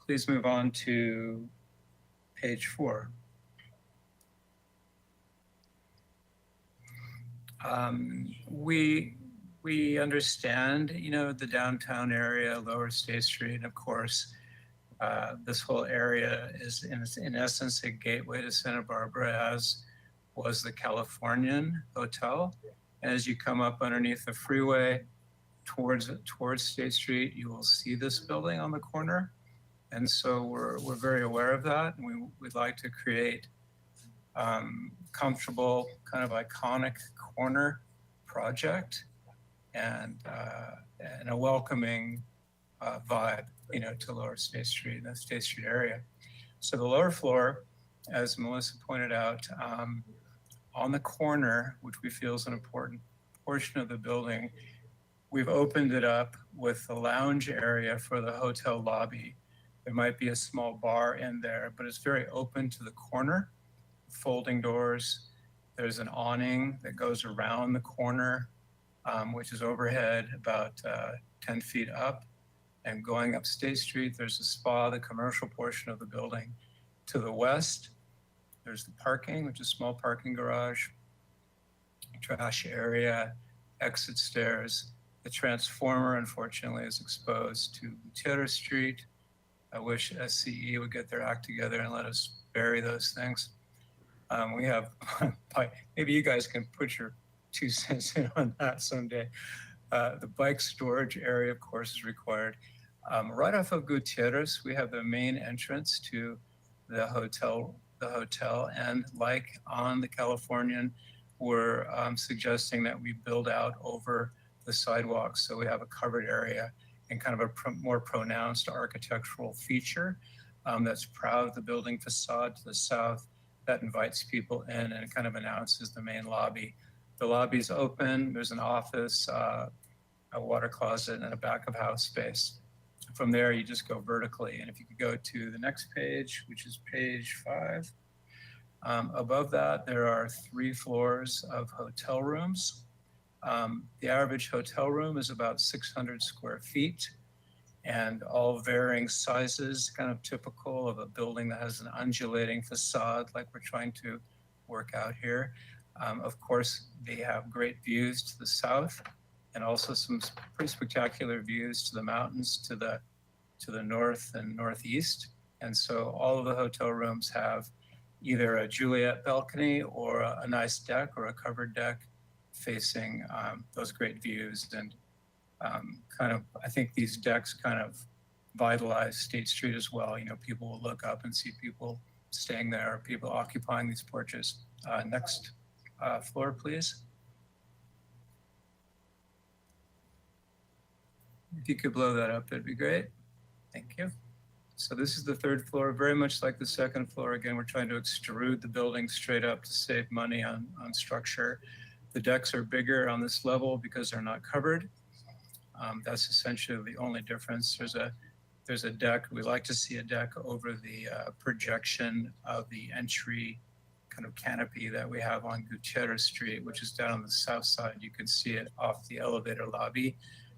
Please move on to page 4. We understand, you know, the downtown area, Lower State Street, and of course, this whole area is in essence a gateway to Santa Barbara, as was the Californian Hotel. As you come up underneath the freeway towards State Street, you will see this building on the corner. And so we're very aware of that. And we'd like to create comfortable, kind of iconic corner project and a welcoming vibe, you know, to Lower State Street and the State Street area. So the lower floor, as Melissa pointed out, on the corner, which we feel is an important portion of the building, we've opened it up with the lounge area for the hotel lobby. There might be a small bar in there, but it's very open to the corner, folding doors. There's an awning that goes around the corner, which is overhead about 10 feet up. And going up State Street, there's a spa, the commercial portion of the building. To the west, there's the parking, which is a small parking garage, trash area, exit stairs. The transformer, unfortunately, is exposed to Gutierrez Street. I wish SCE would get their act together and let us bury those things. We have, maybe you guys can put your 2 cents in on that someday. The bike storage area, of course, is required. Right off of Gutierrez, we have the main entrance to the hotel, and like on the Californian, we're suggesting that we build out over the sidewalks, so we have a covered area and kind of a more pronounced architectural feature that's proud of the building facade to the south that invites people in and kind of announces the main lobby. The lobby's open. There's an office, a water closet, and a back of house space. From there, you just go vertically. And if you could go to the next page, which is page 5, above that, there are 3 floors of hotel rooms. The average hotel room is about 600 square feet and all varying sizes, kind of typical of a building that has an undulating facade like we're trying to work out here. Of course, they have great views to the south and also some pretty spectacular views to the mountains to the north and northeast. And so all of the hotel rooms have either a Juliet balcony or a nice deck or a covered deck facing those great views. And kind of, I think these decks kind of vitalize State Street as well. You know, people will look up and see people staying there, people occupying these porches. Next floor, please. If you could blow that up, that'd be great. Thank you. So this is the 3rd floor, very much like the 2nd floor. Again, we're trying to extrude the building straight up to save money on structure. The decks are bigger on this level because they're not covered. That's essentially the only difference. There's a deck. We like to see a deck over the projection of the entry kind of canopy that we have on Gutierrez Street, which is down on the south side. You can see it off the elevator lobby.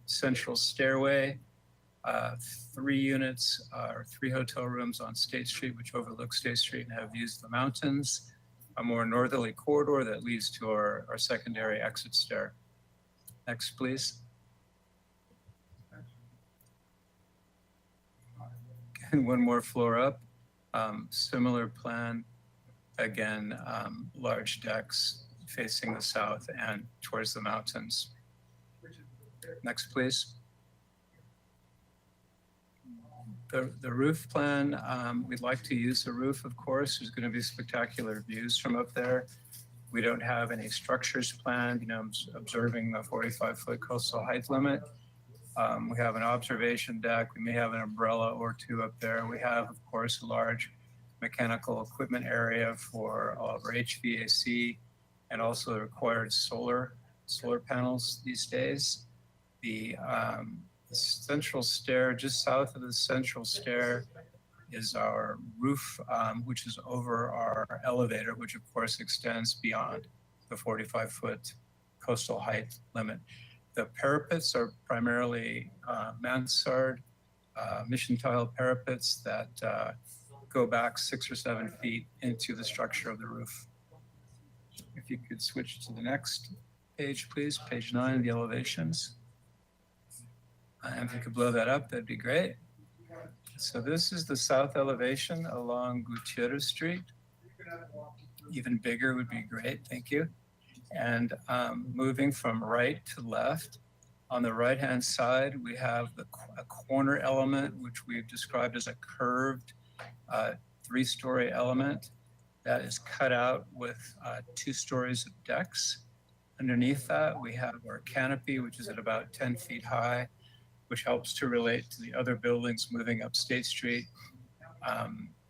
Central stairway, 3 units or 3 hotel rooms on State Street, which overlook State Street and have views of the mountains. A more northerly corridor that leads to our secondary exit stair. Next, please. And 1 more floor up, similar plan. Again, large decks facing the south and towards the mountains. Next, please. The roof plan, we'd like to use the roof, of course. There's going to be spectacular views from up there. We don't have any structures planned, you know, observing the 45-foot coastal height limit. We have an observation deck. We may have an umbrella or 2 up there. We have, of course, a large mechanical equipment area for all of our HVAC and also the required solar solar panels these days. The central stair, just south of the central stair, is our roof, which is over our elevator, which of course extends beyond the 45-foot coastal height limit. The parapets are primarily mansard mission tile parapets that go back 6 or 7 feet into the structure of the roof. If you could switch to the next page, please, page 9, the elevations. And if you could blow that up, that'd be great. So this is the south elevation along Gutierrez Street. Even bigger would be great, thank you. And moving from right to left, on the right-hand side, we have a corner element, which we've described as a curved 3-story element that is cut out with 2 stories of decks. Underneath that, we have our canopy, which is at about 10 feet high, which helps to relate to the other buildings moving up State Street.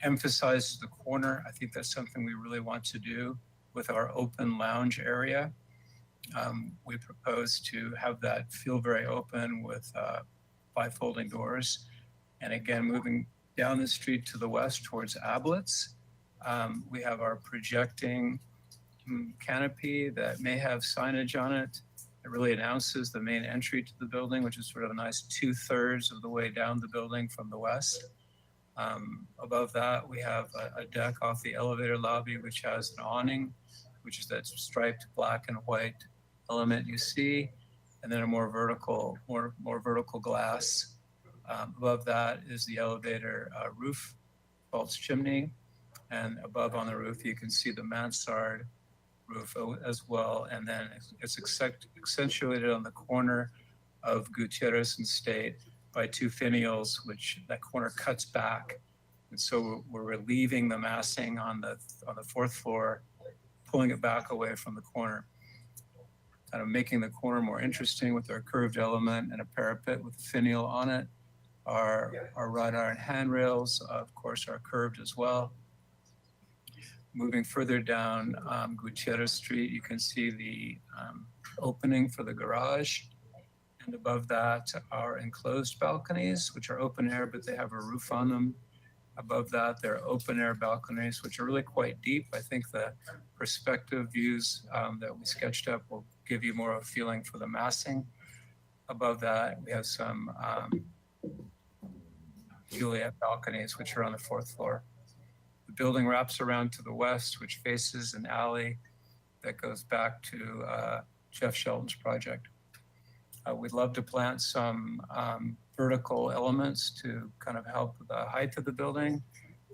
Emphasizes the corner. I think that's something we really want to do with our open lounge area. We propose to have that feel very open with bifolding doors. And again, moving down the street to the west towards Ablett's, we have our projecting canopy that may have signage on it. It really announces the main entry to the building, which is sort of a nice 2/3 of the way down the building from the west. Above that, we have a deck off the elevator lobby, which has an awning, which is that striped black and white element you see, and then a more vertical glass. Above that is the elevator roof, false chimney, and above on the roof you can see the mansard roof as well, and then it's accentuated on the corner of Gutierrez and State by 2 finials, which that corner cuts back, and so we're relieving the massing on the 4th floor, pulling it back away from the corner, kind of making the corner more interesting with our curved element and a parapet with a finial on it. Our wrought iron handrails, of course, are curved as well. Moving further down Gutierrez Street, you can see the opening for the garage. And above that are enclosed balconies, which are open air, but they have a roof on them. Above that, there are open air balconies, which are really quite deep. I think the perspective views that we sketched up will give you more of a feeling for the massing. Above that, we have some Juliet balconies, which are on the 4th floor. The building wraps around to the west, which faces an alley that goes back to Jeff Shelton's project. We'd love to plant some vertical elements to kind of help the height of the building.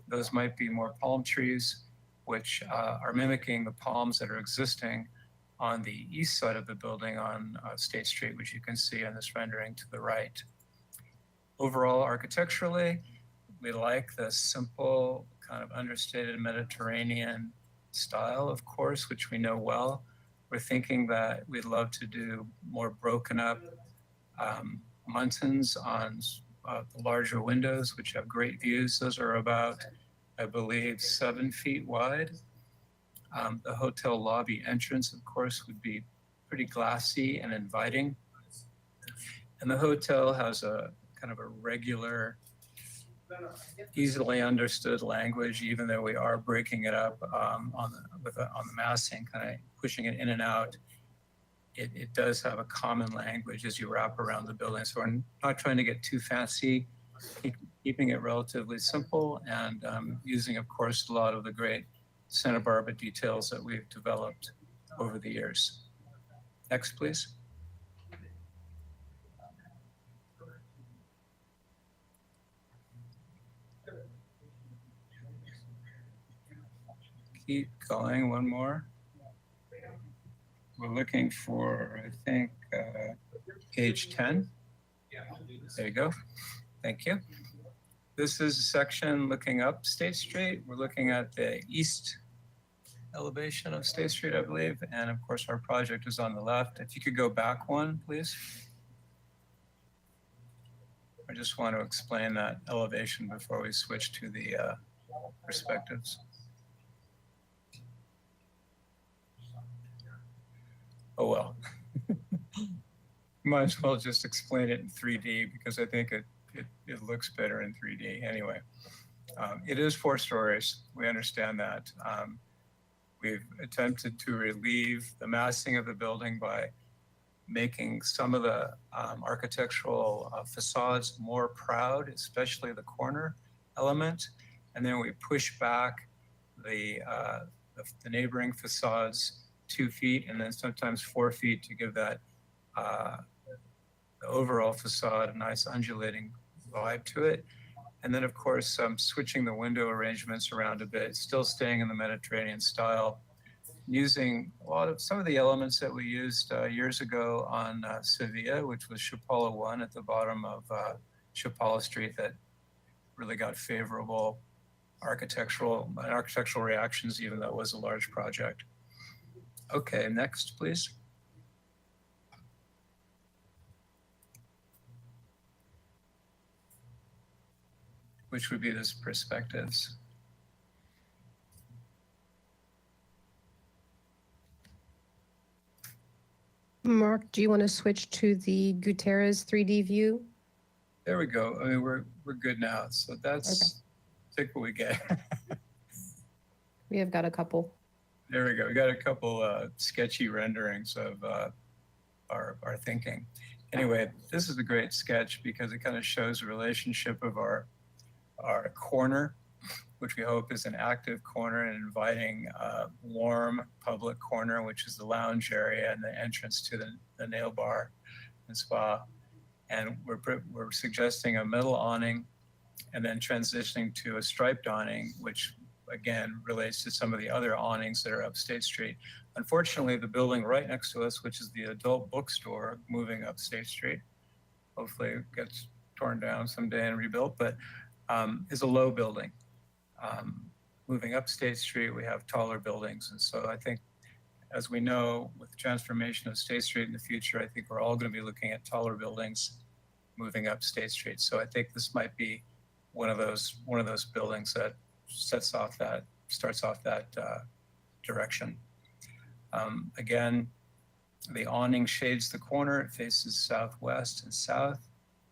Those might be more palm trees, which are mimicking the palms that are existing on the east side of the building on State Street, which you can see in this rendering to the right. Overall, architecturally, we like the simple, kind of understated Mediterranean style, of course, which we know well. We're thinking that we'd love to do more broken up muntins on the larger windows, which have great views. Those are about, I believe, 7 feet wide. The hotel lobby entrance, of course, would be pretty glassy and inviting. And the hotel has a kind of a regular, easily understood language, even though we are breaking it up on the massing, kind of pushing it in and out. It does have a common language as you wrap around the building. So we're not trying to get too fancy, keeping it relatively simple, and using, of course, a lot of the great Santa Barbara details that we've developed over the years. Next, please. Keep going, one more. We're looking for, I think, page 10. There you go. Thank you. This is a section looking up State Street. We're looking at the east elevation of State Street, I believe. And of course, our project is on the left. If you could go back one, please. I just want to explain that elevation before we switch to the perspectives. Oh, well. might as well just explain it in 3D because I think it looks better in 3D anyway. It is 4 stories. We understand that. We've attempted to relieve the massing of the building by making some of the architectural facades more proud, especially the corner element. And then we push back the neighboring facades 2 feet and then sometimes 4 feet to give that the overall facade a nice undulating vibe to it. And then of course, switching the window arrangements around a bit, still staying in the Mediterranean style, using some of the elements that we used years ago on Sevilla, which was Chapala 1 at the bottom of Chapala Street that really got favorable architectural reactions, even though it was a large project. Okay, next, please. Which would be this perspectives. Mark, do you want to switch to the Gutierrez 3D view? There we go. I mean, we're good now. So that's take what we get. We have got a couple. There we go. We got a couple sketchy renderings of our thinking. Anyway, this is a great sketch because it kind of shows the relationship of our corner, which we hope is an active corner and inviting warm public corner, which is the lounge area and the entrance to the nail bar and spa. And we're suggesting a metal awning and then transitioning to a striped awning, which again relates to some of the other awnings that are up State Street. Unfortunately, the building right next to us, which is the adult bookstore moving up State Street, hopefully it gets torn down someday and rebuilt, but is a low building. Moving up State Street, we have taller buildings. And so I think, as we know, with the transformation of State Street in the future, I think we're all going to be looking at taller buildings moving up State Street. So I think this might be one of those buildings that starts off that direction. Again, the awning shades the corner. It faces southwest and south.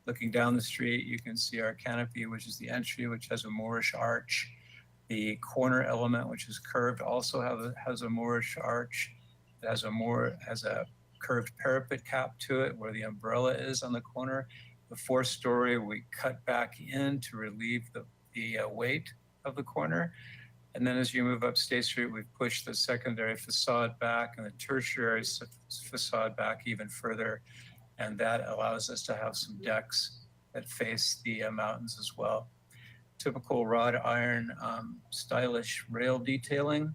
Looking down the street, you can see our canopy, which is the entry, which has a Moorish arch. The corner element, which is curved, also has a Moorish arch. It has a curved parapet cap to it where the umbrella is on the corner. The 4th story, we cut back in to relieve the weight of the corner. And then as you move up State Street, we've pushed the secondary facade back and the tertiary facade back even further. And that allows us to have some decks that face the mountains as well. Typical wrought iron, stylish rail detailing,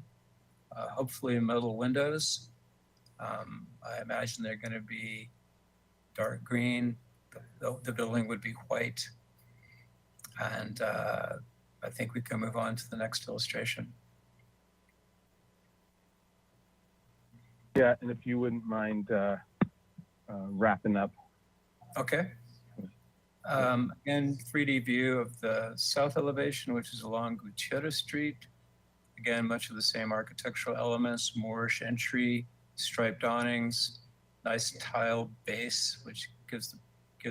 hopefully metal windows. I imagine they're going to be dark green. The building would be white. And I think we can move on to the next illustration. Yeah, and if you wouldn't mind wrapping up. Okay. Again, 3D view of the south elevation, which is along Gutierrez Street. Again, much of the same architectural elements, Moorish entry, striped awnings, nice tile base, which gives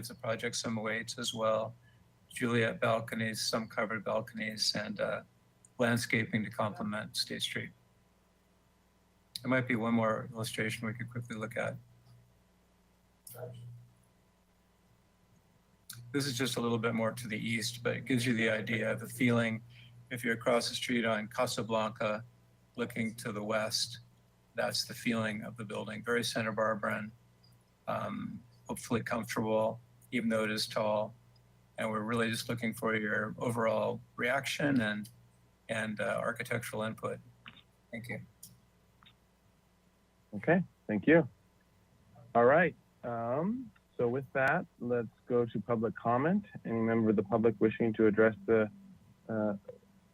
the project some weight as well. Juliet balconies, some covered balconies, and landscaping to complement State Street. There might be one more illustration we could quickly look at. This is just a little bit more to the east, but it gives you the idea, the feeling. If you're across the street on Casablanca, looking to the west, that's the feeling of the building. Very Santa Barbaran, hopefully comfortable, even though it is tall. And we're really just looking for your overall reaction and architectural input. Thank you. Okay, thank you. All right. So with that, let's go to public comment. Any member of the public wishing to address the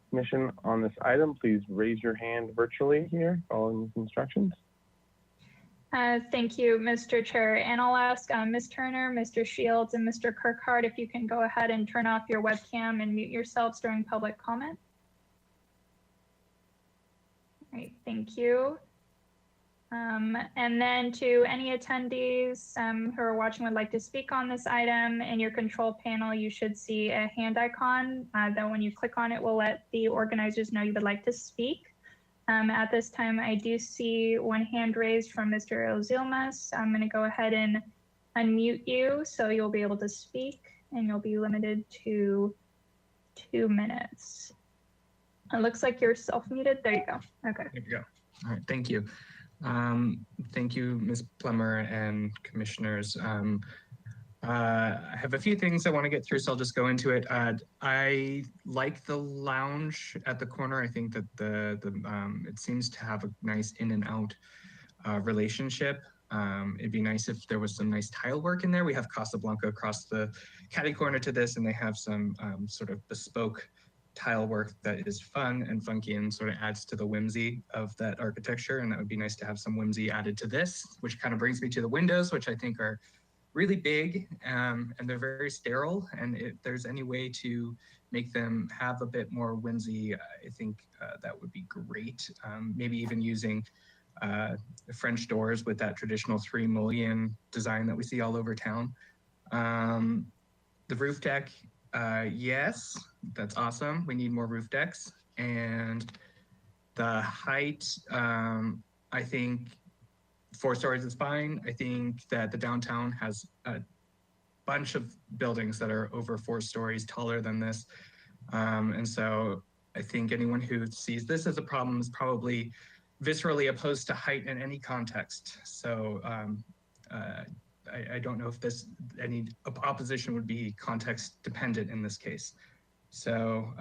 commission on this item, please raise your hand virtually here, following these instructions. Thank you, Mr. Chair. And I'll ask Ms. Turner, Mr. Shields, and Mr. Kirkhart if you can go ahead and turn off your webcam and mute yourselves during public comment. All right, thank you. And then to any attendees who are watching would like to speak on this item, in your control panel, you should see a hand icon that when you click on it will let the organizers know you would like to speak. At this time, I do see one hand raised from Mr. Ozilmas. I'm going to go ahead and unmute you so you'll be able to speak, and you'll be limited to 2 minutes. It looks like you're self-muted. There you go. Okay. There you go. All right, thank you. Thank you, Ms. Plummer and commissioners. I have a few things I want to get through, so I'll just go into it. I like the lounge at the corner. I think that it seems to have a nice in and out relationship. It'd be nice if there was some nice tile work in there. We have Casablanca across the catty corner to this, and they have some sort of bespoke tile work that is fun and funky and sort of adds to the whimsy of that architecture. And that would be nice to have some whimsy added to this, which kind of brings me to the windows, which I think are really big, and they're very sterile. And if there's any way to make them have a bit more whimsy, I think that would be great. Maybe even using French doors with that traditional 3 mullion design that we see all over town. The roof deck, yes, that's awesome. We need more roof decks. And the height, I think 4 stories is fine. I think that the downtown has a bunch of buildings that are over 4 stories taller than this. And so I think anyone who sees this as a problem is probably viscerally opposed to height in any context. So I don't know if any opposition would be context dependent in this case. So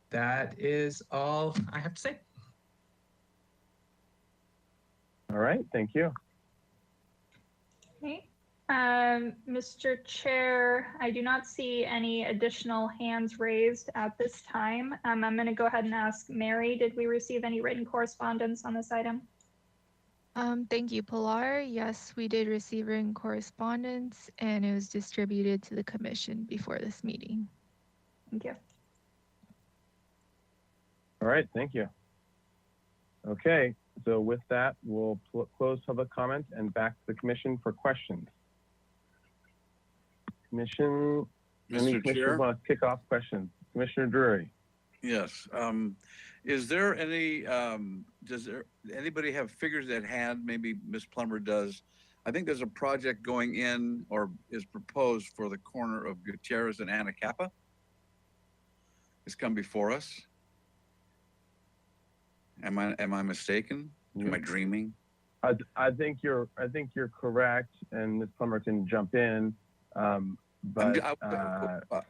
that is all I have to say. All right, thank you. Okay. Mr. Chair, I do not see any additional hands raised at this time. I'm going to go ahead and ask Mary, did we receive any written correspondence on this item? Thank you, Pilar. Yes, we did receive written correspondence, and it was distributed to the commission before this meeting. Thank you. All right, thank you. Okay, so with that, we'll close public comment and back to the commission for questions. Commission, any Mr. commissioners Chair? want to kick off questions? Commissioner Drury. Yes. Is there any, does anybody have figures at hand? Maybe Ms. Plummer does. I think there's a project going in or is proposed for the corner of Gutierrez and Anacapa. It's come before us. Am I mistaken? Am I dreaming? I think you're correct, and Ms. Plummer can jump in. But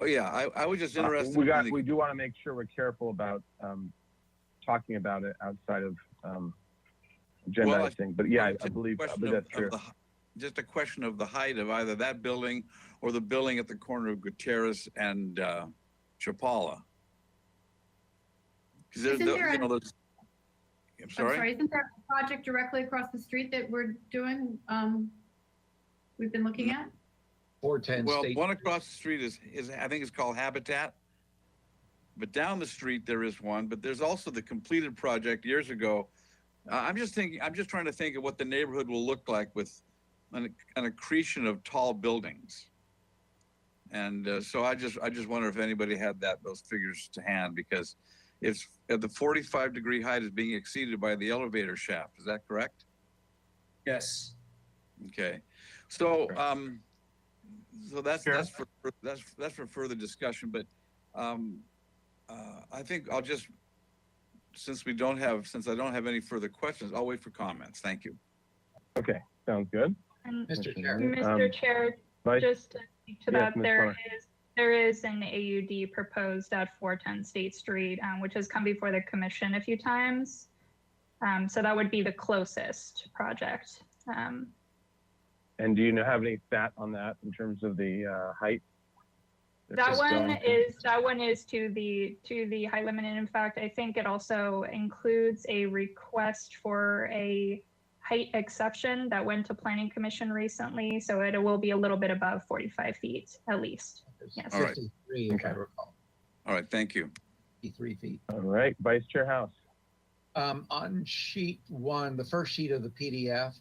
yeah, I was just interested. We do want to make sure we're careful about talking about it outside of agendizing. But yeah, I believe that's true. Just a question of the height of either that building or the building at the corner of Gutierrez and Chapala. I'm sorry? Isn't there a project directly across the street that we're doing, we've been looking at? 410 Well, State. one across the street is I think it's called Habitat. But down the street there is one, but there's also the completed project years ago. I'm just trying to think of what the neighborhood will look like with an accretion of tall buildings. And so I just wonder if anybody had those figures to hand, because it's the 45-degree height is being exceeded by the elevator shaft. Is that correct? Yes. Okay. So so that's for further discussion. But I think I'll just, since I don't have any further questions, I'll wait for comments. Thank you. Okay, sounds good. Mr. Chair, just to speak to that, there is an AUD proposed at 410 State Street, which has come before the commission a few times. So that would be the closest project. And do you have any stat on that in terms of the height? That one is to the height limit, and in fact, I think it also includes a request for a height exception that went to Planning Commission recently, so it will be a little bit above 45 feet at least. Yes. All right. 53, if I recall. All right. Thank you. 53 feet. All right, Vice Chair House. On sheet 1, the first sheet of the PDF,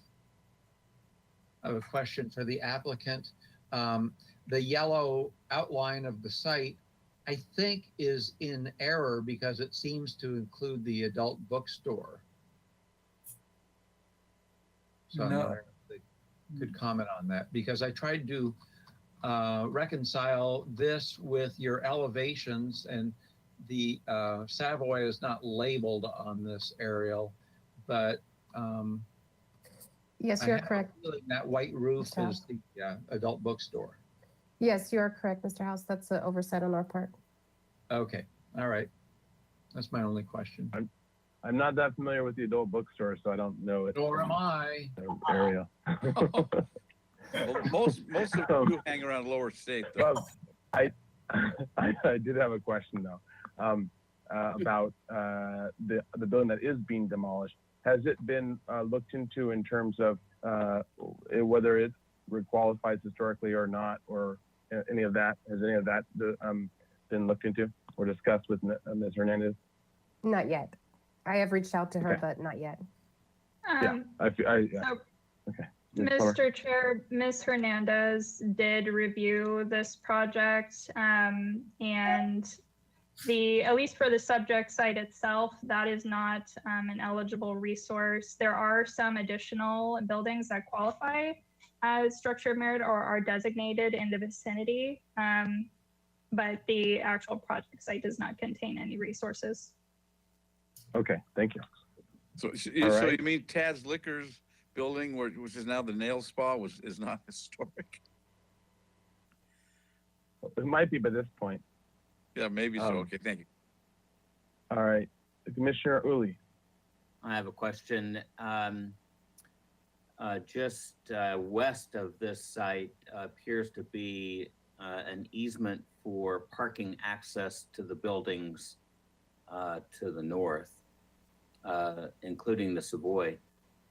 I have a question for the applicant. The yellow outline of the site, I think, is in error because it seems to include the adult bookstore. So I'm wondering if they could comment on that, because I tried to reconcile this with your elevations, and the Savoy is not labeled on this aerial, but Yes, I you're have a correct. feeling that white roof Mr. House. is the adult bookstore. Yes, you are correct, Mr. House. That's an oversight on our part. Okay, all right. That's my only question. I'm not that familiar with the adult bookstore, so I don't know it. Nor am I. Area. Well, most of them do hang around Lower State, though. Well, I did have a question though about the building that is being demolished. Has it been looked into in terms of whether it qualifies historically or not, or any of that? Has any of that been looked into or discussed with Ms. Hernandez? Not yet. I have reached out to her, Okay. but not yet. Yeah. Yeah. So, Okay. Ms. Plummer? Mr. Chair, Ms. Hernandez did review this project, and at least for the subject site itself, that is not an eligible resource. There are some additional buildings that qualify as structure of merit or are designated in the vicinity, but the actual project site does not contain any resources. Okay, thank you. So All right. you mean Tad's Liquors building, which is now the nail spa, is not historic? It might be by this point. Yeah, maybe so. Okay, thank you. All right, Commissioner Uli. I have a question. Just west of this site appears to be an easement for parking access to the buildings to the north, including the Savoy.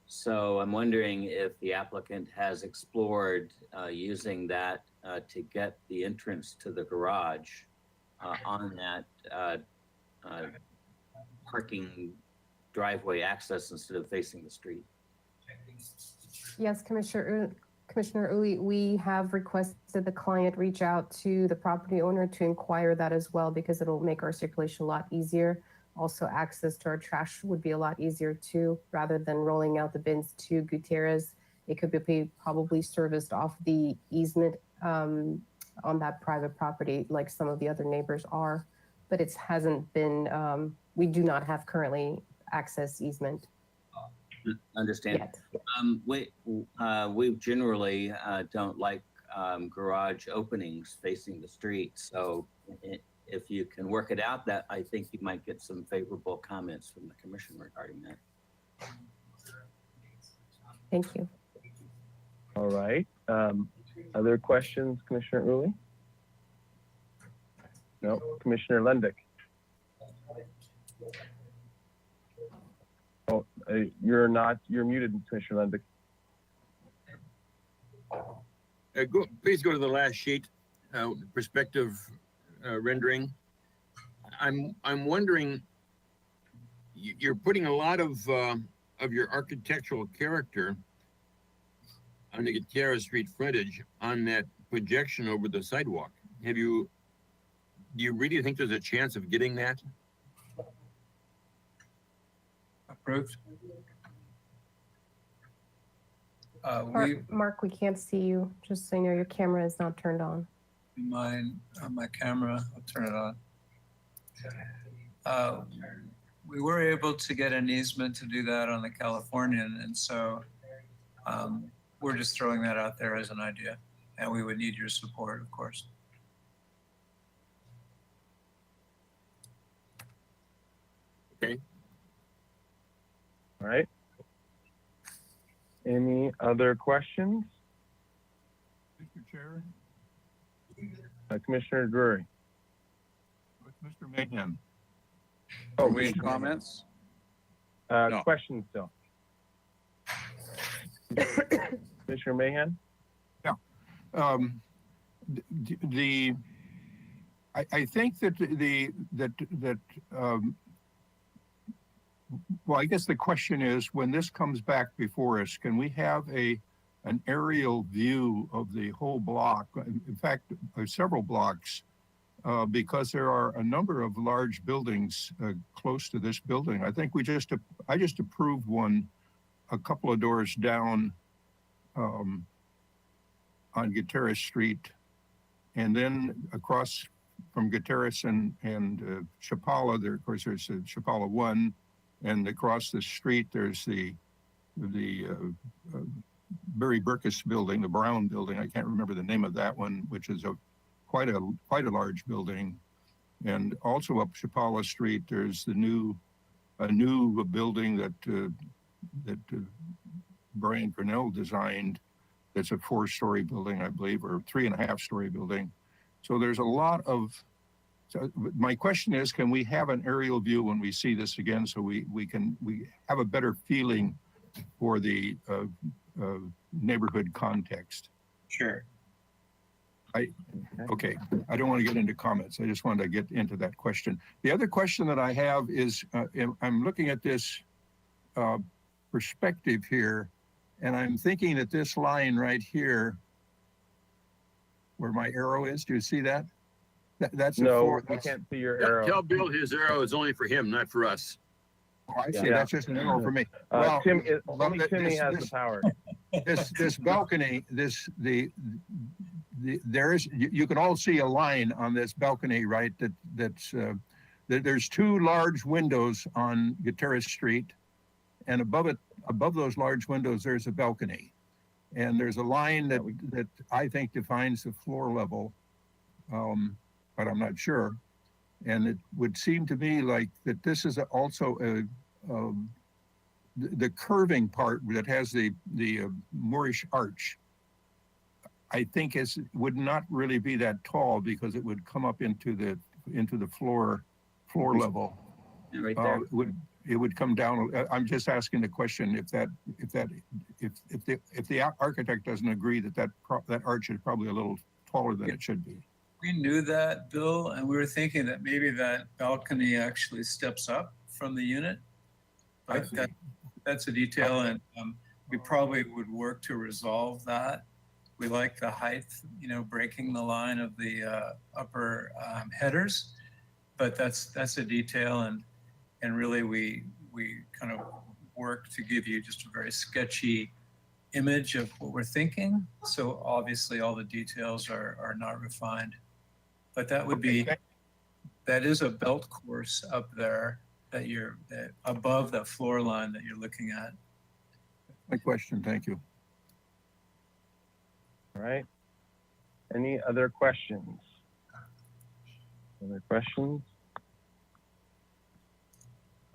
So I'm wondering if the applicant has explored using that to get the entrance to the garage on that parking driveway access instead of facing the street. Yes, Commissioner Uli, we have requested the client reach out to the property owner to inquire that as well, because it'll make our circulation a lot easier. Also, access to our trash would be a lot easier too, rather than rolling out the bins to Gutierrez. It could be probably serviced off the easement on that private property, like some of the other neighbors are, but it hasn't been, we do not have currently access easement. Understand. We generally don't like garage openings facing the street. So if you can work it out, that I think you might get some favorable comments from the commission regarding that. Thank you. All right. Other questions, Commissioner Uli? No. Commissioner Lendick? Oh, you're muted, Commissioner Lendick. Please go to the last sheet, perspective rendering. I'm wondering, you're putting a lot of your architectural character on the Gutierrez Street frontage on that projection over the sidewalk. Do you really think there's a chance of getting that? Approved. Mark, we can't see you, just so you know, your camera is not turned on. Mine on my camera, I'll turn it on. We were able to get an easement to do that on the Californian, and so we're just throwing that out there as an idea, and we would need your support, of course. Okay. All right. Any other questions? Mr. Chair, Commissioner Drury. with Mr. Mayhem. Oh, Are we in comments? No. Questions still. Commissioner Mahan? I think that well, I guess the question is, when this comes back before us, can we have an aerial view of the whole block? In fact, several blocks, because there are a number of large buildings close to this building. I think I just approved one a couple of doors down on Gutierrez Street, and then across from Gutierrez and Chapala, there, of course, there's Chapala 1, and across the street, there's the Barry Burkus building, the Brown building. I can't remember the name of that one, which is quite a large building. And also up Chapala Street, there's a new building that Brian Grinnell designed. That's a 4-story building, I believe, or 3.5-story building. So there's a lot of. So my question is, can we have an aerial view when we see this again, so we have a better feeling for the neighborhood context? Sure. Okay, I don't want to get into comments. I just wanted to get into that question. The other question that I have is, I'm looking at this perspective here, and I'm thinking that this line right here, where my arrow is, do you see that? That's no, I can't see your arrow. Tell Bill his arrow is only for him, not for us. Oh, I see. Yeah. That's just an arrow for me. Well, only Timmy has the power. This balcony, there is, you can all see a line on this balcony, right? There's 2 large windows on Gutierrez Street, and above those large windows, there's a balcony, and there's a line that I think defines the floor level, but I'm not sure. And it would seem to me like that this is also the curving part that has the Moorish arch. I think would not really be that tall, because it would come up into the floor level. Right there. It would come down. I'm just asking the question if the architect doesn't agree that arch is probably a little taller than it should be. We knew that, Bill, and we were thinking that maybe that balcony actually steps up from the unit. But that's a detail, and we probably would work to resolve that. We like the height, breaking the line of the upper headers, but that's a detail, and really we kind of work to give you just a very sketchy image of what we're thinking. So obviously all the details are not refined, but that would be, that is a belt course up there that you're above that floor line that you're looking at. My question, thank you. All right. Any other questions? Other questions?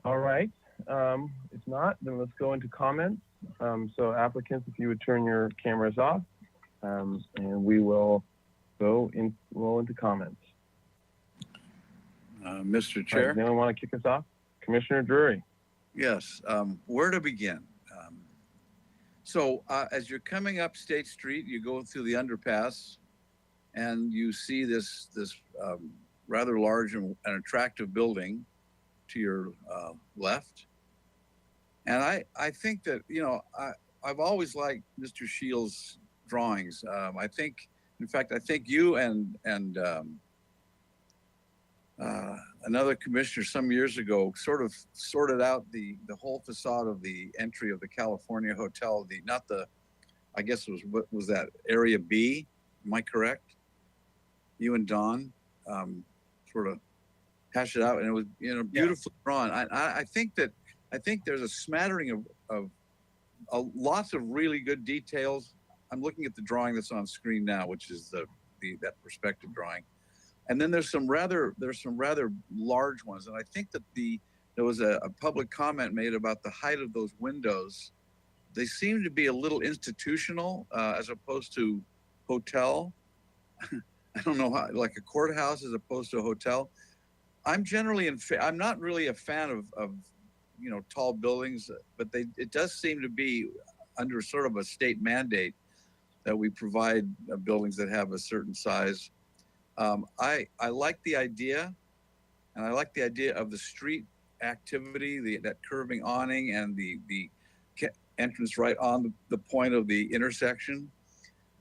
All right. If not, then let's go into comments. So applicants, if you would turn your cameras off, and we will roll into comments. Mr. Chair. Does anyone want to kick us off? Commissioner Drury. Yes. Where to begin? So as you're coming up State Street, you go through the underpass, and you see this rather large and attractive building to your left. And I think that, I've always liked Mr. Shields' drawings. I think you and another commissioner some years ago sort of sorted out the whole facade of the entry of the California Hotel, I guess it was, what was that, Area B? Am I correct? You and Don sort of hashed it out, and it was, beautifully drawn. I think there's a smattering of lots of really good details. I'm looking at the drawing that's on screen now, which is that perspective drawing. And then there's some rather large ones. And I think that there was a public comment made about the height of those windows. They seem to be a little institutional as opposed to hotel. I don't know how, like a courthouse as opposed to a hotel. I'm generally I'm not really a fan of tall buildings, but it does seem to be under sort of a state mandate that we provide buildings that have a certain size. I like the idea, and I like the idea of the street activity, that curving awning and the entrance right on the point of the intersection.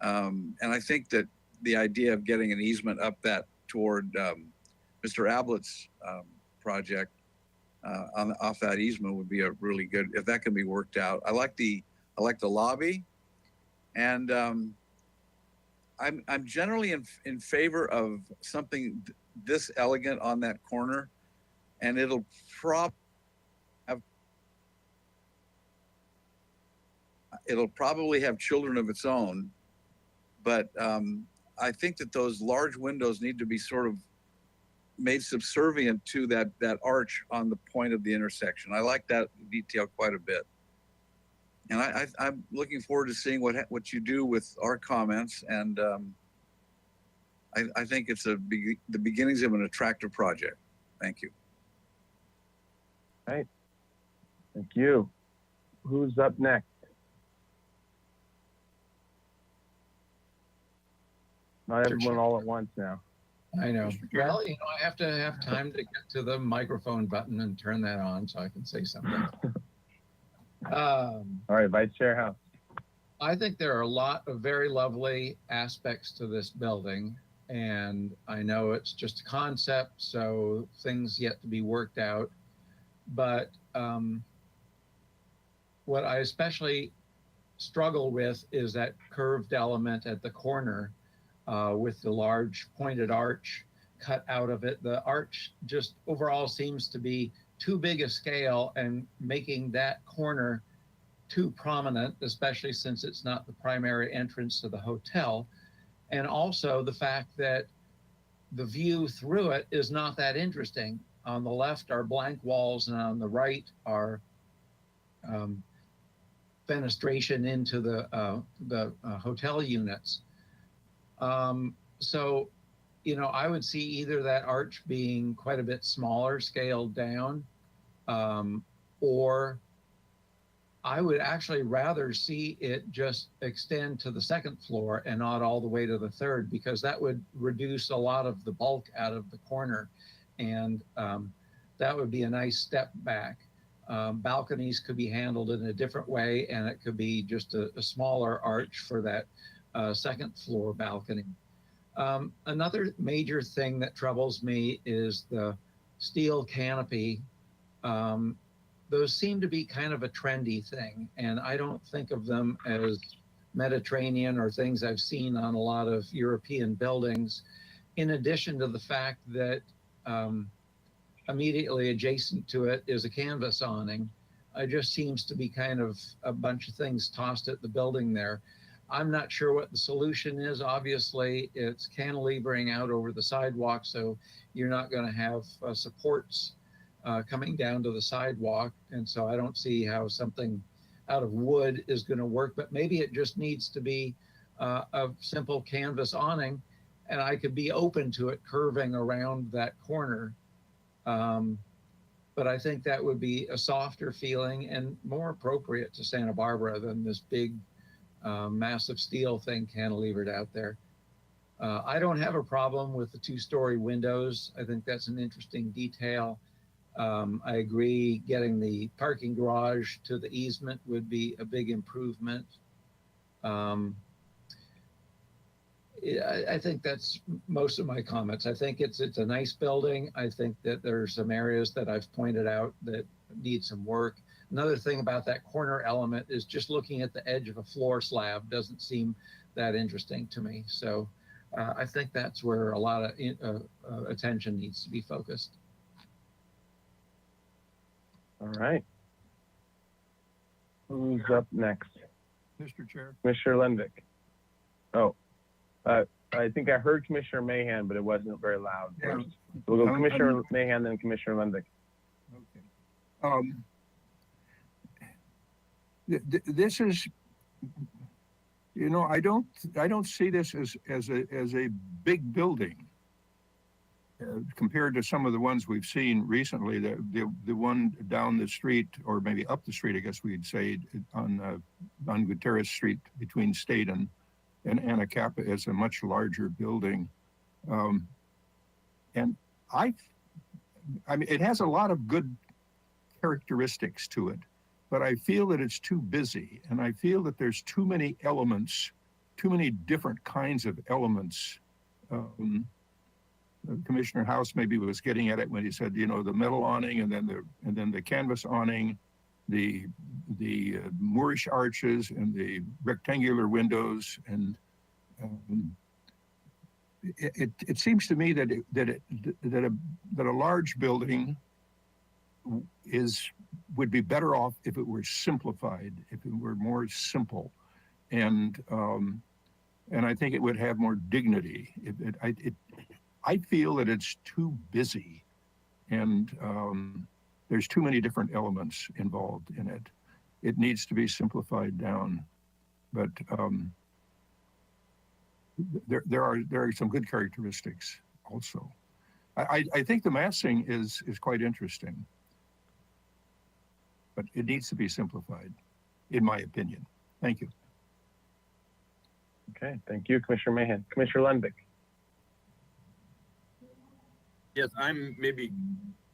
And I think that the idea of getting an easement up that toward Mr. Ablett's project off that easement would be a really good, if that can be worked out. I like the lobby, and I'm generally in favor of something this elegant on that corner, and it'll probably have children of its own, but I think that those large windows need to be sort of made subservient to that arch on the point of the intersection. I like that detail quite a bit. And I'm looking forward to seeing what you do with our comments. And I think it's the beginnings of an attractive project. Thank you. All right. Thank you. Who's up next? Not everyone all at once now. I know. Well, I have to have time to get to the microphone button and turn that on so I can say something. All right, Vice Chair House. I think there are a lot of very lovely aspects to this building, and I know it's just a concept, so things yet to be worked out. But what I especially struggle with is that curved element at the corner with the large pointed arch cut out of it. The arch just overall seems to be too big a scale and making that corner too prominent, especially since it's not the primary entrance to the hotel. And also the fact that the view through it is not that interesting. On the left are blank walls, and on the right are fenestration into the hotel units. So, I would see either that arch being quite a bit smaller, scaled down, or I would actually rather see it just extend to the second floor and not all the way to the third, because that would reduce a lot of the bulk out of the corner. And that would be a nice step back. Balconies could be handled in a different way, and it could be just a smaller arch for that second floor balcony. Another major thing that troubles me is the steel canopy. Those seem to be kind of a trendy thing, and I don't think of them as Mediterranean or things I've seen on a lot of European buildings, in addition to the fact that immediately adjacent to it is a canvas awning. It just seems to be kind of a bunch of things tossed at the building there. I'm not sure what the solution is. Obviously, it's cantilevering out over the sidewalk, so you're not going to have supports coming down to the sidewalk. And so I don't see how something out of wood is going to work, but maybe it just needs to be a simple canvas awning, and I could be open to it curving around that corner. But I think that would be a softer feeling and more appropriate to Santa Barbara than this big, massive steel thing cantilevered out there. I don't have a problem with the two-story windows. I think that's an interesting detail. I agree getting the parking garage to the easement would be a big improvement. I think that's most of my comments. I think it's a nice building. I think that there's some areas that I've pointed out that need some work. Another thing about that corner element is just looking at the edge of a floor slab doesn't seem that interesting to me. So I think that's where a lot of attention needs to be focused. All right. Who's up next? Mr. Chair. Commissioner Lenvik. Oh, I think I heard Commissioner Mahan, but it wasn't very loud. Yeah. First. We'll go Commissioner Mahan, then Commissioner Lenvik. Okay. This is, I don't see this as a big building compared to some of the ones we've seen recently. The one down the street, or maybe up the street, I guess we'd say, on Gutierrez Street between State and Anacapa, is a much larger building, and I mean, it has a lot of good characteristics to it, but I feel that it's too busy, and I feel that there's too many elements, too many different kinds of elements. Commissioner House maybe was getting at it when he said, you know, the metal awning and then the canvas awning, the Moorish arches and the rectangular windows, and it seems to me that a large building would be better off if it were simplified, if it were more simple, and I think it would have more dignity. I feel that it's too busy, and there's too many different elements involved in it. It needs to be simplified down, but there are some good characteristics also. I think the massing is quite interesting, but it needs to be simplified, in my opinion. Thank you. Okay, thank you, Commissioner Mahan. Commissioner Lundvik. Yes, I'm maybe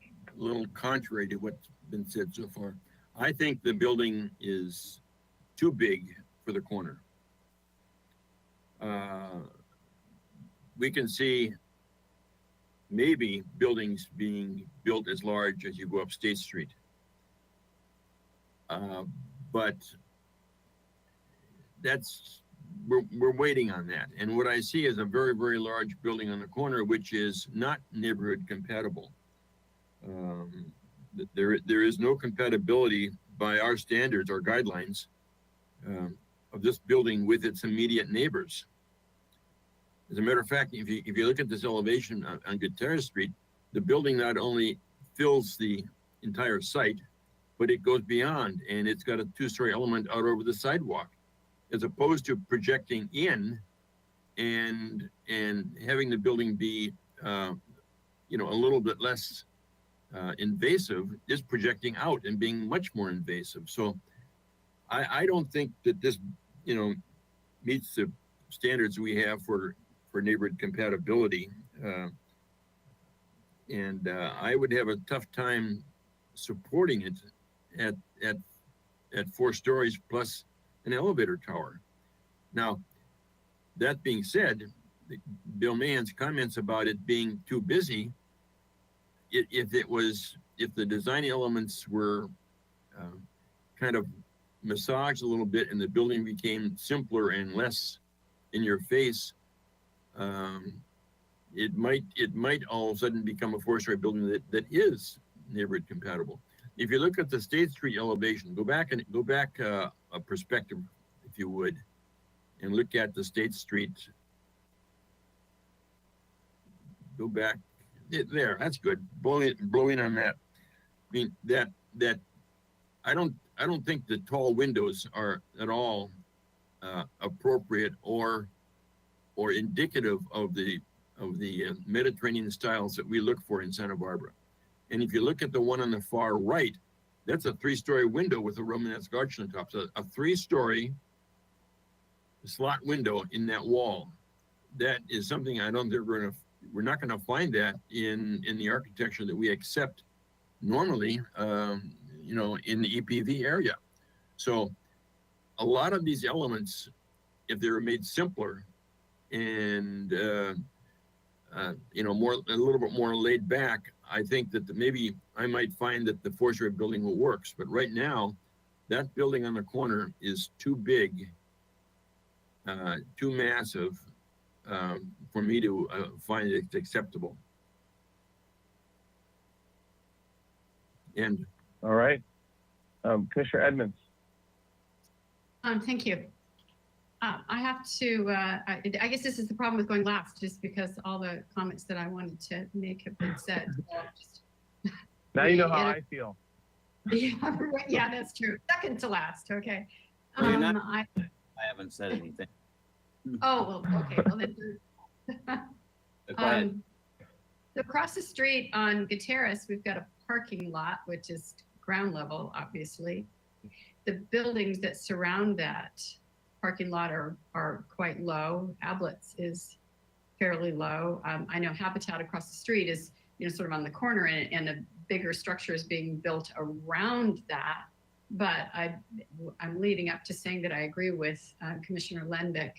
a little contrary to what's been said so far. I think the building is too big for the corner. We can see maybe buildings being built as large as you go up State Street. But we're waiting on that. And what I see is a very, very large building on the corner, which is not neighborhood compatible. There is no compatibility by our standards or guidelines of this building with its immediate neighbors. As a matter of fact, if you look at this elevation on Gutierrez Street, the building not only fills the entire site, but it goes beyond, and it's got a two-story element out over the sidewalk, as opposed to projecting in and having the building be, you know, a little bit less invasive, is projecting out and being much more invasive. So I don't think that this, you know, meets the standards we have for neighborhood compatibility. And I would have a tough time supporting it at 4 stories plus an elevator tower. Now, that being said, Bill Mahan's comments about it being too busy, if the design elements were kind of massaged a little bit and the building became simpler and less in your face, it might all of a sudden become a 4-story building that is neighborhood compatible. If you look at the State Street elevation, go back a perspective, if you would, and look at the State Street. Go back there. That's good. Blowing on that. I mean that I don't think the tall windows are at all appropriate or indicative of the Mediterranean styles that we look for in Santa Barbara. And if you look at the one on the far right, that's a 3-story window with a Romanesque arch on the top. So a 3-story slot window in that wall. That is something I don't think we're not going to find that in the architecture that we accept normally, you know, in the EPV area. So a lot of these elements, if they were made simpler and you know, a little bit more laid back, I think that maybe I might find that the 4-story building will work. But right now, that building on the corner is too big, too massive for me to find it acceptable. And all right, Commissioner Edmonds. Thank you. I have to, I guess this is the problem with going last, just because all the comments that I wanted to make have been said. So now you know how I feel. Yeah, that's true. Second to last, okay. I haven't said anything. Oh, well, okay. Well, then, Go ahead. so across the street on Gutierrez, we've got a parking lot, which is ground level, obviously. The buildings that surround that parking lot are quite low. Ablett's is fairly low. I know Habitat across the street is, you know, sort of on the corner, and a bigger structures being built around that. But I'm leading up to saying that I agree with Commissioner Lenbeck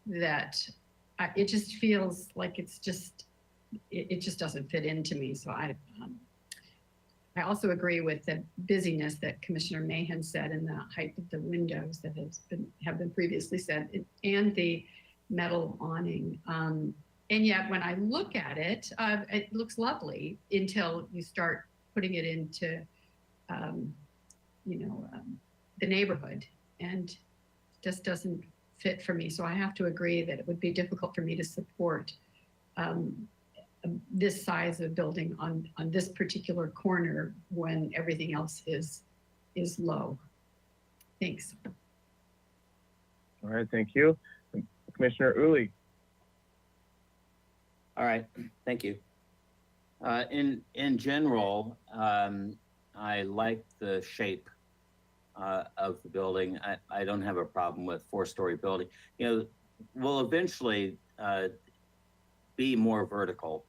that it just feels like it just doesn't fit into me. So I also agree with the busyness that Commissioner Mahan said and the height of the windows that have been previously said, and the metal awning. And yet when I look at it, it looks lovely until you start putting it into, the neighborhood, and just doesn't fit for me. So I have to agree that it would be difficult for me to support this size of building on this particular corner when everything else is low. Thanks. All right, thank you. Commissioner Uli. All right, thank you. In general, I like the shape of the building. I don't have a problem with 4-story building. We'll eventually be more vertical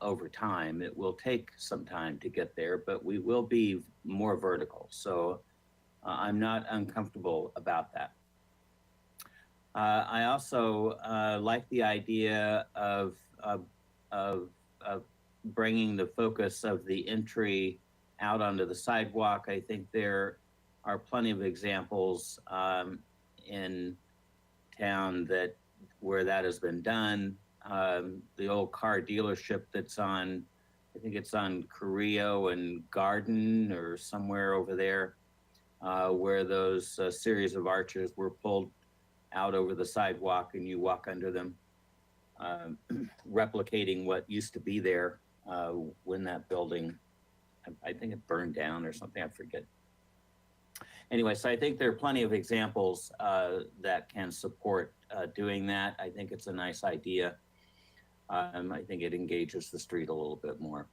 over time. It will take some time to get there, but we will be more vertical. So I'm not uncomfortable about that. I also like the idea of bringing the focus of the entry out onto the sidewalk. I think there are plenty of examples in town where that has been done. The old car dealership that's on, I think it's on Carrillo and Garden or somewhere over there, where those series of arches were pulled out over the sidewalk and you walk under them, replicating what used to be there when that building, I think it burned down or something, I forget. Anyway, so I think there are plenty of examples that can support doing that. I think it's a nice idea. I think it engages the street a little bit more.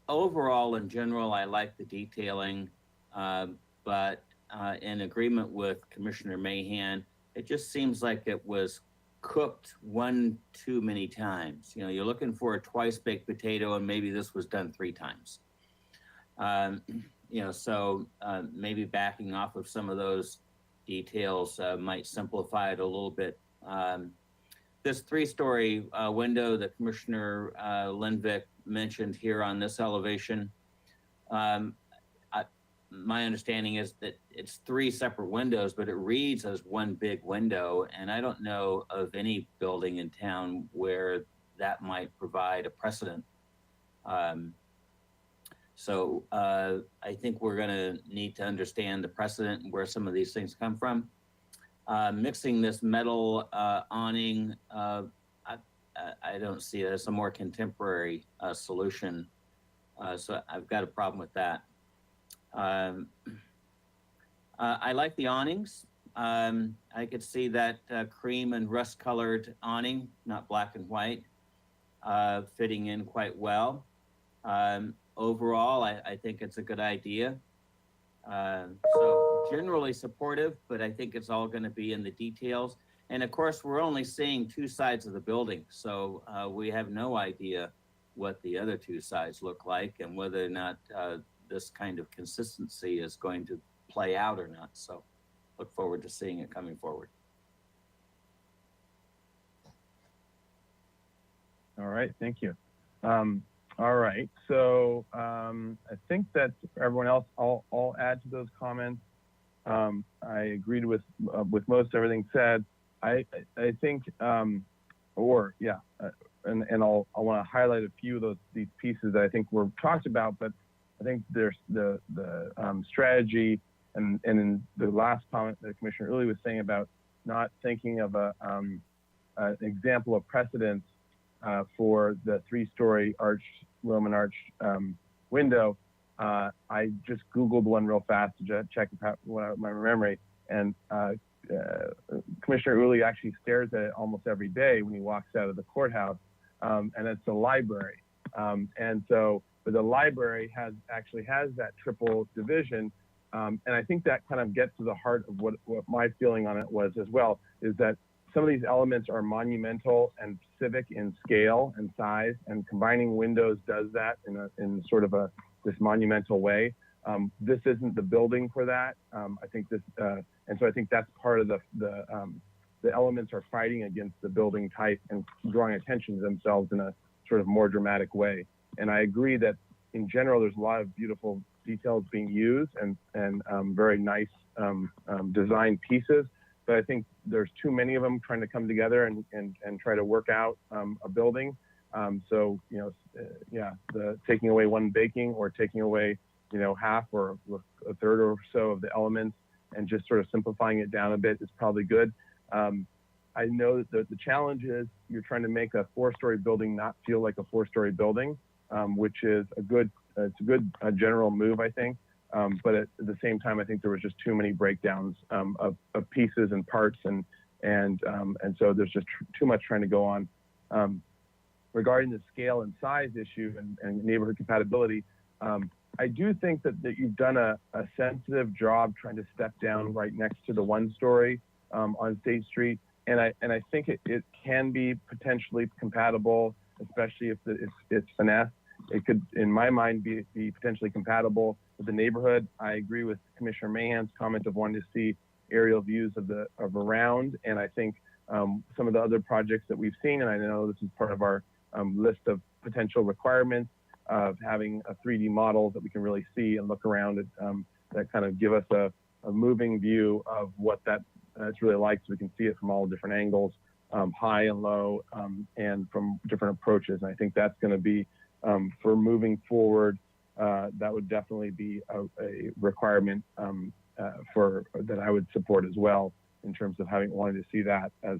Overall, in general, I like the detailing, but in agreement with Commissioner Mahan, it just seems like it was cooked one too many times. You're looking for a twice-baked potato, and maybe this was done 3 times. So maybe backing off of some of those details might simplify it a little bit. This 3-story window that Commissioner Lenbeck mentioned here on this elevation, my understanding is that it's 3 separate windows, but it reads as one big window. And I don't know of any building in town where that might provide a precedent. So I think we're gonna need to understand the precedent and where some of these things come from. Mixing this metal awning, I don't see it as a more contemporary solution. So I've got a problem with that. I like the awnings. I could see that cream and rust colored awning, not black and white, fitting in quite well. Overall, I think it's a good idea. So generally supportive, but I think it's all going to be in the details. And of course, we're only seeing 2 sides of the building. So we have no idea what the other 2 sides look like and whether or not this kind of consistency is going to play out or not. So look forward to seeing it coming forward. All right, thank you. All right, so I think that for everyone else, I'll add to those comments. I agreed with most everything said. I think, and I want to highlight a few of these pieces that I think were talked about, but I think there's the strategy and in the last comment that Commissioner Uli was saying about not thinking of an example of precedence for the 3-story Roman arch window. I just Googled one real fast to check my memory, and Commissioner Uli actually stares at it almost every day when he walks out of the courthouse, and it's a library. And so, but the library actually has that triple division, and I think that kind of gets to the heart of what my feeling on it was as well, is that some of these elements are monumental and civic in scale and size, and combining windows does that in sort of this monumental way. This isn't the building for that. I think this, and so I think that's part of the elements are fighting against the building type and drawing attention to themselves in a sort of more dramatic way. And I agree that in general, there's a lot of beautiful details being used and very nice design pieces. But I think there's too many of them trying to come together and try to work out a building. So, the taking away one baking or taking away, half or a third or so of the elements and just sort of simplifying it down a bit is probably good. I know that the challenge is you're trying to make a 4-story building not feel like a 4-story building, which is it's a good general move, I think. But at the same time, I think there was just too many breakdowns of pieces and parts, and so there's just too much trying to go on. Regarding the scale and size issue and neighborhood compatibility, I do think that you've done a sensitive job trying to step down right next to the 1-story on State Street, and I think it can be potentially compatible, especially if it's finessed. It could, in my mind, be potentially compatible with the neighborhood. I agree with Commissioner Mahan's comment of wanting to see aerial views of around, and I think some of the other projects that we've seen, and I know this is part of our list of potential requirements of having a 3D model that we can really see and look around at, that kind of give us a moving view of what it's really like, so we can see it from all different angles, high and low, and from different approaches. And I think that's going to be, for moving forward, that would definitely be a requirement that I would support as well, in terms of wanting to see that as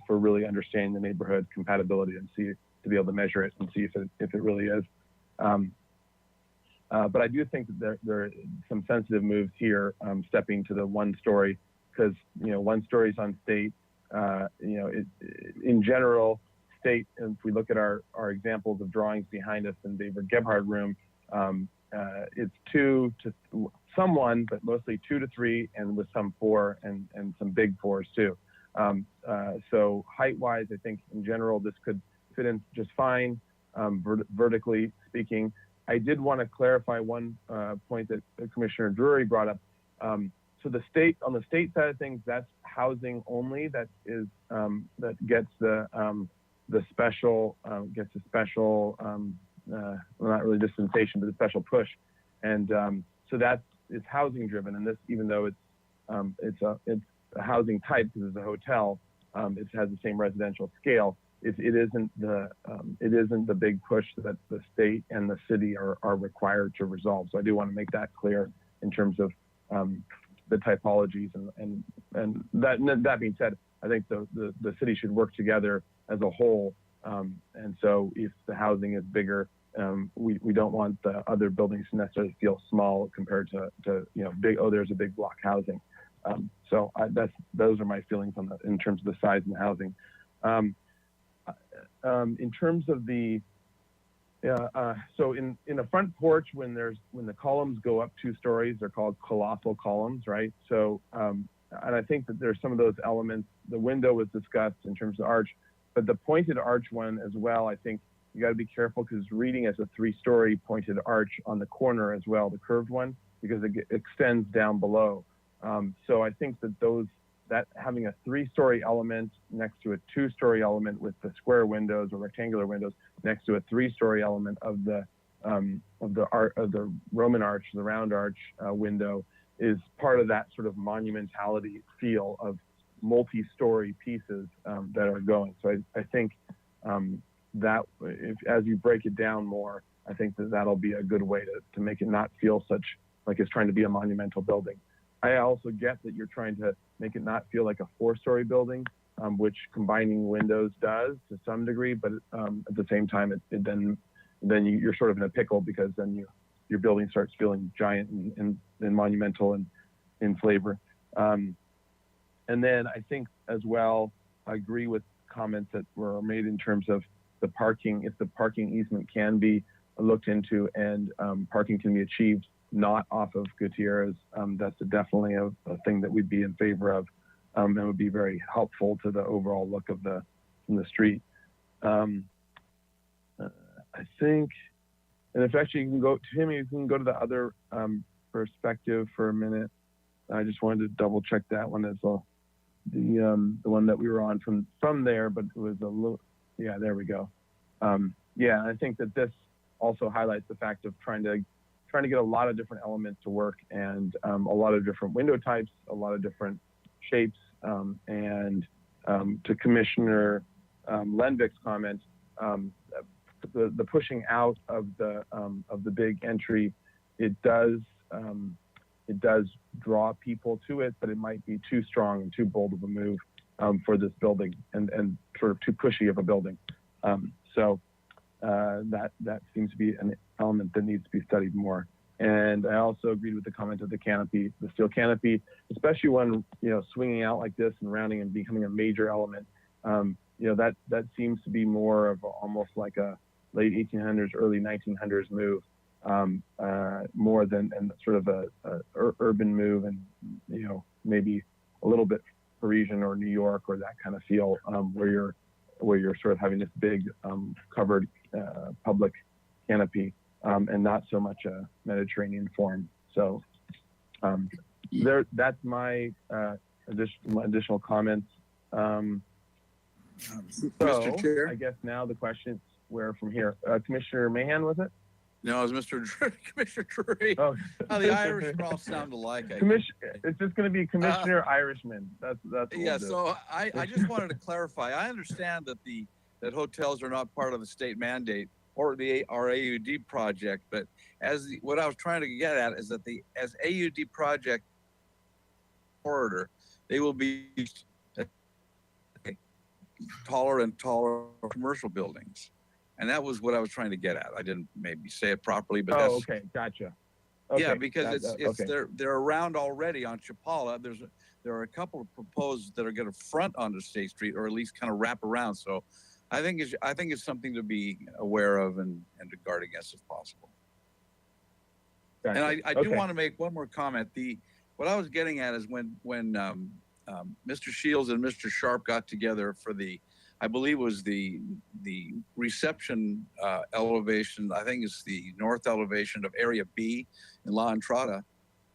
for really understanding the neighborhood compatibility and to be able to measure it and see if it really is. But I do think that there are some sensitive moves here, stepping to the 1-story, because 1-stories on State, in general, State, if we look at our examples of drawings behind us in David Gebhard room, it's 2 to some 1, but mostly 2 to 3, and with some 4 and some big 4s too. So height-wise, I think in general this could fit in just fine, vertically speaking. I did want to clarify one point that Commissioner Drury brought up. So on the state side of things, that's housing only. That is that gets the special well, not really dispensation, but a special push, and so it's housing driven. And this, even though it's a housing type because it's a hotel, it has the same residential scale. It isn't the big push that the state and the city are required to resolve. So I do want to make that clear in terms of the typologies, and that being said, I think the city should work together as a whole. And so if the housing is bigger, we don't want the other buildings to necessarily feel small compared to big. Oh, there's a big block housing. So those are my feelings in terms of the size and the housing. In terms of the so in a front porch, when the columns go up 2 stories, they're called colossal columns, right? So and I think that there's some of those elements. The window was discussed in terms of arch, but the pointed arch one as well, I think you got to be careful, because it's reading as a 3-story pointed arch on the corner as well, the curved one, because it extends down below. So I think that having a 3-story element next to a 2-story element with the square windows or rectangular windows next to a 3-story element of the Roman arch, the round arch window, is part of that sort of monumentality feel of multi-story pieces that are going. So I think that as you break it down more, I think that'll be a good way to make it not feel such like it's trying to be a monumental building. I also get that you're trying to make it not feel like a 4-story building, which combining windows does to some degree, but at the same time, then you're sort of in a pickle, because then your building starts feeling giant and monumental and in flavor. And then I think as well, I agree with comments that were made in terms of the parking. If the parking easement can be looked into and parking can be achieved not off of Gutierrez, that's definitely a thing that we'd be in favor of, and would be very helpful to the overall look of the street. I think, and if actually you can go to him, you can go to the other perspective for a minute. I just wanted to double check that one as well. The one that we were on from there, but it was a little, yeah, there we go. Yeah, I think that this also highlights the fact of trying to get a lot of different elements to work, and a lot of different window types, a lot of different shapes, and to Commissioner Lenvick's comment, the pushing out of the big entry, it does draw people to it, but it might be too strong and too bold of a move for this building, and sort of too pushy of a building. So that seems to be an element that needs to be studied more. And I also agreed with the comment of the canopy, the steel canopy, especially when, swinging out like this and rounding and becoming a major element. That seems to be more of almost like a late 1800s, early 1900s move, more than sort of a urban move, and maybe a little bit Parisian or New York or that kind of feel, where you're sort of having this big covered public canopy, and not so much a Mediterranean form. So that's my additional comments. Mr. Chair? I guess now the question is where from here. Commissioner Mahan, was it? No, it was Commissioner Drury. Oh, The Irishmen all sound alike. It's just going to be Commissioner Irishman. That's what Yeah, we'll do. so I just wanted to clarify. I understand that hotels are not part of the state mandate or our AUD project, but what I was trying to get at is that as AUD project corridor, they will be taller and taller commercial buildings. And that was what I was trying to get at. I didn't maybe say it properly, but that's okay, gotcha. Okay, yeah, because it's okay. they're around already on Chapala. There are a couple of proposed that are going to front onto State Street, or at least kind of wrap around. So I think it's something to be aware of and to guard against if possible. Gotcha. And I do want to make one more comment. What I was getting at is when Mr. Shields and Mr. Sharp got together for I believe it was the reception elevation. I think it's the north elevation of Area B in La Entrada.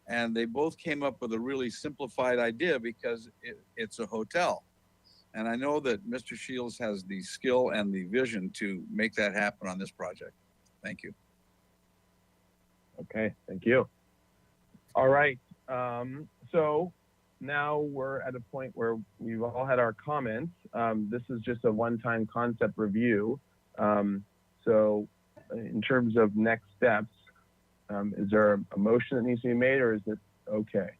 And they both came up with a really simplified idea because it's a hotel. And I know that Mr. Shields has the skill and the vision to make that happen on this project. Thank you. Okay, thank you. All right, so now we're at a point where we've all had our comments. This is just a one-time concept review. So in terms of next steps, is there a motion that needs to be made, or is it okay?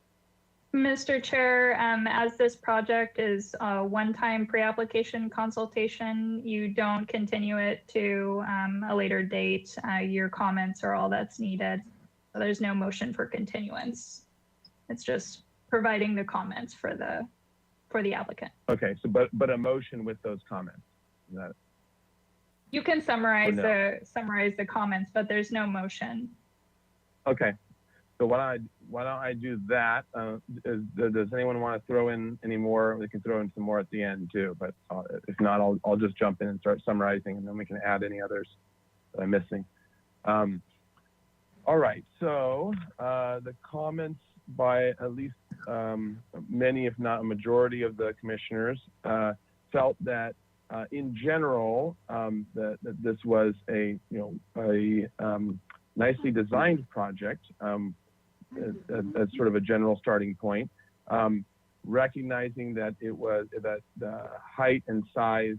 Mr. Chair, as this project is a one-time pre-application consultation, you don't continue it to a later date. Your comments are all that's needed. So there's no motion for continuance. It's just providing the comments for the applicant. Okay, so but a motion with those comments. Is that You can summarize no? summarize the comments, but there's no motion. Okay, so why don't I do that? Does anyone want to throw in any more? We can throw in some more at the end too, but if not, I'll just jump in and start summarizing, and then we can add any others that I'm missing. All right, so the comments by at least many, if not a majority of the commissioners, felt that in general, that this was a nicely designed project, as sort of a general starting point, recognizing that that the height and size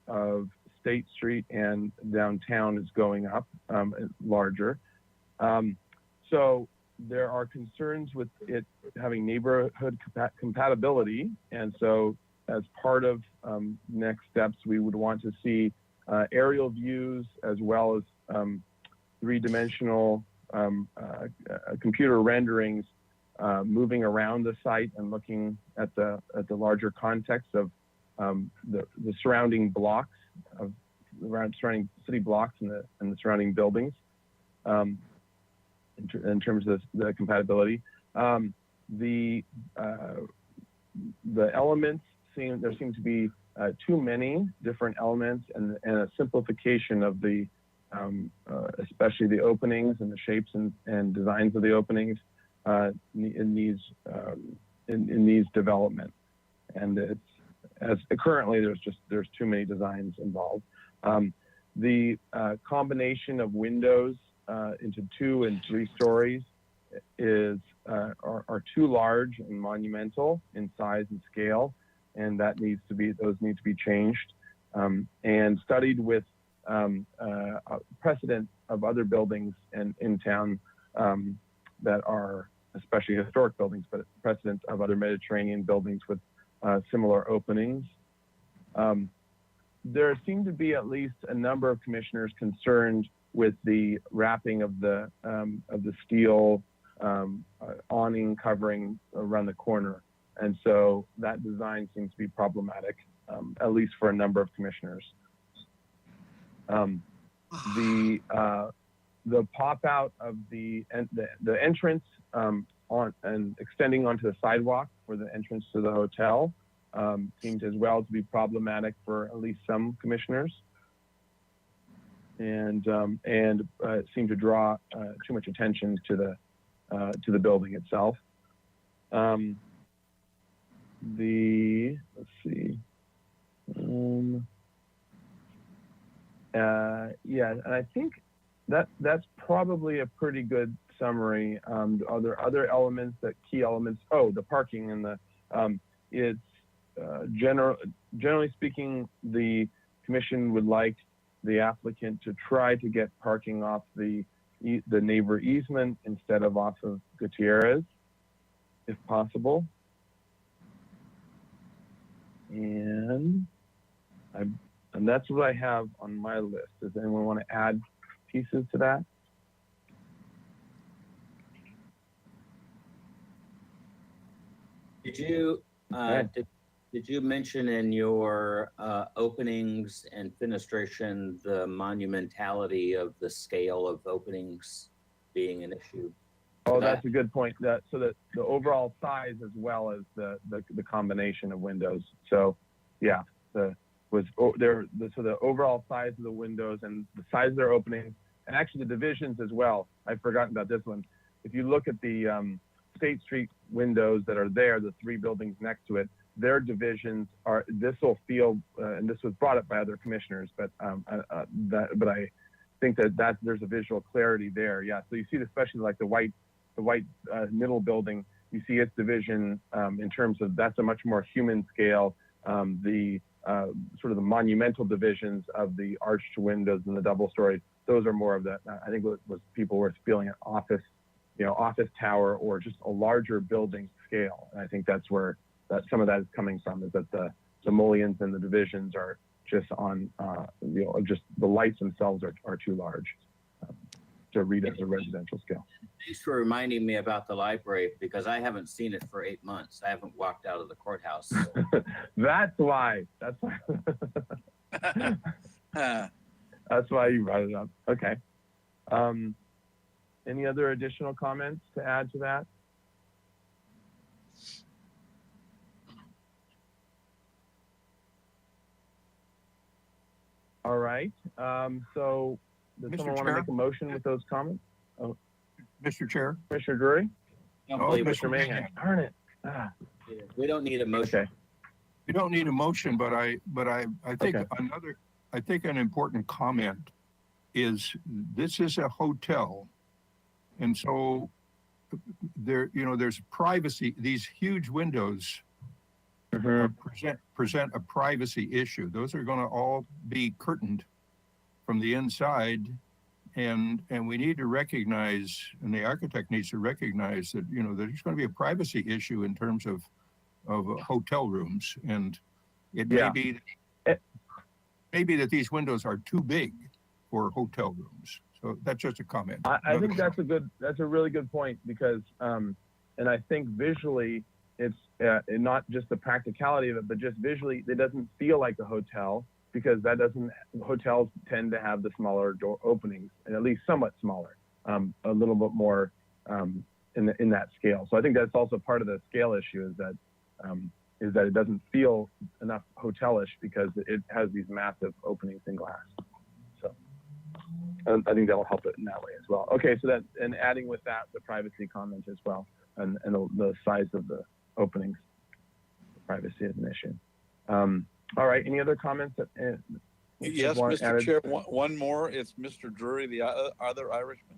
of State Street and downtown is going up larger. So there are concerns with it having neighborhood compatibility, and so as part of next steps, we would want to see aerial views as well as three-dimensional computer renderings moving around the site and looking at the larger context of the surrounding blocks surrounding city blocks and the surrounding buildings. In terms of the compatibility, the elements there seem to be too many different elements and a simplification of the, especially the openings and the shapes and designs of the openings in these development. And currently there's too many designs involved. The combination of windows into 2 and 3 stories are too large and monumental in size and scale, and those need to be changed and studied with precedent of other buildings in town that are especially historic buildings, but precedent of other Mediterranean buildings with similar openings. There seem to be at least a number of commissioners concerned with the wrapping of the steel awning covering around the corner. And so that design seems to be problematic, at least for a number of commissioners. The pop out of the entrance on and extending onto the sidewalk for the entrance to the hotel seems as well to be problematic for at least some commissioners, and seem to draw too much attention to the building itself. Let's see. Yeah, and I think that's probably a pretty good summary. Are there other elements, key elements? Oh, the parking and it's generally speaking, the commission would like the applicant to try to get parking off the neighbor easement instead of off of Gutierrez, if possible. And that's what I have on my list. Does anyone want to add pieces to that? Did you did you mention in your openings and fenestration the monumentality of the scale of openings being an issue? Oh, that's a good point. So the overall size as well as the combination of windows. So yeah, the overall size of the windows and the size of their openings, and actually the divisions as well. I've forgotten about this one. If you look at the State Street windows that are there, the 3 buildings next to it, their divisions are. This will feel, and this was brought up by other commissioners, but I think that there's a visual clarity there. Yeah. So you see, especially like the white middle building, you see its division in terms of that's a much more human scale. The sort of the monumental divisions of the arched windows and the double story, those are more of the, I think what people were feeling an office tower or just a larger building scale. And I think that's where some of that is coming from, is that the mullions and the divisions are just on, just the lights themselves are too large to read as a residential scale. Thanks for reminding me about the library, because I haven't seen it for 8 months. I haven't walked out of the courthouse. That's why. That's why you brought it up. Okay. Any other additional comments to add to that? All right. So does someone want to make a motion with those comments? Oh. Mr. Chair. Commissioner Drury? Mr. Mahan. Darn it. We don't need a motion. Okay. You don't need a motion, but I think Okay. I think an important comment is this is a hotel. And so there's privacy. These huge windows present a privacy issue. Those are going to all be curtained from the inside, and we need to recognize, and the architect needs to recognize that there's going to be a privacy issue in terms of hotel rooms, and it may be that these windows are too big for hotel rooms. So that's just a comment. I think that's a really good point, because and I think visually it's not just the practicality of it, but just visually it doesn't feel like a hotel, because hotels tend to have the smaller door openings, and at least somewhat smaller, a little bit more in that scale. So I think that's also part of the scale issue, is that is that it doesn't feel enough hotelish because it has these massive openings in glass. So I think that'll help it in that way as well. Okay, so that, and adding with that the privacy comment as well, and the size of the openings, privacy is an issue. All right, any other comments? Yes, Mr. Chair, one more. It's Mr. Drury, the other Irishman.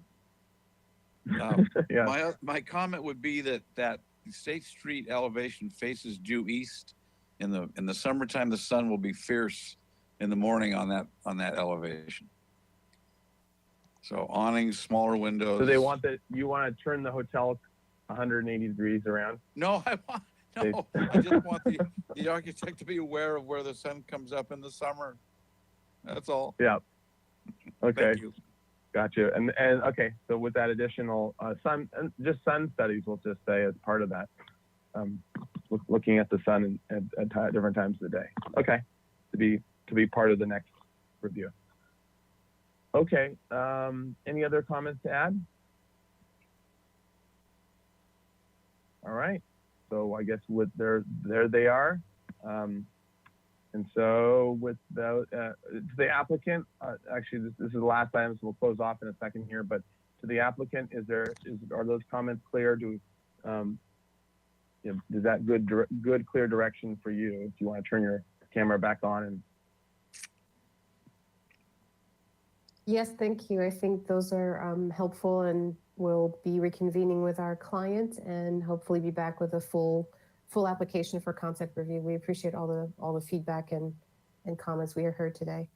Yeah. My comment would be that State Street elevation faces due east. In the summertime, the sun will be fierce in the morning on that elevation. So awnings, smaller windows. So they want that, you want to turn the hotel 180 degrees around? No, I just want the architect to be aware of where the sun comes up in the summer. That's all. Yeah. Okay. Thank you. Gotcha. And okay, so with that additional sun studies, we'll just say as part of that, looking at the sun at different times of the day. Okay, to be part of the next review. Okay. Any other comments to add? All right. So I guess with there they are. And so with the applicant, actually this is the last item, so we'll close off in a second here, but to the applicant, are those comments clear? Is that good clear direction for you? If you want to turn your camera back on and. Yes, thank you. I think those are helpful, and we'll be reconvening with our client and hopefully be back with a full application for concept review. We appreciate all the feedback and comments we heard today.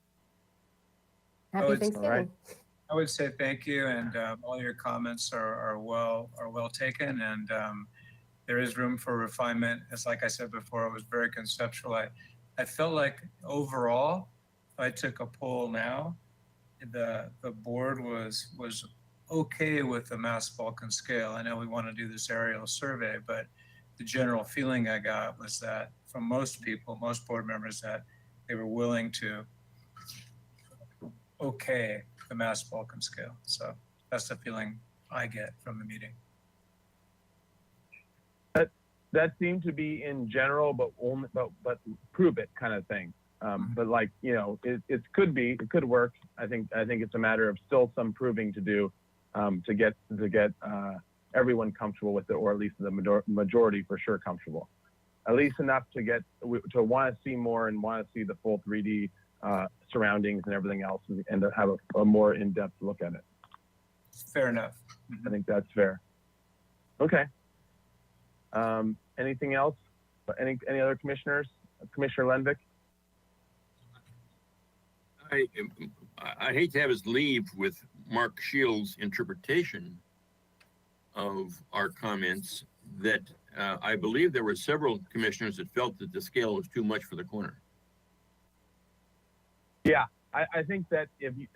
Happy Thanksgiving. Right. I would say thank you, and all your comments are well taken, and there is room for refinement. As like I said before, it was very conceptual. I felt like overall, if I took a poll now, the board was okay with the mass Vulcan scale. I know we want to do this aerial survey, but the general feeling I got was that from most people, most board members, that they were willing to okay the mass Vulcan scale. So that's the feeling I get from the meeting. That seemed to be in general, but prove it kind of thing. But like, it could work. I think it's a matter of still some proving to do to get everyone comfortable with it, or at least the majority for sure comfortable. At least enough to want to see more and want to see the full 3D surroundings and everything else, and to have a more in-depth look at it. Fair enough. I think that's fair. Okay. Anything else? Any other commissioners? Commissioner Lenvik? I hate to have us leave with Mark Shields' interpretation of our comments that I believe there were several commissioners that felt that the scale was too much for the corner. Yeah, I think that if you,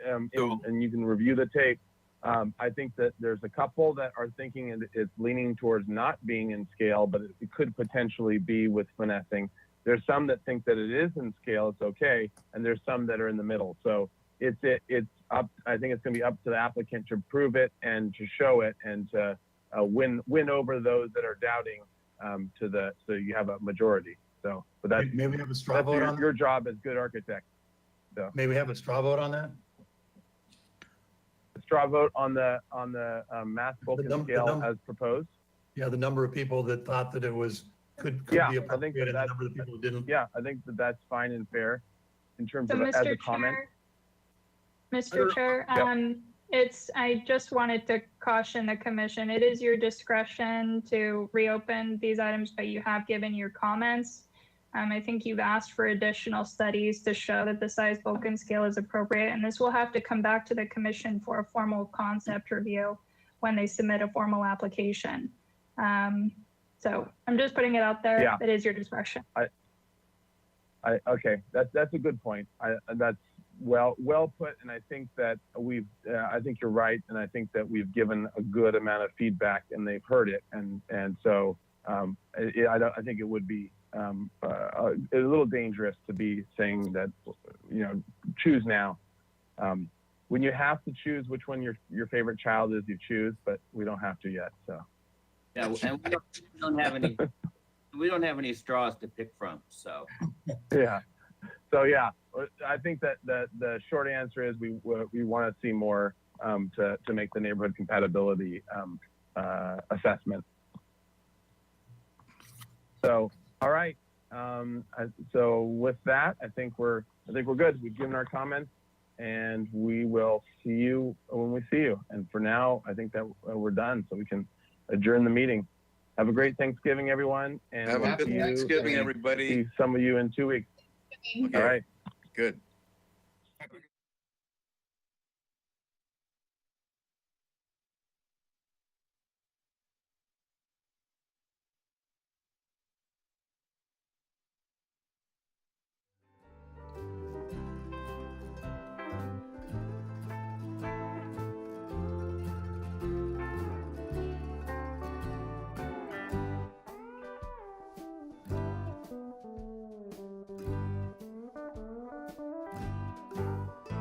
and you can review the tape, I think that there's a couple that are thinking it's leaning towards not being in scale, but it could potentially be with finessing. There's some that think that it is in scale, it's okay, and there's some that are in the middle. So it's up. I think it's going to be up to the applicant to prove it and to show it and to win over those that are doubting so you have a majority. So, but that maybe have a straw vote on your job as good architect. So maybe have a straw vote on that. A straw vote on the mass Vulcan scale as proposed. Yeah, the number of people that thought that it was could be appropriate, I think and the number of people who didn't. Yeah, I think that's fine and fair in terms of as a comment. Mr. Chair, I just wanted to caution the commission. It is your discretion to reopen these items, but you have given your comments. I think you've asked for additional studies to show that the size Vulcan scale is appropriate, and this will have to come back to the commission for a formal concept review when they submit a formal application. So I'm just putting it out there. Yeah. It is your discretion. Okay, that's a good point. That's well put, and I think that I think you're right, and I think that we've given a good amount of feedback, and they've heard it, and so I think it would be a little dangerous to be saying that choose now. When you have to choose which one your favorite child is, you choose, but we don't have to yet. So yeah, and we don't have any we don't have any straws to pick from, so. Yeah. So yeah, I think that the short answer is we want to see more to make the neighborhood compatibility assessment. So all right. So with that, I think we're good. We've given our comments, and we will see you when we see you. And for now, I think that we're done, so we can adjourn the meeting. Have a great Thanksgiving, everyone. And Have a good Thanksgiving, everybody. See some of you in 2 weeks. Okay. All right. Good.